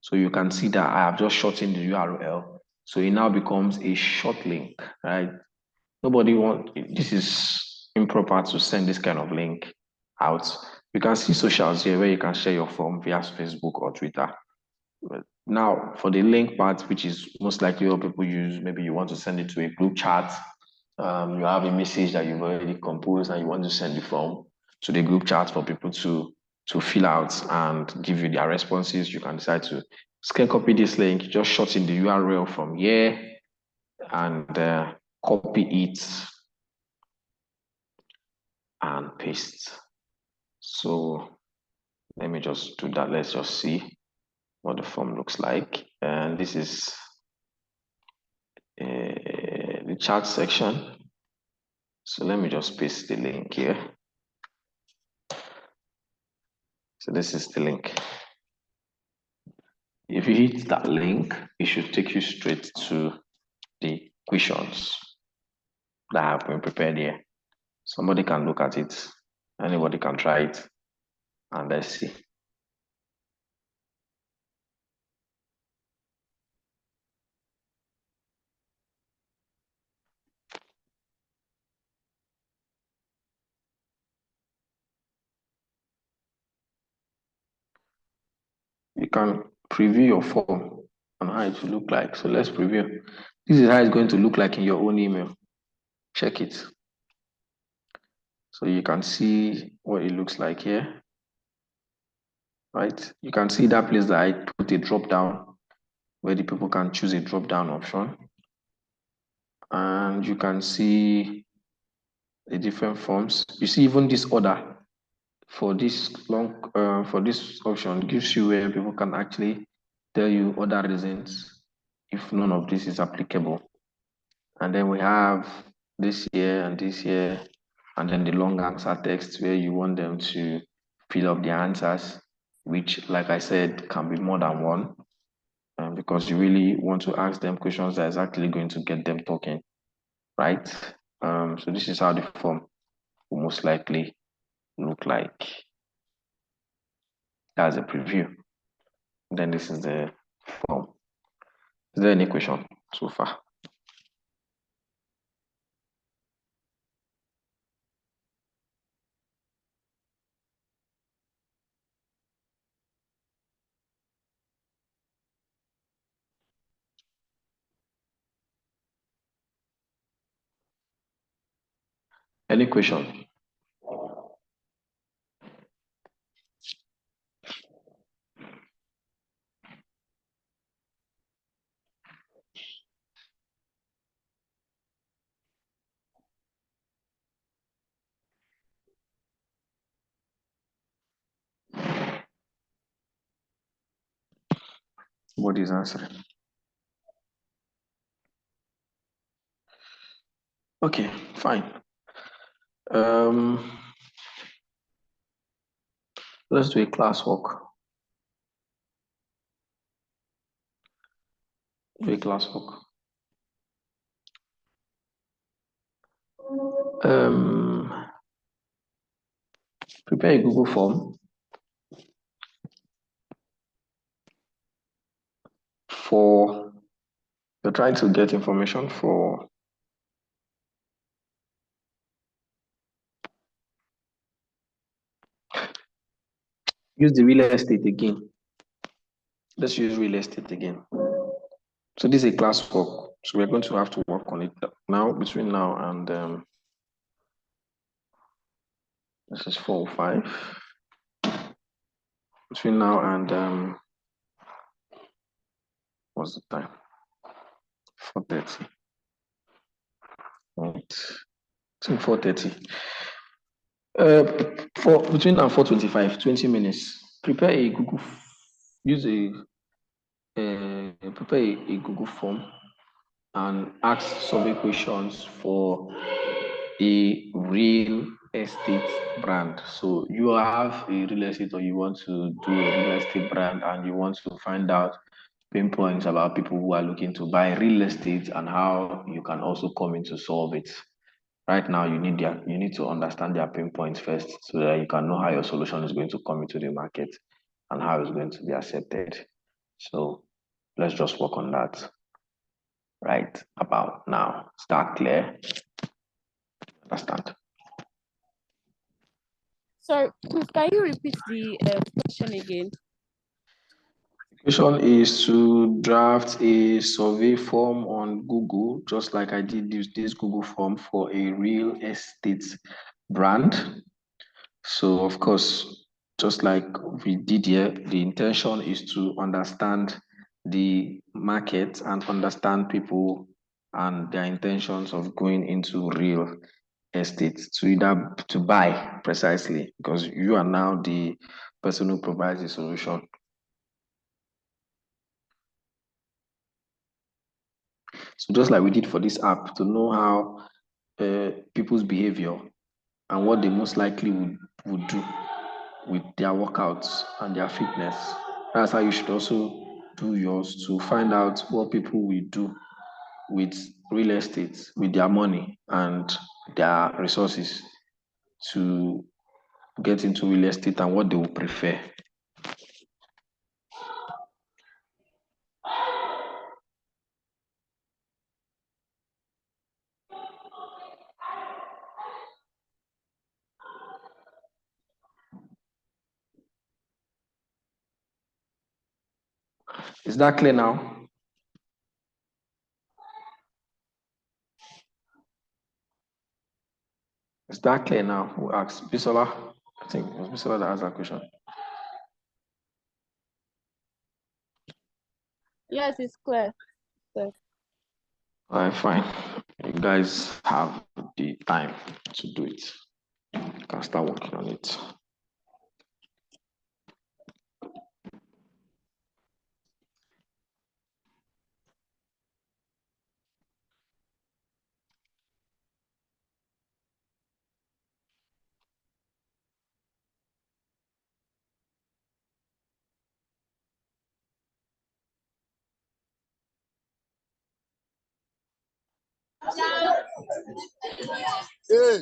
So you can see that I have just shortened the URL. So it now becomes a short link, right? This is improper to send this kind of link out. You can see socials here where you can share your form via Facebook or Twitter. But now for the link part, which is most likely what people use, maybe you want to send it to a group chat. You have a message that you've already composed and you want to send the form to the group chat for people to fill out and give you their responses. You can decide to scan copy this link, just shorten the URL from here and copy it and paste. So let me just do that. Let's just see what the form looks like. And this is the chat section. So let me just paste the link here. So this is the link. If you hit that link, it should take you straight to the questions that have been prepared here. Somebody can look at it, anybody can try it, and let's see. You can preview your form and how it will look like. So let's preview. This is how it's going to look like in your own email. Check it. So you can see what it looks like here. Right? You can see that place that I put a drop down where the people can choose a drop down option. And you can see the different forms. You see, even this order for this for this option gives you where people can actually tell you other reasons if none of this is applicable. And then we have this here and this here, and then the long answer text where you want them to fill up the answers, which, like I said, can be more than one, because you really want to ask them questions that is actually going to get them talking, right? So this is how the form will most likely look like. That's a preview. Then this is the form. Is there any question so far? Any question? What is answering? Okay, fine. Let's do a classwork. Do a classwork. Prepare a Google form for, you're trying to get information for use the real estate again. Let's use real estate again. So this is a classwork. So we're going to have to work on it now, between now and this is 4 or 5. Between now and what's the time? 4:30. Right. I think 4:30. For between now and 4:25, 20 minutes. Prepare a Google. Use a prepare a Google form and ask survey questions for a real estate brand. So you have a real estate, or you want to do a real estate brand, and you want to find out pain points about people who are looking to buy real estate and how you can also come in to solve it. Right now, you need to understand their pain points first, so that you can know how your solution is going to come into the market and how it's going to be accepted. So let's just work on that right about now. Is that clear? Understand? Sorry, please, can you repeat the question again? The question is to draft a survey form on Google, just like I did use this Google form for a real estate brand. So of course, just like we did here, the intention is to understand the market and understand people and their intentions of going into real estate to buy precisely, because you are now the person who provides the solution. So just like we did for this app, to know how people's behavior and what they most likely would do with their workouts and their fitness. That's how you should also do yours, to find out what people will do with real estate, with their money and their resources to get into real estate, and what they will prefer. Is that clear now? Is that clear now? Who asked? Bisola? I think it was Bisola that asked that question. Yes, it's clear. All right, fine. You guys have the the time to do it. You can start working on it. Hey.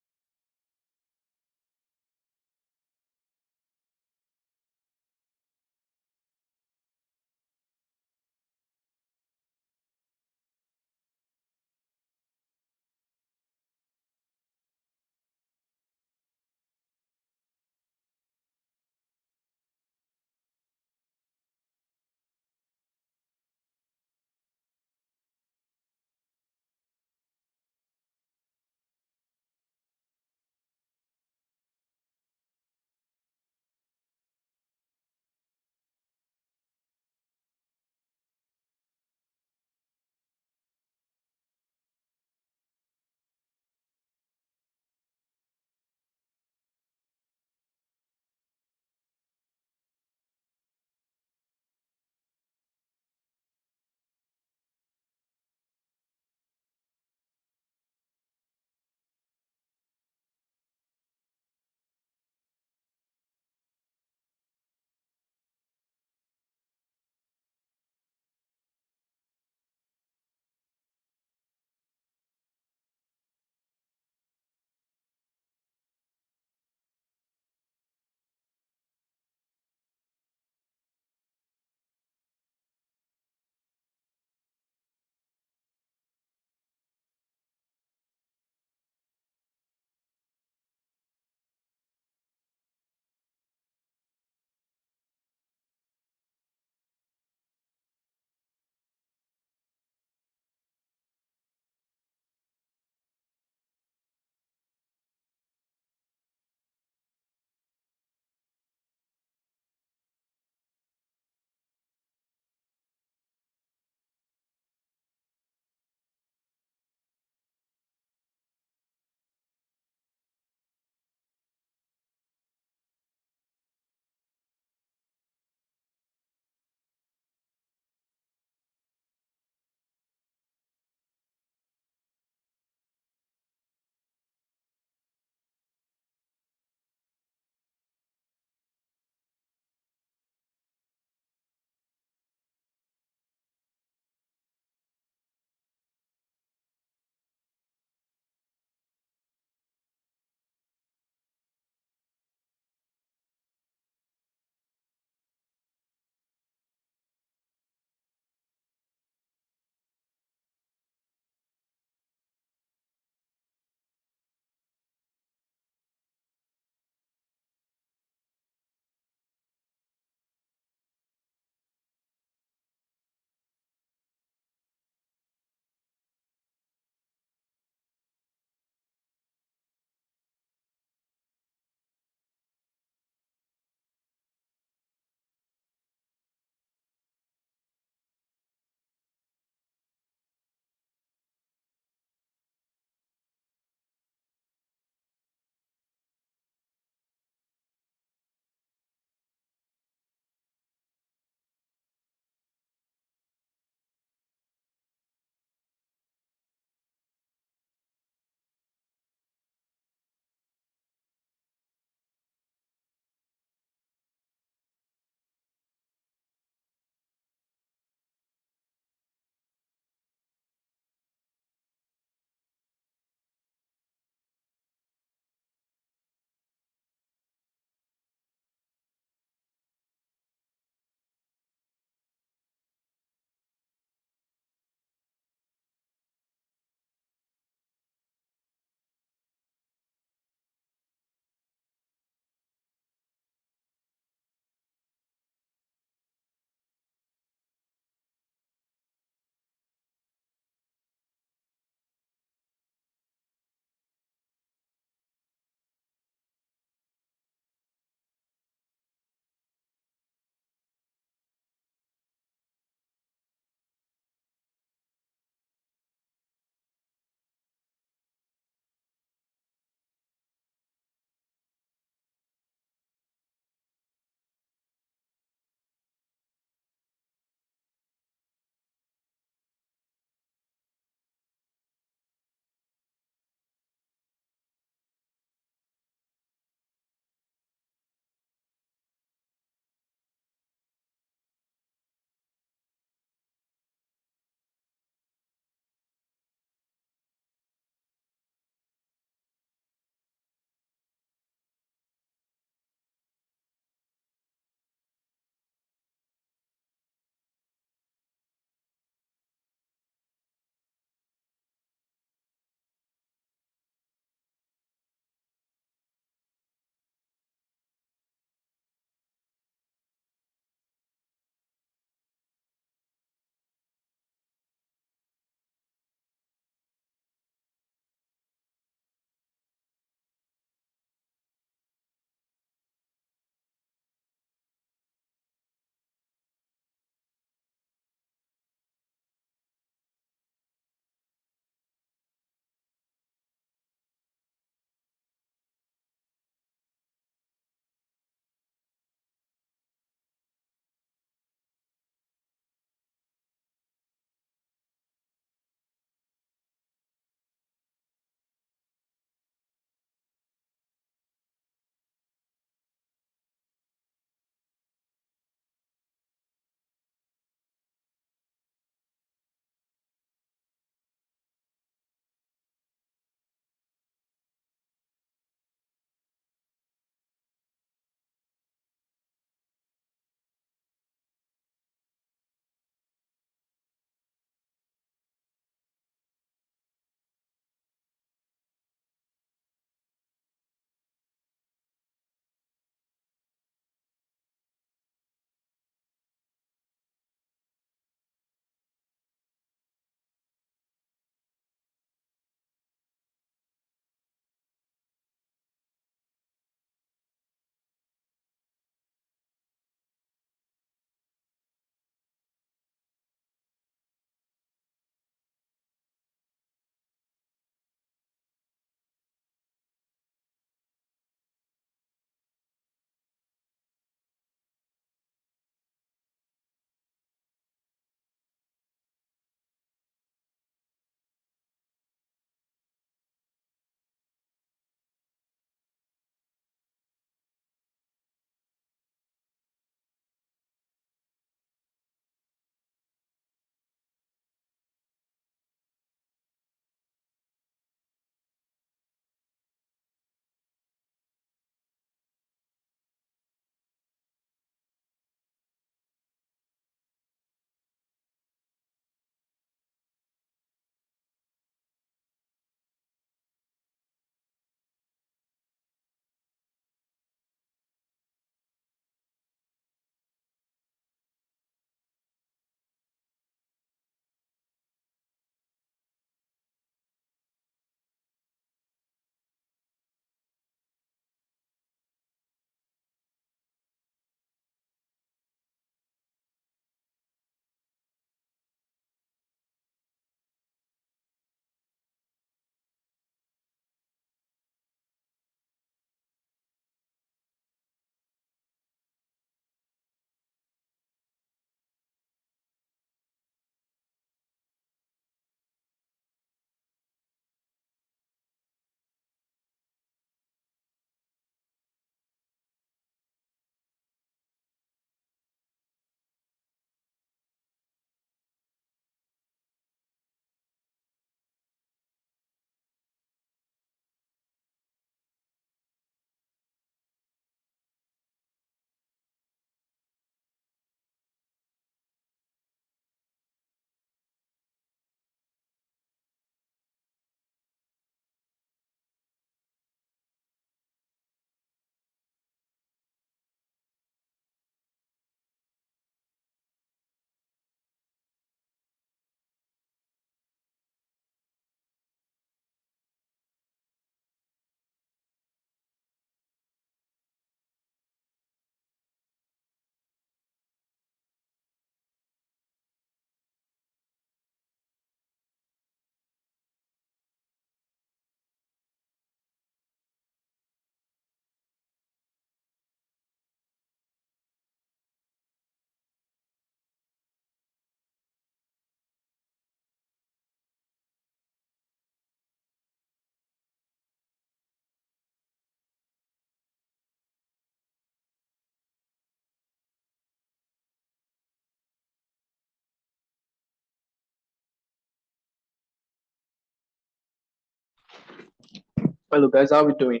Hello guys, how are we doing?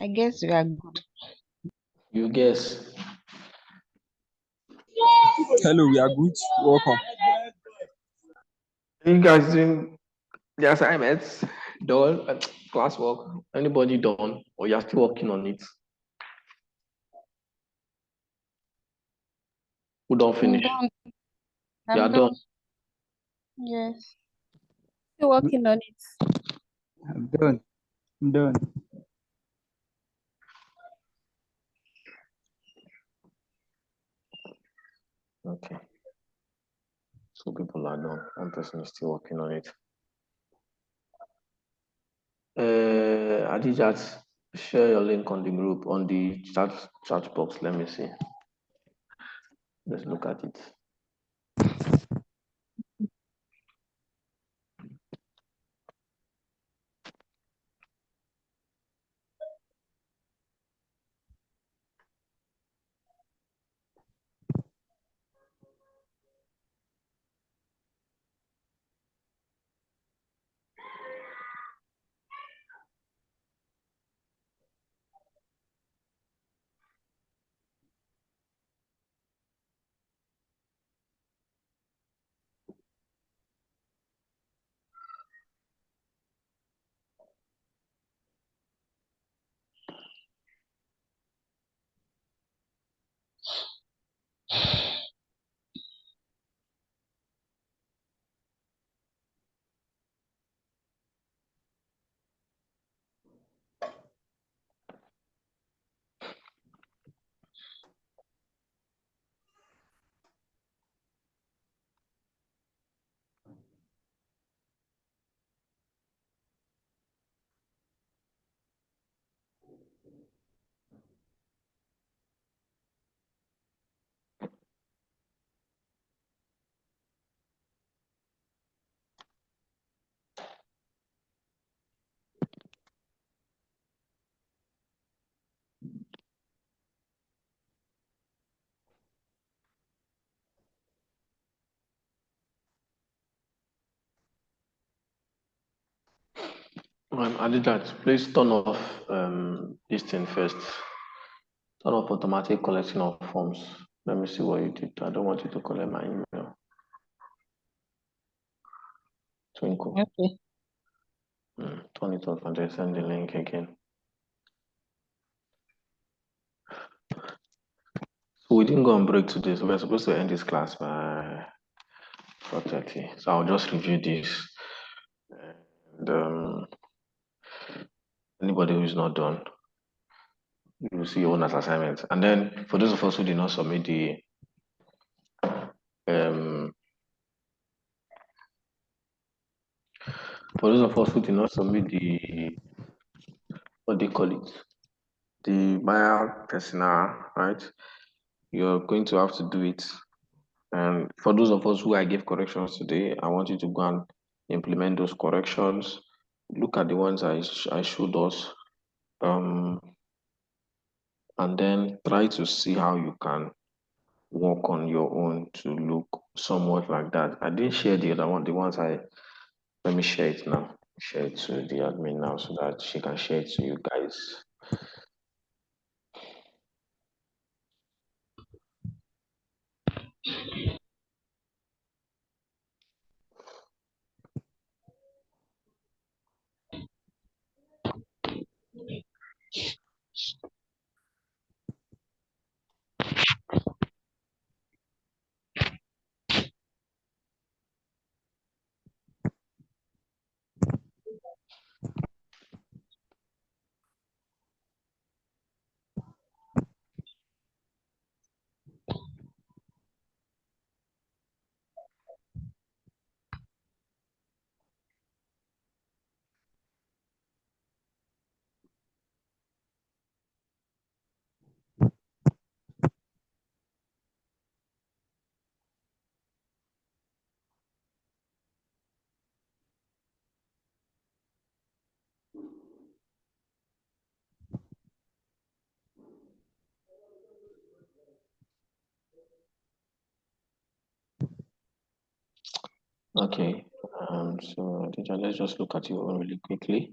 I guess we are good. You guess. Hello, we are good. Welcome. You guys doing the assignments done? Classwork? Anybody done? Or you're still working on it? Who don't I'm finish? done. You I'm are done. done. Yes. Still working on it. I'm done. I'm done. Okay. Two people are done. One person is still working on it. Adijat, share your link on the group on the chat box. Let me see. Let's look at it. Adijat, please turn off this thing first. Turn off automatic collection of forms. Let me see what you did. I don't want you to collect my email. Twinkle. Okay. Turn it off and then send the link again. So we didn't go on break today, so we're supposed to end this class by 4:30. So I'll just review this. And anybody who's not done, you will see your own as assignment. And then for those of us who did not submit the for those of us who did not submit the what they call it, the buyer personnel, right? You're going to have to do it. And for those of us who I gave corrections today, I want you to go and implement those corrections. Look at the ones I showed us, and then try to see how you can work on your own to look somewhat like that. I didn't share the other one, the ones I let me share it now. Share it to the admin now so that she can share it to you guys. Okay. So teacher, let's just look at your own really quickly.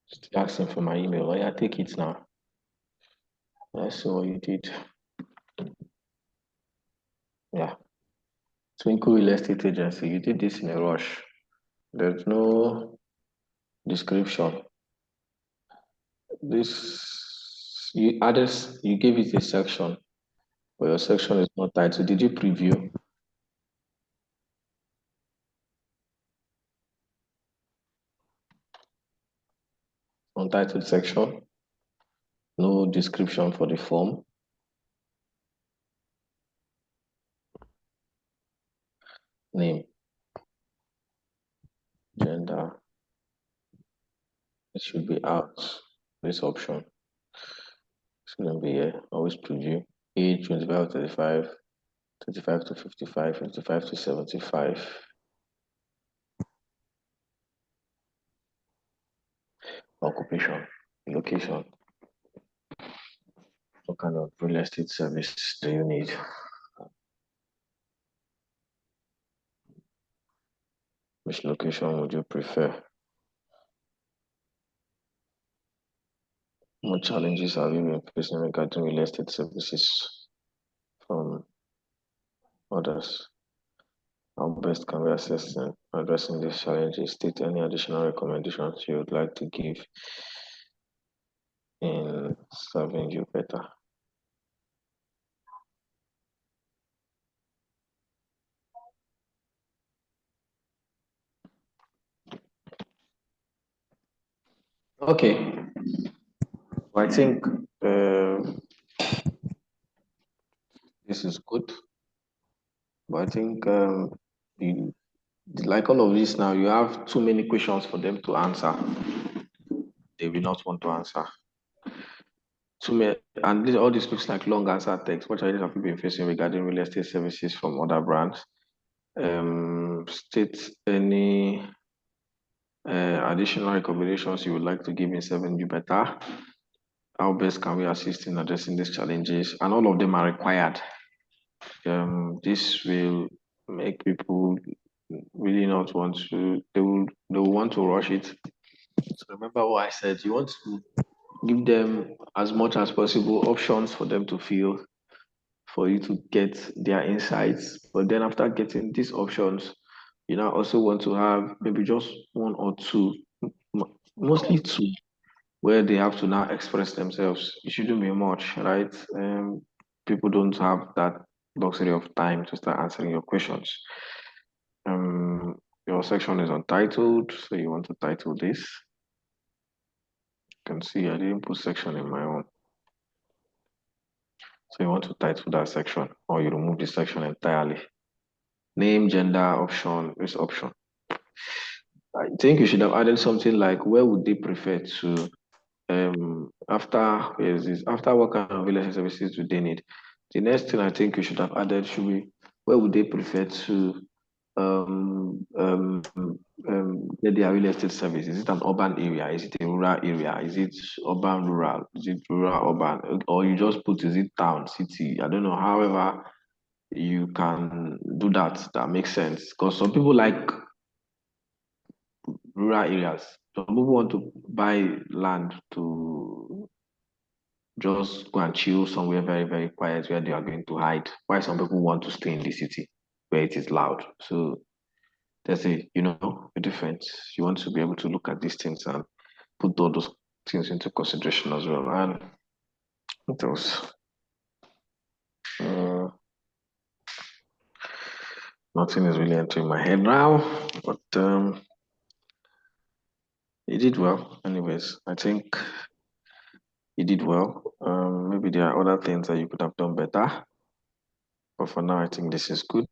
Still asking for my email. Oh, yeah, take it now. Let's see what you did. Yeah. Twinkle Real Estate Agency. You did this in a rush. There's no description. This you added. You gave it a section, but your section is not titled. Did you preview? Untitled section. No description for the form. Name. Gender. It should be out. This option. Shouldn't be here. Always preview. Age 25 to 35, 35 to 55, 55 to 75. Occupation. Location. What kind of real estate service do you need? Which location would you prefer? What challenges have you been facing regarding real estate services from others? How best can we assist in addressing these challenges? State any additional recommendations you would like to give in serving you better. Okay, I think this is good, but I think you, like all of this now, you have too many questions for them to answer. They will not want to answer. Too many, and all this looks like long answer text. What challenges have you been facing regarding real estate services from other brands? State any additional recommendations you would like to give in serving you better. How best can we assist in addressing these challenges? And all of them are required. This will make people really not want to, they will want to rush it. So remember what I said, you want to give them as much as possible options for them to feel, for you to get their insights. But then after getting these options, you now also want to have maybe just one or two, mostly two, where they have to now express themselves. It shouldn't be much, right? People don't have that luxury of time to start answering your questions. Your section is untitled, so you want to title this. You can see I didn't put section in my own. So you want to title that section, or you remove the section entirely. Name, gender, option, this option. I think you should have added something like, where would they prefer to, after what kind of real estate services do they need? The next thing I think you should have added should be, where would they prefer to get their real estate service? Is it an urban area? Is it a rural area? Is it urban rural? Is it rural urban? Or you just put, is it town, city? I don't know. However, you can do that. That makes sense. Because some people like rural areas. Some people want to buy land to just go and chill somewhere very, very quiet where they are going to hide. Why some people want to stay in the city where it is loud. So there's a difference. You want to be able to look at these things and put all those things into consideration as well. And what else? Nothing is really entering my head now, but you did well. Anyways, I think you did well. Maybe there are other things that you could have done better, but for now, I think this is good.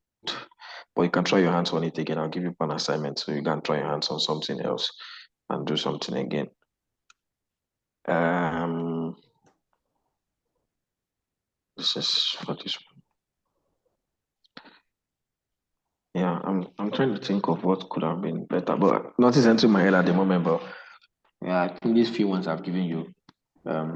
But you can try your hands on it again. I'll give you an assignment so you can try your hands on something else and do something again. This is for this one. Yeah, I'm trying to think of what could have been better, but nothing's entering my head at the moment. But yeah, I think these few ones I've given you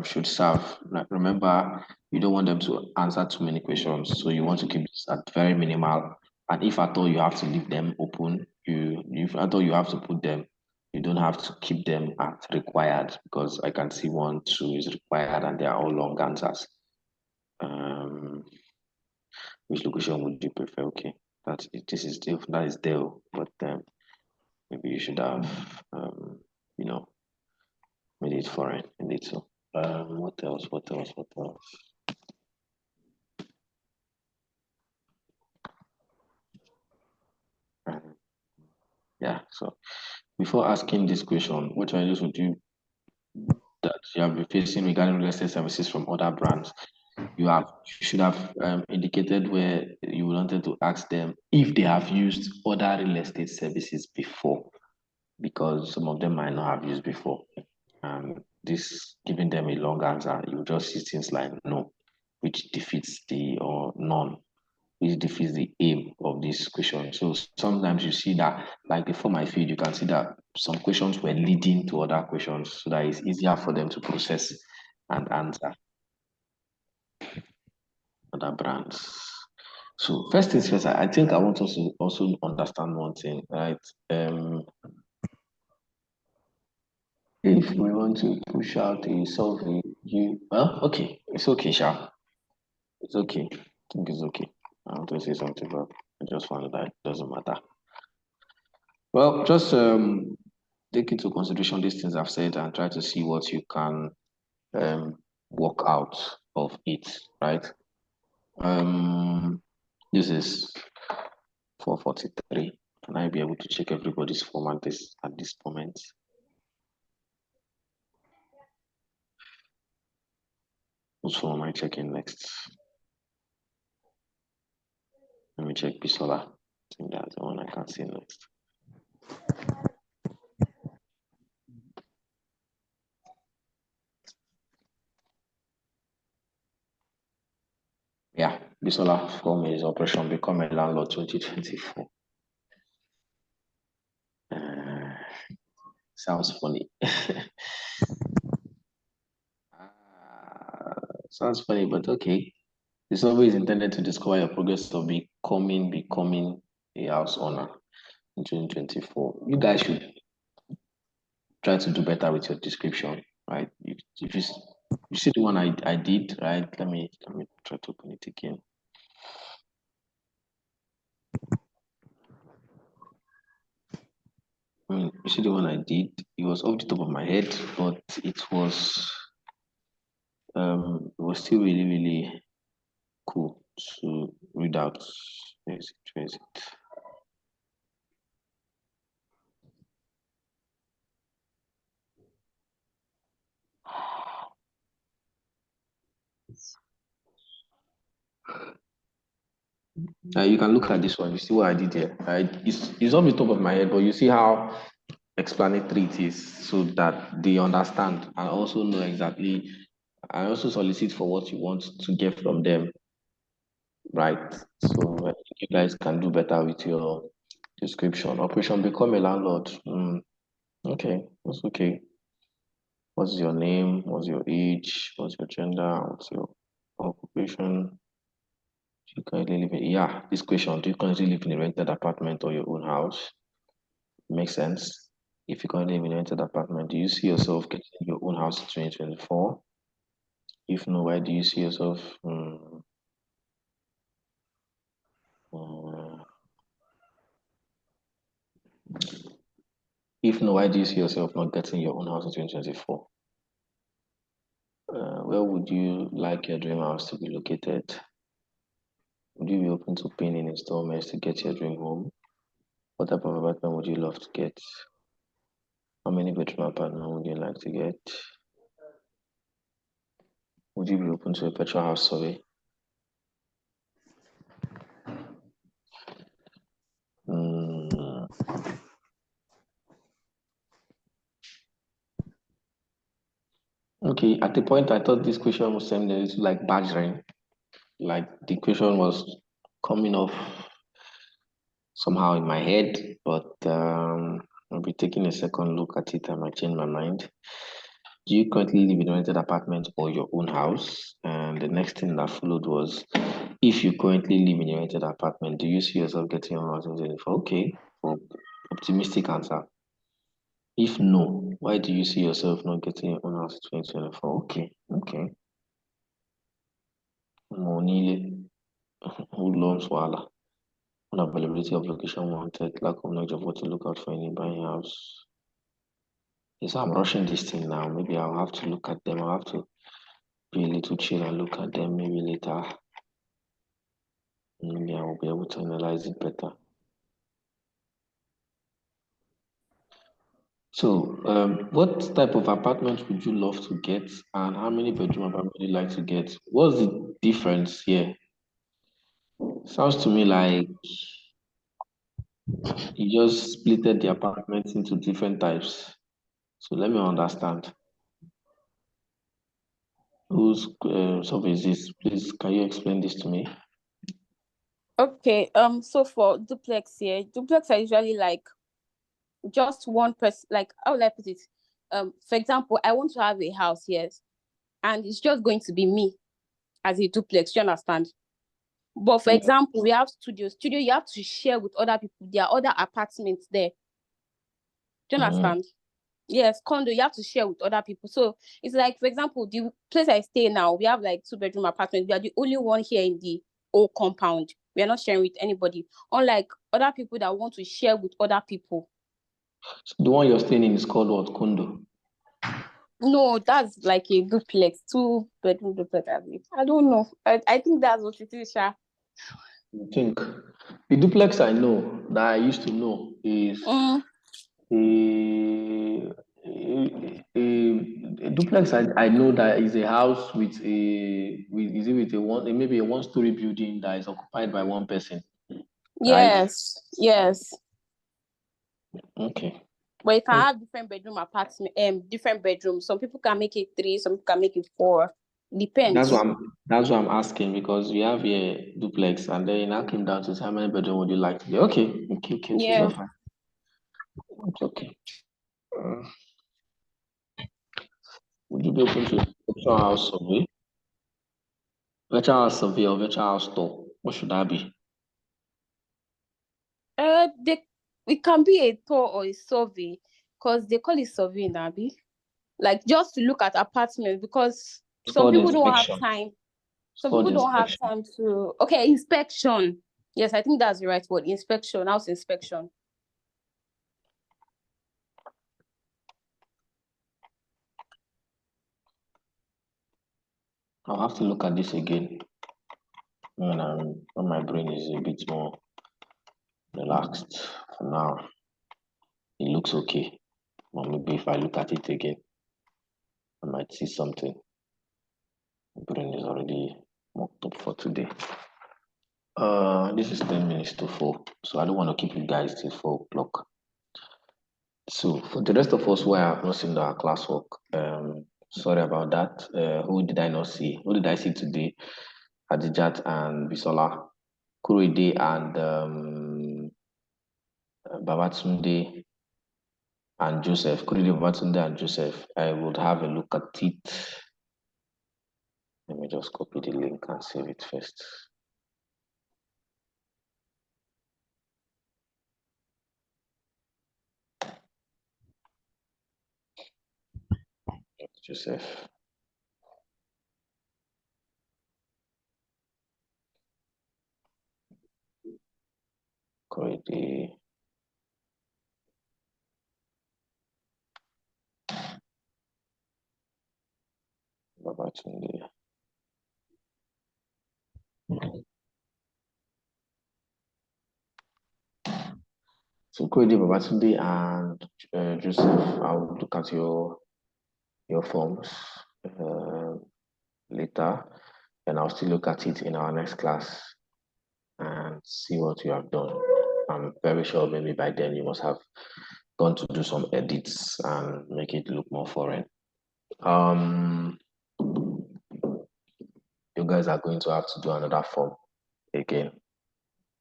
should serve. Like, remember, you don't want them to answer too many questions, so you want to keep this at very minimal. And if at all you have to leave them open, if at all you have to put them, you don't have to keep them at required, because I can see 1, 2 is required, and they are all long answers. Which location would you prefer? Okay, that is Dale, but maybe you should have you know, made it foreign a little. What else? What else? What else? Yeah. So before asking this question, what challenges would you that you have been facing regarding real estate services from other brands? You should have indicated where you wanted to ask them if they have used other real estate services before, because some of them might not have used before. This giving them a long answer, you just see things like no, which defeats the or none, which defeats the aim of this question. So sometimes you see that, like before my feed, you can see that some questions were leading to other questions, so that it's easier for them to process and answer other brands. So first things first, I think I want us to also understand one thing, right? If we want to push out a survey, okay, it's okay, Sha. It's okay. I think it's okay. I want to say something, but I just found that it doesn't matter. Well, just take into consideration these things I've said and try to see what you can work out of it, right? This is 4:43. Can I be able to check everybody's form at this moment? Whose form am I checking next? Let me check Bisola. I think that's the one I can see next. Yeah, Bisola form is Operation Become a Landlord 2024. Sounds funny. Sounds funny, but okay. The survey is intended to discover your progress of becoming a house owner in 2024. You guys should try to do better with your description, right? If you see the one I did, right? Let me try to open it again. You see the one I did, it was off the top of my head, but it was still really, really cool to read out. Where is it? You can look at this one. You see what I did here. It's off the top of my head, but you see how explanatory it is, so that they understand and also know exactly. I also solicit for what you want to get from them, right? So I think you guys can do better with your description. Operation Become a Landlord. Okay, that's okay. What's your name? What's your age? What's your gender? What's your occupation? Do you currently live in, this question, do you currently live in a rented apartment or your own house? Makes sense. If you currently live in a rented apartment, do you see yourself getting your own house in 2024? If no, why do you see yourself if no, why do you see yourself not getting your own house in 2024? Where would you like your dream house to be located? Would you be open to paying in installments to get your dream home? What type of apartment would you love to get? How many bedroom apartment would you like to get? Would you be open to a petrol house survey? Okay, at the point I thought this question was similar to like badgering. Like the question was coming off somehow in my head, but I'll be taking a second look at it. I might change my mind. Do you currently live in a rented apartment or your own house? And the next thing that followed was, if you currently live in a rented apartment, do you see yourself getting your own house in 2024? Okay, for optimistic answer. If no, why do you see yourself not getting your own house in 2024? Okay, okay. Money, loans, wala. Unavailability of location wanted, lack of knowledge of what to look out for in a buying house. Yes, I'm rushing this thing now. Maybe I'll have to look at them. I'll have to be a little chill and look at them maybe later. Maybe I will be able to analyze it better. So, what type of apartment would you love to get, and how many bedroom apartment would you like to get? What's the difference here? Sounds to me like you just splitted the apartments into different types. So let me understand. Whose survey is this? Please, can you explain this to me? Okay, so for duplex here, duplex are usually like just one person, like how would I put it? For example, I want to have a house, yes, and it's just going to be me as a duplex, you understand? But for Yeah. example, we have studio, you have to share with other people. There are other apartments there. Do you understand? Yes, condo, you have to share with other people. So it's like, for example, the place I stay now, we have like 2-bedroom apartments. We are the only one here in the whole compound. We are not sharing with anybody. Unlike other people that want to share with other people. So the one you're staying in is called what? Condo? No, that's like a duplex, 2-bedroom duplex. I don't know. I think that's what it is, Sha. I think the duplex I know that I used to know is a duplex. I know that is a house with maybe a one-story building that is occupied by one person. Yes, right? yes. Okay. But you can have different bedroom apartment, different bedrooms. Some people can make it 3, some people can make it 4. Depends. That's what I'm asking, because we have here duplex, and then it now came down to how many bedroom would you like to be? Okay. Yeah. That's fine. It's okay. Would you be open to virtual house survey? Virtual house survey or virtual house tour? What should that be? It can be a tour or a survey, because they call it survey, Nabi. Like just to look at apartments, because some people don't have time. Some people don't have time to. Okay, inspection. Yes, I think that's the right word. Inspection, house inspection. I'll have to look at this again when my brain is a bit more relaxed. For now, it looks okay. But maybe if I look at it again, I might see something. My brain is already mocked up for today. This is 10 minutes to 4, so I don't want to keep you guys till 4 o'clock. So for the rest of us who have not seen our classwork, sorry about that. Who did I not see? Who did I see today? Adijat and Bisola, Kurede and Babatunde and Joseph. Kurede, Babatunde and Joseph. I would have a look at it. Let me just copy the link and save it first. Joseph. Kurede. Babatunde. So Kurede, Babatunde and Joseph, I'll look at your forms later, and I'll still look at it in our next class and see what you have done. I'm very sure maybe by then you must have gone to do some edits and make it look more foreign. You guys are going to have to do another form again.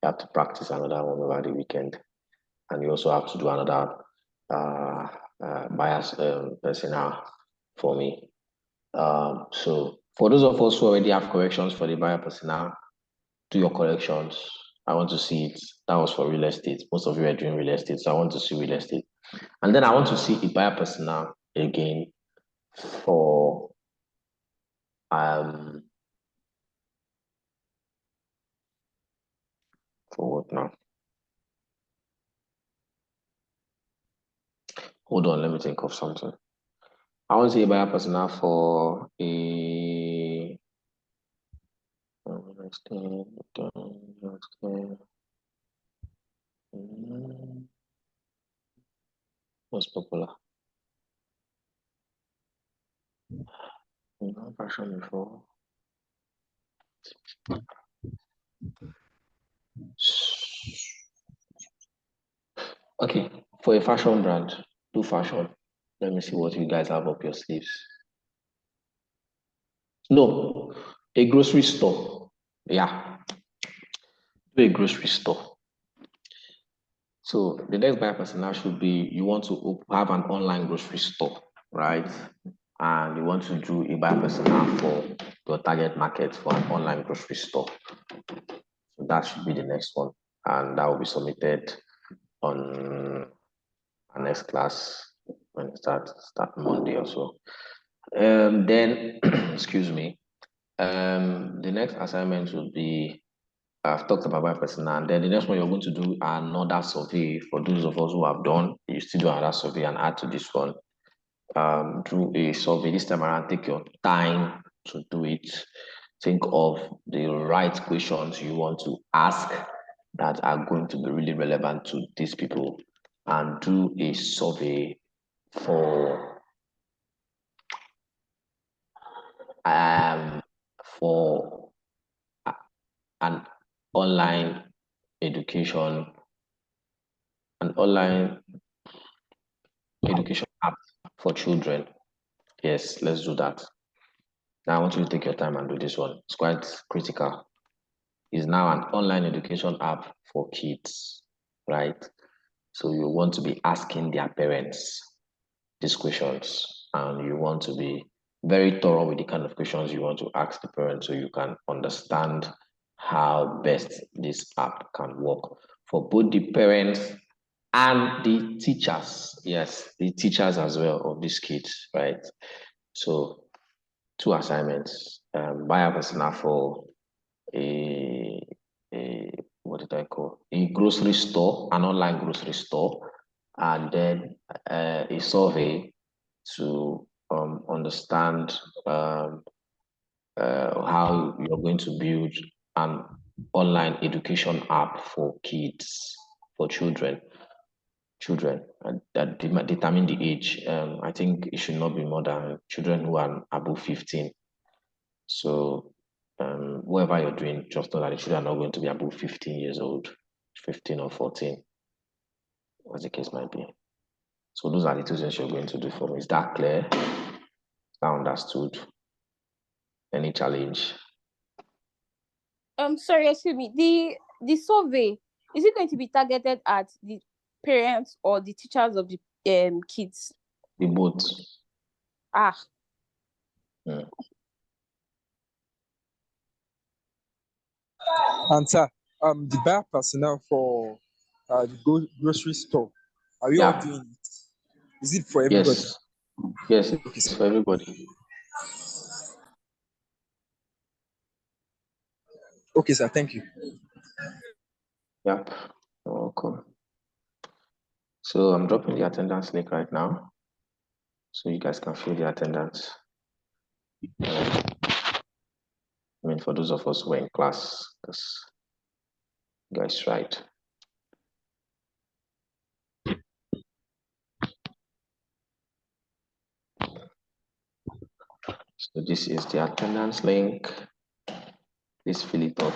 You have to practice another one over the weekend. And you also have to do another bias personnel for me. So for those of us who already have corrections for the buyer personnel, do your corrections. I want to see it. That was for real estate. Most of you are doing real estate, so I want to see real estate. And then I want to see a buyer personnel again for what now? Hold on, let me think of something. I want to see a buyer personnel for a what's popular? Fashion before. Okay, for a fashion brand, do fashion. Let me see what you guys have up your sleeves. No, a grocery store. Yeah, do a grocery store. So the next buyer personnel should be you want to have an online grocery store, right? And you want to do a buyer personnel for your target market for an online grocery store. So that should be the next one, and that will be submitted on our next class when it start Monday or so. Then, excuse me. The next assignment will be I've talked about buyer personnel, and then the next one you're going to do another survey for those of us who have done. You still do another survey and add to this one. Do a survey this time around. Take your time to do it. Think of the right questions you want to ask that are going to be really relevant to these people, and do a survey for an online education app for children. Yes, let's do that. Now I want you to take your time and do this one. It's quite critical. It's now an online education app for kids, right? So you want to be asking their parents these questions, and you want to be very thorough with the kind of questions you want to ask the parents so you can understand how best this app can work for both the parents and the teachers. Yes, the teachers as well of these kids, right? So 2 assignments, buyer personnel for a what did I call a grocery store, an online grocery store, and then a survey to understand how you're going to build an online education app for kids, for children, and that determine the age. I think it should not be more than children who are above 15. So whatever you're doing, just know that the children are not going to be above 15 years old, 15 or 14, as the case might be. So those are the 2 things you're going to do for me. Is that clear? Is that understood? Any challenge? Sorry, excuse me. The survey, is it going to be targeted at the parents or the teachers of the kids? The both. And sir, the buyer personnel for the grocery store, are we all doing it? Is it for everybody? Yes, it's for everybody. Okay, sir. Thank you. Yep, you're welcome. So I'm dropping the attendance link right now, so you guys can fill the attendance. I mean, for those of us who are in class, because you guys right. So this is the attendance link. Please fill it up.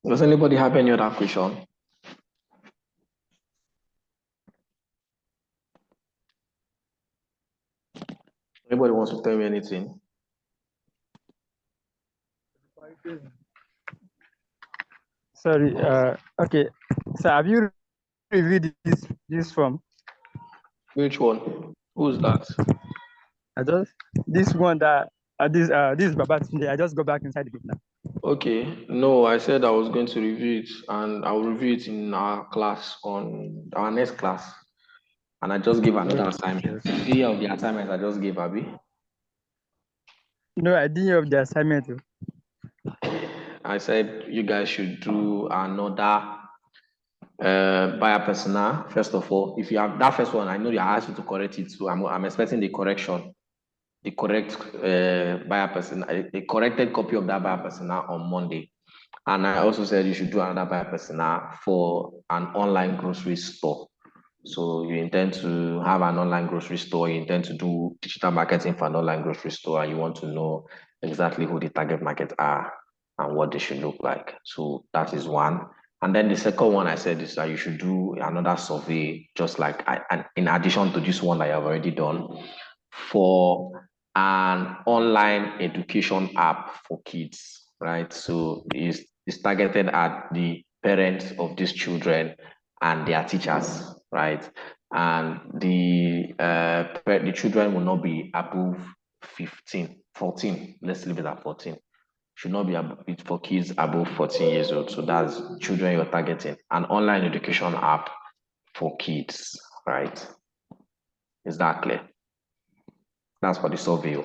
Does anybody have any other question? Anybody wants to tell me anything? Sorry. Okay. So have you reviewed this form? Which one? Who's that? This one that this is Babatunde. I just go back inside the group now. Okay. No, I said I was going to review it, and I'll review it in our class on our next class. And I just gave another assignment. 3 of the assignments I just gave Abby. No, I didn't have the assignment. I said you guys should do another buyer persona. First of all, if you have that first one, I know you asked you to correct it, so I'm expecting the correction, the correct buyer persona, a corrected copy of that buyer persona on Monday. And I also said you should do another buyer persona for an online grocery store. So you intend to have an online grocery store, you intend to do digital marketing for an online grocery store, and you want to know exactly who the target market are and what they should look like. So that is one. And then the second one I said is that you should do another survey, just like in addition to this one that you have already done, for an online education app for kids, right? So it's targeted at the parents of these children and their teachers, right? And the children will not be above 15, 14. Let's leave it at 14. Should not be for kids above 14 years old. So that's children you're targeting. An online education app for kids, right? Is that clear? That's for the survey.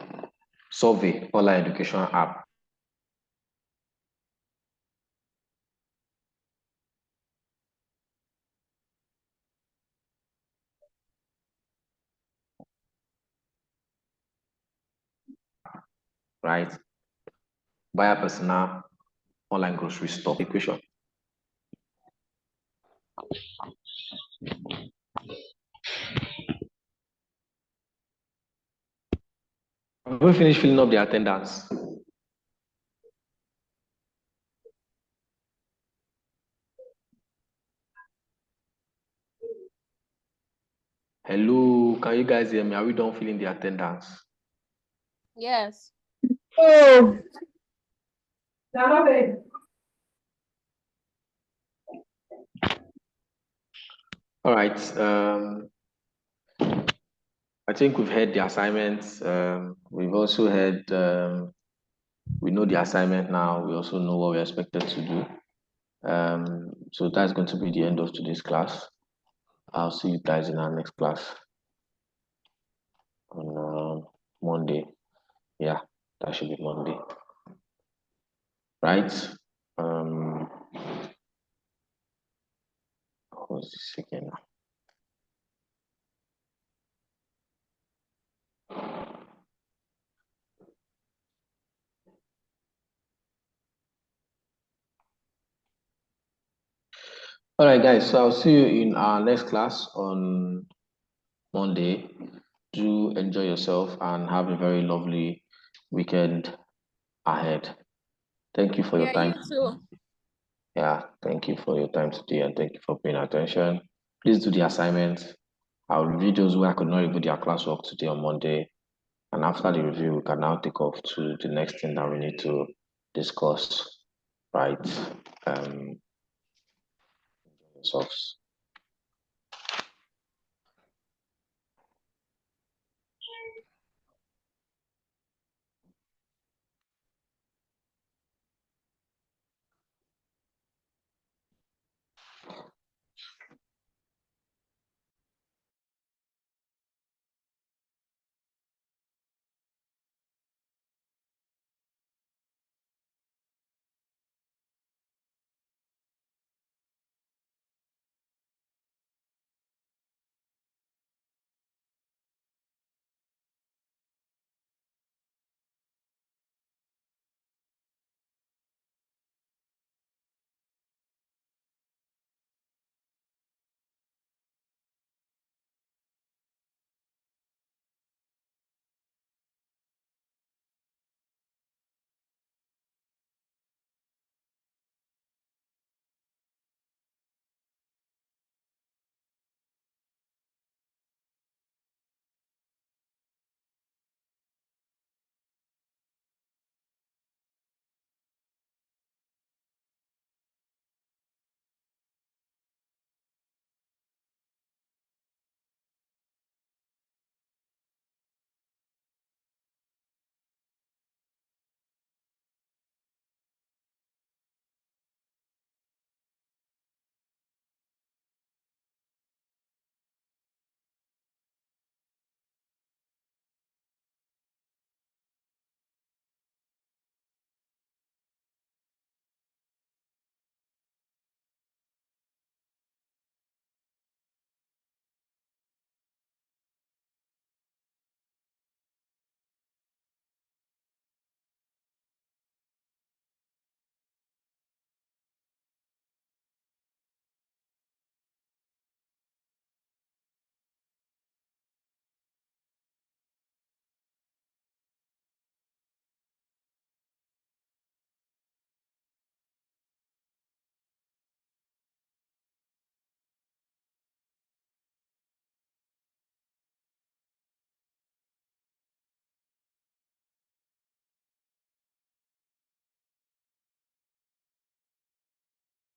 Survey, online education app. Right? Buyer persona, online grocery store equation. Have we finished filling up the attendance? Hello, can you guys hear me? Are we done filling the attendance? Yes. Oh. All right. I think we've heard the assignments. We've also heard, we know the assignment now. We also know what we're expected to do. So that's going to be the end of today's class. I'll see you guys in our next class on Monday. Yeah, that should be Monday. Right? What's this again? All right, guys. So I'll see you in our next class on Monday. Do enjoy yourself and have a very lovely weekend ahead. Thank you for your time. You too. Yeah, thank you for your time today and thank you for paying attention. Please do the assignment. I'll review those who I could not review their classwork today on Monday. And after the review, we can now take off to the next thing that we need to discuss, right? Yourselves.